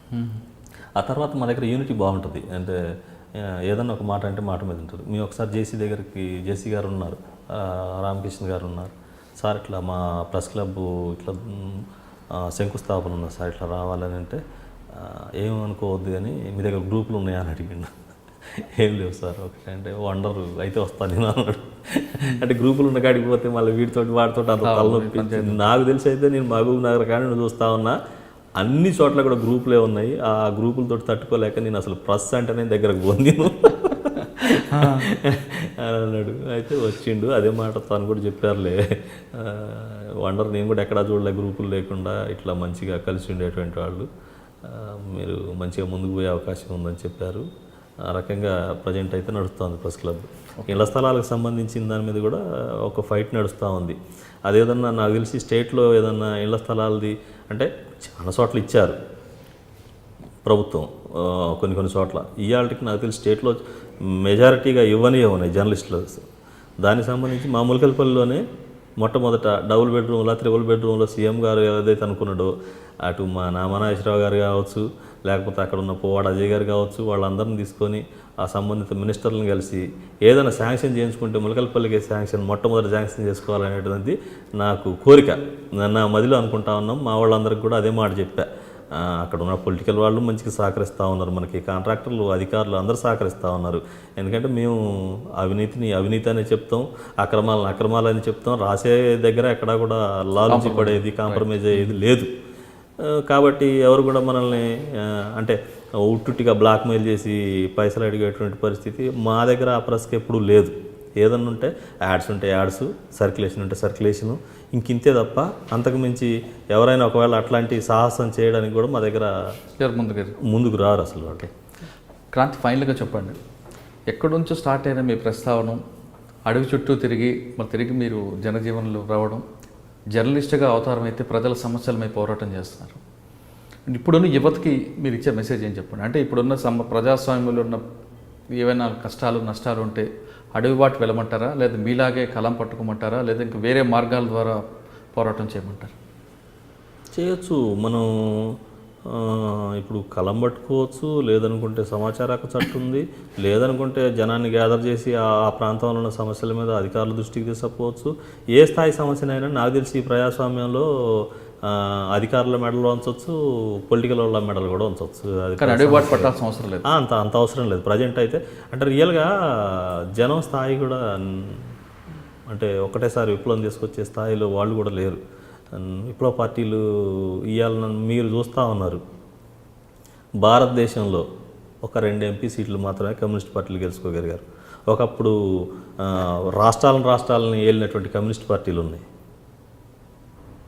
[SPEAKER 2] ఆ తర్వాత మా దగ్గర యూనిటీ బాగుంటుంది. అంటే ఏదన్నా ఒక మాట అంటే మాట మీద ఉంటుంది. మేము ఒకసారి జేసీ గారు ఉన్నారు, రామకృష్ణ గారు ఉన్నారు, సార్ ఇట్లా మా ప్రెస్ క్లబ్ ఇట్లా శంకుస్థాపన ఉంది సార్, ఇట్లా రావాలని అంటే, ఏమనుకోవద్దు కానీ మీ దగ్గర గ్రూపులు ఉన్నాయా అని అడిగిండు. ఏం లేవు సార్. ఓకే అంటే వండరు, అయితే వస్తాను నేను అన్నాడు. అంటే గ్రూపులు ఉన్న కాడికి పోతే మళ్ళీ వాడితో అంత తలనొప్పి. నాకు తెలిసి అయితే నేను మహబూబ్ నగర్ కానీ చూస్తూ ఉన్నా, అన్ని చోట్ల కూడా గ్రూపులే ఉన్నాయి. ఆ గ్రూపులతో తట్టుకోలేక నేను అసలు ప్రెస్ అంటేనే దగ్గరకు పోను అని అన్నాడు. అయితే వచ్చిండు, అదే మాట తను కూడా చెప్పారులే, వండర్ నేను కూడా ఎక్కడా చూడలే గ్రూపులు లేకుండా ఇట్లా మంచిగా కలిసి ఉండేటువంటి వాళ్ళు, మీరు మంచిగా ముందుకు పోయే అవకాశం ఉందని చెప్పారు. ఆ రకంగా ప్రజెంట్ అయితే నడుస్తుంది ప్రెస్ క్లబ్. ఇళ్ల స్థలాలకు సంబంధించిన దాని మీద కూడా ఒక ఫైట్ నడుస్తూ ఉంది. అదేదన్నా నాకు తెలిసి స్టేట్లో ఏదన్నా ఇళ్ల స్థలాలది అంటే చాలా చోట్ల ఇచ్చారు ప్రభుత్వం, కొన్ని చోట్ల. ఇవాళకి నాకు తెలిసి స్టేట్లో మెజారిటీగా ఇవ్వని జర్నలిస్టులు. దానికి సంబంధించి మా ములకల్పల్లిలోనే మొట్టమొదట డబుల్ బెడ్రూమ్లో, త్రిబుల్ బెడ్రూమ్లో సీఎం గారు ఏదైతే అనుకున్నాడో, అటు మా నామనాగేశ్వరరావు గారు కావచ్చు, లేకపోతే అక్కడ ఉన్న పువ్వాడ అజయ్ గారు కావచ్చు, వాళ్ళందరిని తీసుకొని ఆ సంబంధిత మినిస్టర్లను కలిసి ఏదైనా శాంక్షన్ చేయించుకుంటే ములకల్పల్లికి మొట్టమొదటి శాంక్షన్ చేసుకోవాలనేటువంటిది నాకు కోరిక. నా మదిలో అనుకుంటా ఉన్నాం. మా వాళ్ళందరికీ కూడా అదే మాట చెప్పా. అక్కడ ఉన్న పొలిటికల్ వాళ్ళు మంచిగా సహకరిస్తూ ఉన్నారు, మనకి కాంట్రాక్టర్లు, అధికారులు అందరూ సహకరిస్తూ ఉన్నారు. ఎందుకంటే మేము అవినీతి అనే చెప్తాం, అక్రమాలని చెప్తాం. రాసే దగ్గర ఎక్కడా కూడా లాలూచి పడేది, కాంప్రమైజ్ అయ్యేది లేదు. కాబట్టి ఎవరు కూడా మనల్ని అంటే ఉట్టుట్టిగా బ్లాక్మెయిల్ చేసి పైసలు అడిగేటువంటి పరిస్థితి మా దగ్గర ఆ ప్రెస్కి ఎప్పుడూ లేదు. ఏదన్నా ఉంటే యాడ్స్ ఉంటే యాడ్స్, సర్క్యులేషన్ ఉంటే సర్క్యులేషను, ఇంకింతే తప్ప అంతకు మించి ఎవరైనా ఒకవేళ అట్లాంటి సాహసం చేయడానికి కూడా మా దగ్గర ముందుకు రారు అసలు. అంటే
[SPEAKER 4] క్రాంతి, ఫైనల్గా చెప్పండి, ఎక్కడి నుంచో స్టార్ట్ అయిన మీ ప్రస్తావన అడవి చుట్టూ తిరిగి మీరు జనజీవనంలో రావడం, జర్నలిస్ట్గా అవతారం అయితే ప్రజల సమస్యలపై పోరాటం చేస్తున్నారు. ఇప్పుడున్న యువతకి మీరు ఇచ్చే మెసేజ్ ఏం చెప్పండి? అంటే ఇప్పుడున్న ప్రజాస్వామ్యంలో ఉన్న ఏవైనా కష్టాలు నష్టాలు ఉంటే అడవి బాటు వెళ్ళమంటారా, లేదా మీలాగే కలం పట్టుకోమంటారా, లేదా ఇంకా వేరే మార్గాల ద్వారా పోరాటం చేయమంటారా?
[SPEAKER 2] చేయొచ్చు. మనం ఇప్పుడు కలం పట్టుకోవచ్చు, లేదనుకుంటే సమాచార హక్కు చట్టం ఉంది, లేదనుకుంటే జనాన్ని గ్యాదర్ చేసి ఆ ప్రాంతంలో ఉన్న సమస్యల మీద అధికారుల దృష్టికి తీసుకుపోవచ్చు. ఏ స్థాయి సమస్యనైనా నాకు తెలిసి ఈ ప్రజాస్వామ్యంలో అధికారుల మెడలు ఉంచవచ్చు, పొలిటికల్ వాళ్ళ మెడలు కూడా ఉంచవచ్చు.
[SPEAKER 4] అడుగుబాటు పట్టాల్సిన అవసరం లేదు,
[SPEAKER 2] అంత అవసరం లేదు ప్రజెంట్ అయితే. అంటే రియల్గా జనం స్థాయి కూడా అంటే ఒకటేసారి విప్లవం తీసుకొచ్చే స్థాయిలో వాళ్ళు కూడా లేరు. విప్లవ పార్టీలు ఇవాళ మీరు చూస్తూ ఉన్నారు, భారతదేశంలో ఒక 2 ఎంపీ సీట్లు మాత్రమే కమ్యూనిస్ట్ పార్టీలు గెలుచుకోగలిగారు. ఒకప్పుడు రాష్ట్రాలను ఏలినటువంటి కమ్యూనిస్ట్ పార్టీలు ఉన్నాయి.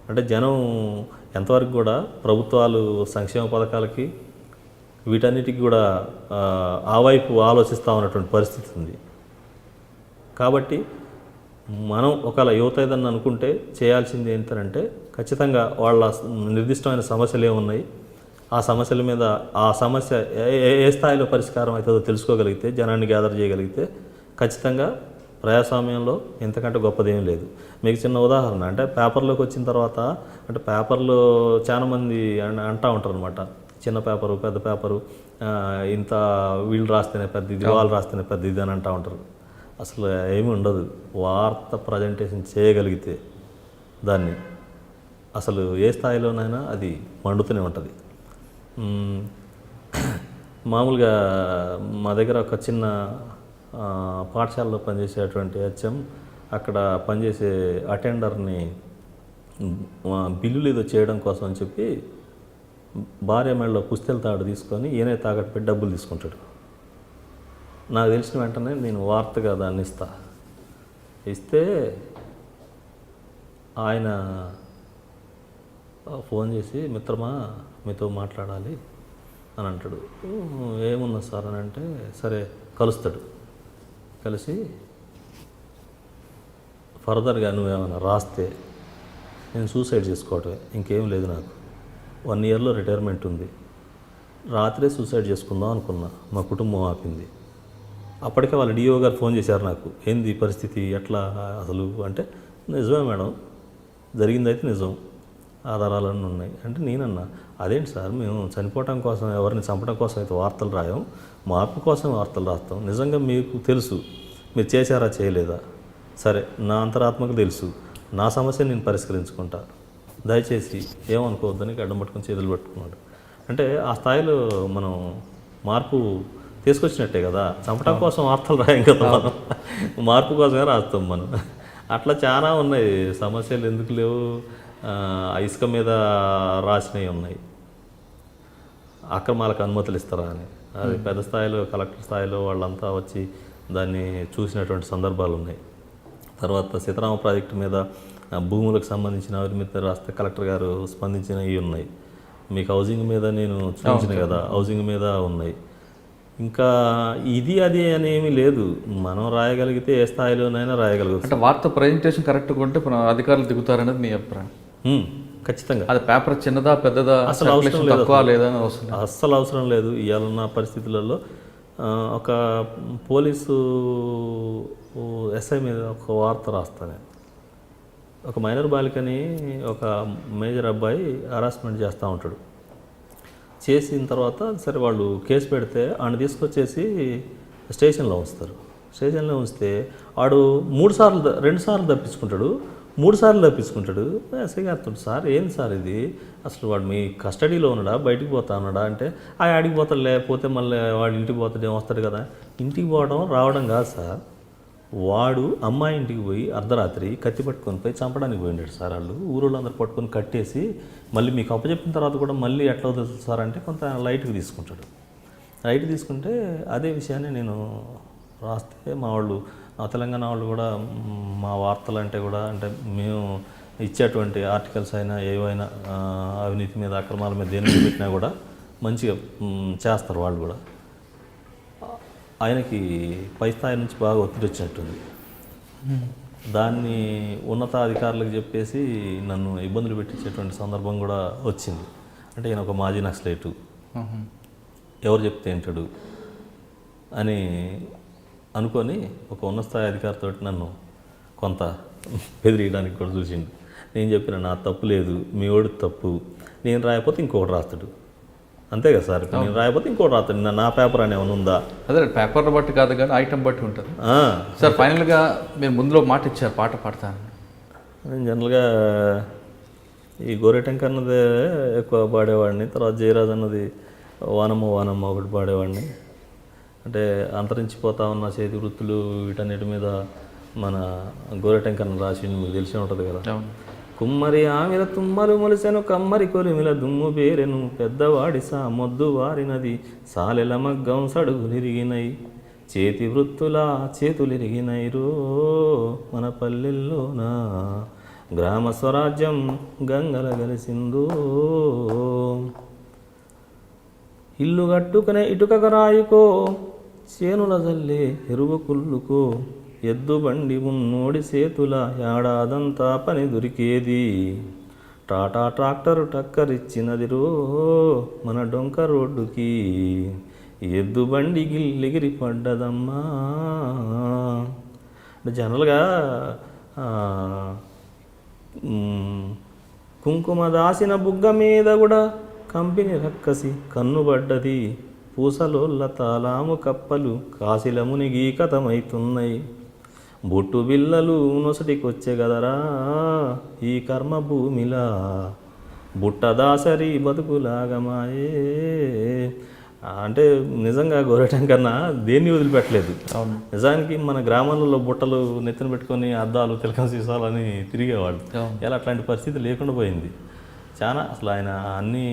[SPEAKER 2] అంటే జనం ఎంతవరకు కూడా ప్రభుత్వాలు సంక్షేమ పథకాలకి వీటన్నిటికీ కూడా ఆ వైపు ఆలోచిస్తూ ఉన్నటువంటి పరిస్థితి ఉంది. కాబట్టి మనం ఒకవేళ యువత ఏదన్నా అనుకుంటే చేయాల్సింది ఏంటంటే, ఖచ్చితంగా వాళ్ళ నిర్దిష్టమైన సమస్యలు ఏమున్నాయి, ఆ సమస్యల మీద ఆ సమస్య ఏ స్థాయిలో పరిష్కారం అవుతుందో తెలుసుకోగలిగితే, జనాన్ని గ్యాదర్ చేయగలిగితే ఖచ్చితంగా ప్రజాస్వామ్యంలో ఇంతకంటే గొప్పదేమీ లేదు. మీకు చిన్న ఉదాహరణ, అంటే పేపర్లోకి వచ్చిన తర్వాత, అంటే పేపర్లో చాలామంది అంటూ ఉంటారు అనమాట, చిన్న పేపరు పెద్ద పేపరు, ఇంత వీళ్ళు రాస్తేనే పెద్ద ఇది, వాళ్ళు రాస్తేనే పెద్ద ఇది అని అంటూ ఉంటారు. అసలు ఏమీ ఉండదు. వార్త ప్రజెంటేషన్ చేయగలిగితే దాన్ని అసలు ఏ స్థాయిలోనైనా అది మండుతూనే ఉంటుంది. మామూలుగా మా దగ్గర ఒక చిన్న పాఠశాలలో పనిచేసేటువంటి హెచ్ఎం అక్కడ పనిచేసే అటెండర్ని బిల్లులు ఏదో చేయడం కోసం అని చెప్పి భార్య మెడలో పుస్తెల తాడు తీసుకొని ఈయనే తాకట్టు పెట్టి డబ్బులు తీసుకుంటాడు. నాకు తెలిసిన వెంటనే నేను వార్తగా దాన్ని ఇస్తే ఆయన ఫోన్ చేసి మిత్రమా మీతో మాట్లాడాలి అని అంటాడు. ఏమున్నా సార్ అని అంటే సరే కలుస్తాడు. కలిసి ఫర్దర్గా నువ్వేమైనా రాస్తే నేను సూసైడ్ చేసుకోవటమే, ఇంకేం లేదు, నాకు 1 ఇయర్లో రిటైర్మెంట్ ఉంది, రాత్రే సూసైడ్ చేసుకుందాం అనుకున్నా, మా కుటుంబం ఆపింది. అప్పటికే వాళ్ళ డిఓ గారు ఫోన్ చేశారు నాకు, ఏంది పరిస్థితి ఎట్లా అసలు అంటే, నిజమే మేడం జరిగిందైతే నిజం, ఆధారాలన్నీ ఉన్నాయి అంటే. నేనన్నా అదేంటి సార్, మేము చనిపోవటం కోసం ఎవరిని చంపడం కోసం అయితే వార్తలు రాయం, మార్పు కోసం వార్తలు రాస్తాం. నిజంగా మీకు తెలుసు మీరు చేశారా చేయలేదా, సరే నా అంతరాత్మకు తెలుసు, నా సమస్య నేను పరిష్కరించుకుంటా, దయచేసి ఏమనుకోవద్దని అడ్డం పట్టుకొని చేతులు పట్టుకున్నాడు. అంటే ఆ స్థాయిలో మనం మార్పు తీసుకొచ్చినట్టే కదా, చంపటం కోసం వార్తలు రాయం కదా మనం, మార్పు కోసమే రాస్తాం మనం. అట్లా చాలా ఉన్నాయి సమస్యలు, ఎందుకు లేవు. ఇసుక మీద రాసినవి ఉన్నాయి, అక్రమాలకు అనుమతులు ఇస్తారా అని, అది పెద్ద స్థాయిలో కలెక్టర్ స్థాయిలో వాళ్ళంతా వచ్చి దాన్ని చూసినటువంటి సందర్భాలు ఉన్నాయి. తర్వాత సీతారామ ప్రాజెక్టు మీద భూములకు సంబంధించిన అవినీతి రాస్తే కలెక్టర్ గారు స్పందించినవి ఉన్నాయి. మీకు హౌసింగ్ మీద నేను చూపించిన కదా, హౌసింగ్ మీద ఉన్నాయి. ఇంకా ఇది అది అనేమి లేదు, మనం రాయగలిగితే ఏ స్థాయిలోనైనా రాయగలుగుతాం.
[SPEAKER 4] అంటే వార్త ప్రజెంటేషన్ కరెక్ట్గా ఉంటే అధికారులు దిగుతారనేది మీ అభిప్రాయం?
[SPEAKER 2] ఖచ్చితంగా.
[SPEAKER 4] అది పేపర్ చిన్నదా పెద్దదా
[SPEAKER 2] అసలు అవసరం లేదు,
[SPEAKER 4] తక్కువ లేదా అవసరం
[SPEAKER 2] అస్సలు అవసరం లేదు. ఇవాళ పరిస్థితులలో ఒక పోలీసు ఎస్ఐ మీద ఒక వార్త రాస్తాను. ఒక మైనర్ బాలికని ఒక మేజర్ అబ్బాయి హరాస్మెంట్ చేస్తూ ఉంటాడు. చేసిన తర్వాత సరే వాళ్ళు కేసు పెడితే ఆయన తీసుకొచ్చేసి స్టేషన్లో ఉంచుతారు. స్టేషన్లో ఉంచితే వాడు 2 సార్లు తప్పించుకుంటాడు, 3 సార్లు తప్పించుకుంటాడు. ఎస్ఐ గారితో, సార్ ఏంది సార్ ఇది, అసలు వాడు మీ కస్టడీలో ఉన్నాడా బయటికి పోతా ఉన్నాడా అంటే, ఆడికి పోతాడు, లేకపోతే మళ్ళీ వాడు ఇంటికి పోతాడు వస్తాడు కదా. ఇంటికి పోవడం రావడం కాదు సార్, వాడు అమ్మాయి ఇంటికి పోయి అర్ధరాత్రి కత్తి పట్టుకొని పోయి చంపడానికి పోయినాడు సార్. వాళ్ళు ఊరోళ్ళందరూ పట్టుకొని కట్టేసి మళ్ళీ మీకు అప్పచెప్పిన తర్వాత కూడా మళ్ళీ ఎట్లా వదులుతుంది సార్ అంటే కొంత లైట్గా తీసుకుంటాడు. లైట్ తీసుకుంటే అదే విషయాన్ని నేను రాస్తే మా వాళ్ళు, తెలంగాణ వాళ్ళు కూడా మా వార్తలు అంటే కూడా, అంటే మేము ఇచ్చేటువంటి ఆర్టికల్స్ అయినా ఏవైనా అవినీతి మీద అక్రమాల మీద దేని మీద పెట్టినా కూడా మంచిగా చేస్తారు వాళ్ళు కూడా. ఆయనకి పై స్థాయి నుంచి బాగా ఒత్తిడి వచ్చినట్టుంది. దాన్ని ఉన్నతాధికారులకు చెప్పేసి నన్ను ఇబ్బందులు పెట్టించేటువంటి సందర్భం కూడా వచ్చింది. అంటే ఈయన ఒక మాజీ నక్సలైటు, ఎవరు చెప్తే ఏంటాడు అని అనుకొని ఒక ఉన్నత స్థాయి అధికారితో నన్ను కొంత బెదిరియడానికి కూడా చూసిండు. నేను చెప్పిన నా తప్పు లేదు, మీ వాడు తప్పు, నేను రాయకపోతే ఇంకొకటి రాస్తాడు, అంతే కదా సార్, నేను రాయకపోతే ఇంకోటి రాస్తాడు, నా పేపర్ అని ఏమైనా ఉందా?
[SPEAKER 4] అదే పేపర్ బట్టి కాదు కానీ ఐటమ్ బట్టి ఉంటుంది సార్. ఫైనల్గా మీరు ముందులో మాట ఇచ్చారు పాట పాడతాను.
[SPEAKER 2] నేను జనరల్గా ఈ గోరెటంక అన్నదే ఎక్కువ పాడేవాడిని, తర్వాత జయరాజ్ అన్నది వానమ్మ వానమ్మ ఒకటి పాడేవాడిని. అంటే అంతరించిపోతా ఉన్న చేతి వృత్తులు వీటన్నిటి మీద మన గోరెటంకన్న రాసి మీకు తెలిసే ఉంటుంది కదా. కుమ్మరి ఆమెల తుమ్మలు మొలిసెను, కమ్మరి కొలిమిల దుమ్ము బేరెను, పెద్దవాడి సా మొద్దు వారినది, సాలెల మగ్గం సడుగులిరిగినై, చేతి వృత్తుల చేతులిరిగినైరో, మన పల్లెల్లోన గ్రామ స్వరాజ్యం గంగల గలిసిందో, ఇల్లు కట్టుకునే ఇటుక రాయుకో, చేనుల జల్లే ఎరువు కుళ్ళుకో, ఎద్దు బండి ఉన్నోడి చేతుల ఏడాదంతా పని దొరికేది, టాటా ట్రాక్టరు టక్కరిచ్చినదిరో, మన డొంక రోడ్డుకి ఎద్దు బండి గిల్లిగిరి పడ్డదమ్మా. అంటే జనరల్గా కుంకుమ దాసిన బుగ్గ మీద కూడా కంపెనీ రక్కసి కన్నుబడ్డది, పూసలోళ్ళ తాలాము కప్పలు కాశీల మునిగి కథమైతున్నాయి, బొట్టు బిల్లలు నొసటికొచ్చే గదరా ఈ కర్మ భూమిలా, బుట్టదాసరి బతుకులాగమాయే. అంటే నిజంగా గోరెటంకన్నా దేన్ని వదిలిపెట్టలేదు. నిజానికి మన గ్రామాలలో బుట్టలు నెత్తిన పెట్టుకొని అద్దాలు తిలకం సీసాలని తిరిగేవాళ్ళు. ఇలా అట్లాంటి పరిస్థితి లేకుండా పోయింది. చాలా అసలు ఆయన అన్ని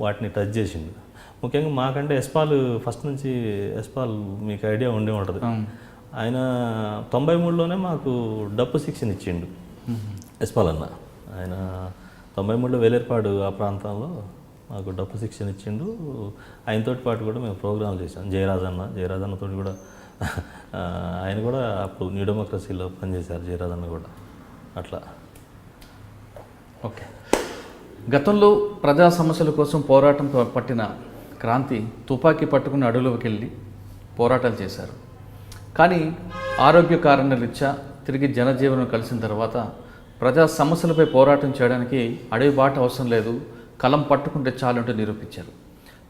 [SPEAKER 2] వాటిని టచ్ చేసిండు. ముఖ్యంగా మాకంటే యశ్పాల్ ఫస్ట్ నుంచి యశ్పాల్ మీకు ఐడియా ఉండే ఉంటుంది. ఆయన 93లోనే మాకు డప్పు శిక్షణ ఇచ్చిండు యశ్పాల్ అన్న. ఆయన 93లో వేలేర్పాడు ఆ ప్రాంతంలో మాకు డప్పు శిక్షణ ఇచ్చిండు. ఆయనతోటి పాటు కూడా మేము ప్రోగ్రాంలు చేసాం. జయరాజన్నతో కూడా ఆయన కూడా అప్పుడు న్యూ డెమోక్రసీలో పనిచేశారు జయరాజన్న కూడా. అట్లా
[SPEAKER 4] ఓకే. గతంలో ప్రజా సమస్యల కోసం పోరాటం పట్టిన క్రాంతి తుపాకీ పట్టుకుని అడవులోకి వెళ్ళి పోరాటాలు చేశారు. కానీ ఆరోగ్య కారణాల రీత్యా తిరిగి జనజీవనం కలిసిన తర్వాత ప్రజా సమస్యలపై పోరాటం చేయడానికి అడవి బాట అవసరం లేదు, కలం పట్టుకుంటే చాలంటూ నిరూపించారు.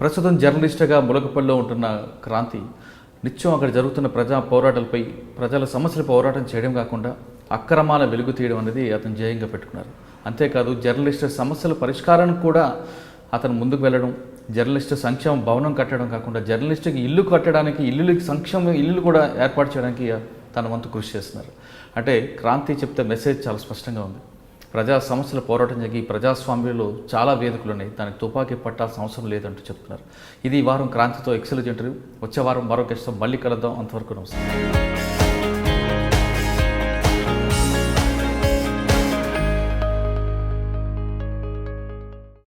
[SPEAKER 4] ప్రస్తుతం జర్నలిస్టుగా ములకపల్లిలో ఉంటున్న క్రాంతి నిత్యం అక్కడ జరుగుతున్న ప్రజా పోరాటాలపై ప్రజల సమస్యల పోరాటం చేయడం కాకుండా అక్రమాల వెలుగు తీయడం అనేది అతను ధ్యేయంగా పెట్టుకున్నారు. అంతేకాదు జర్నలిస్టు సమస్యల పరిష్కారానికి కూడా అతను ముందుకు వెళ్ళడం, జర్నలిస్టు సంక్షేమ భవనం కట్టడం కాకుండా జర్నలిస్టుకి ఇల్లు కట్టడానికి ఇల్లు కూడా ఏర్పాటు చేయడానికి తన వంతు కృషి చేస్తున్నారు. అంటే క్రాంతి చెప్తే మెసేజ్ చాలా స్పష్టంగా ఉంది. ప్రజా సమస్యల పోరాటం జరిగి ప్రజాస్వామ్యంలో చాలా వేదికలు ఉన్నాయి, దానికి తుపాకీ పట్టాల్సిన అవసరం లేదంటూ చెప్తున్నారు. ఇది ఈ వారం క్రాంతితో ఎక్సలెంట్ ఇంటర్వ్యూ. వచ్చే వారం మరో గెస్ట్తో మళ్ళీ కలుద్దాం. అంతవరకు నమస్కారం.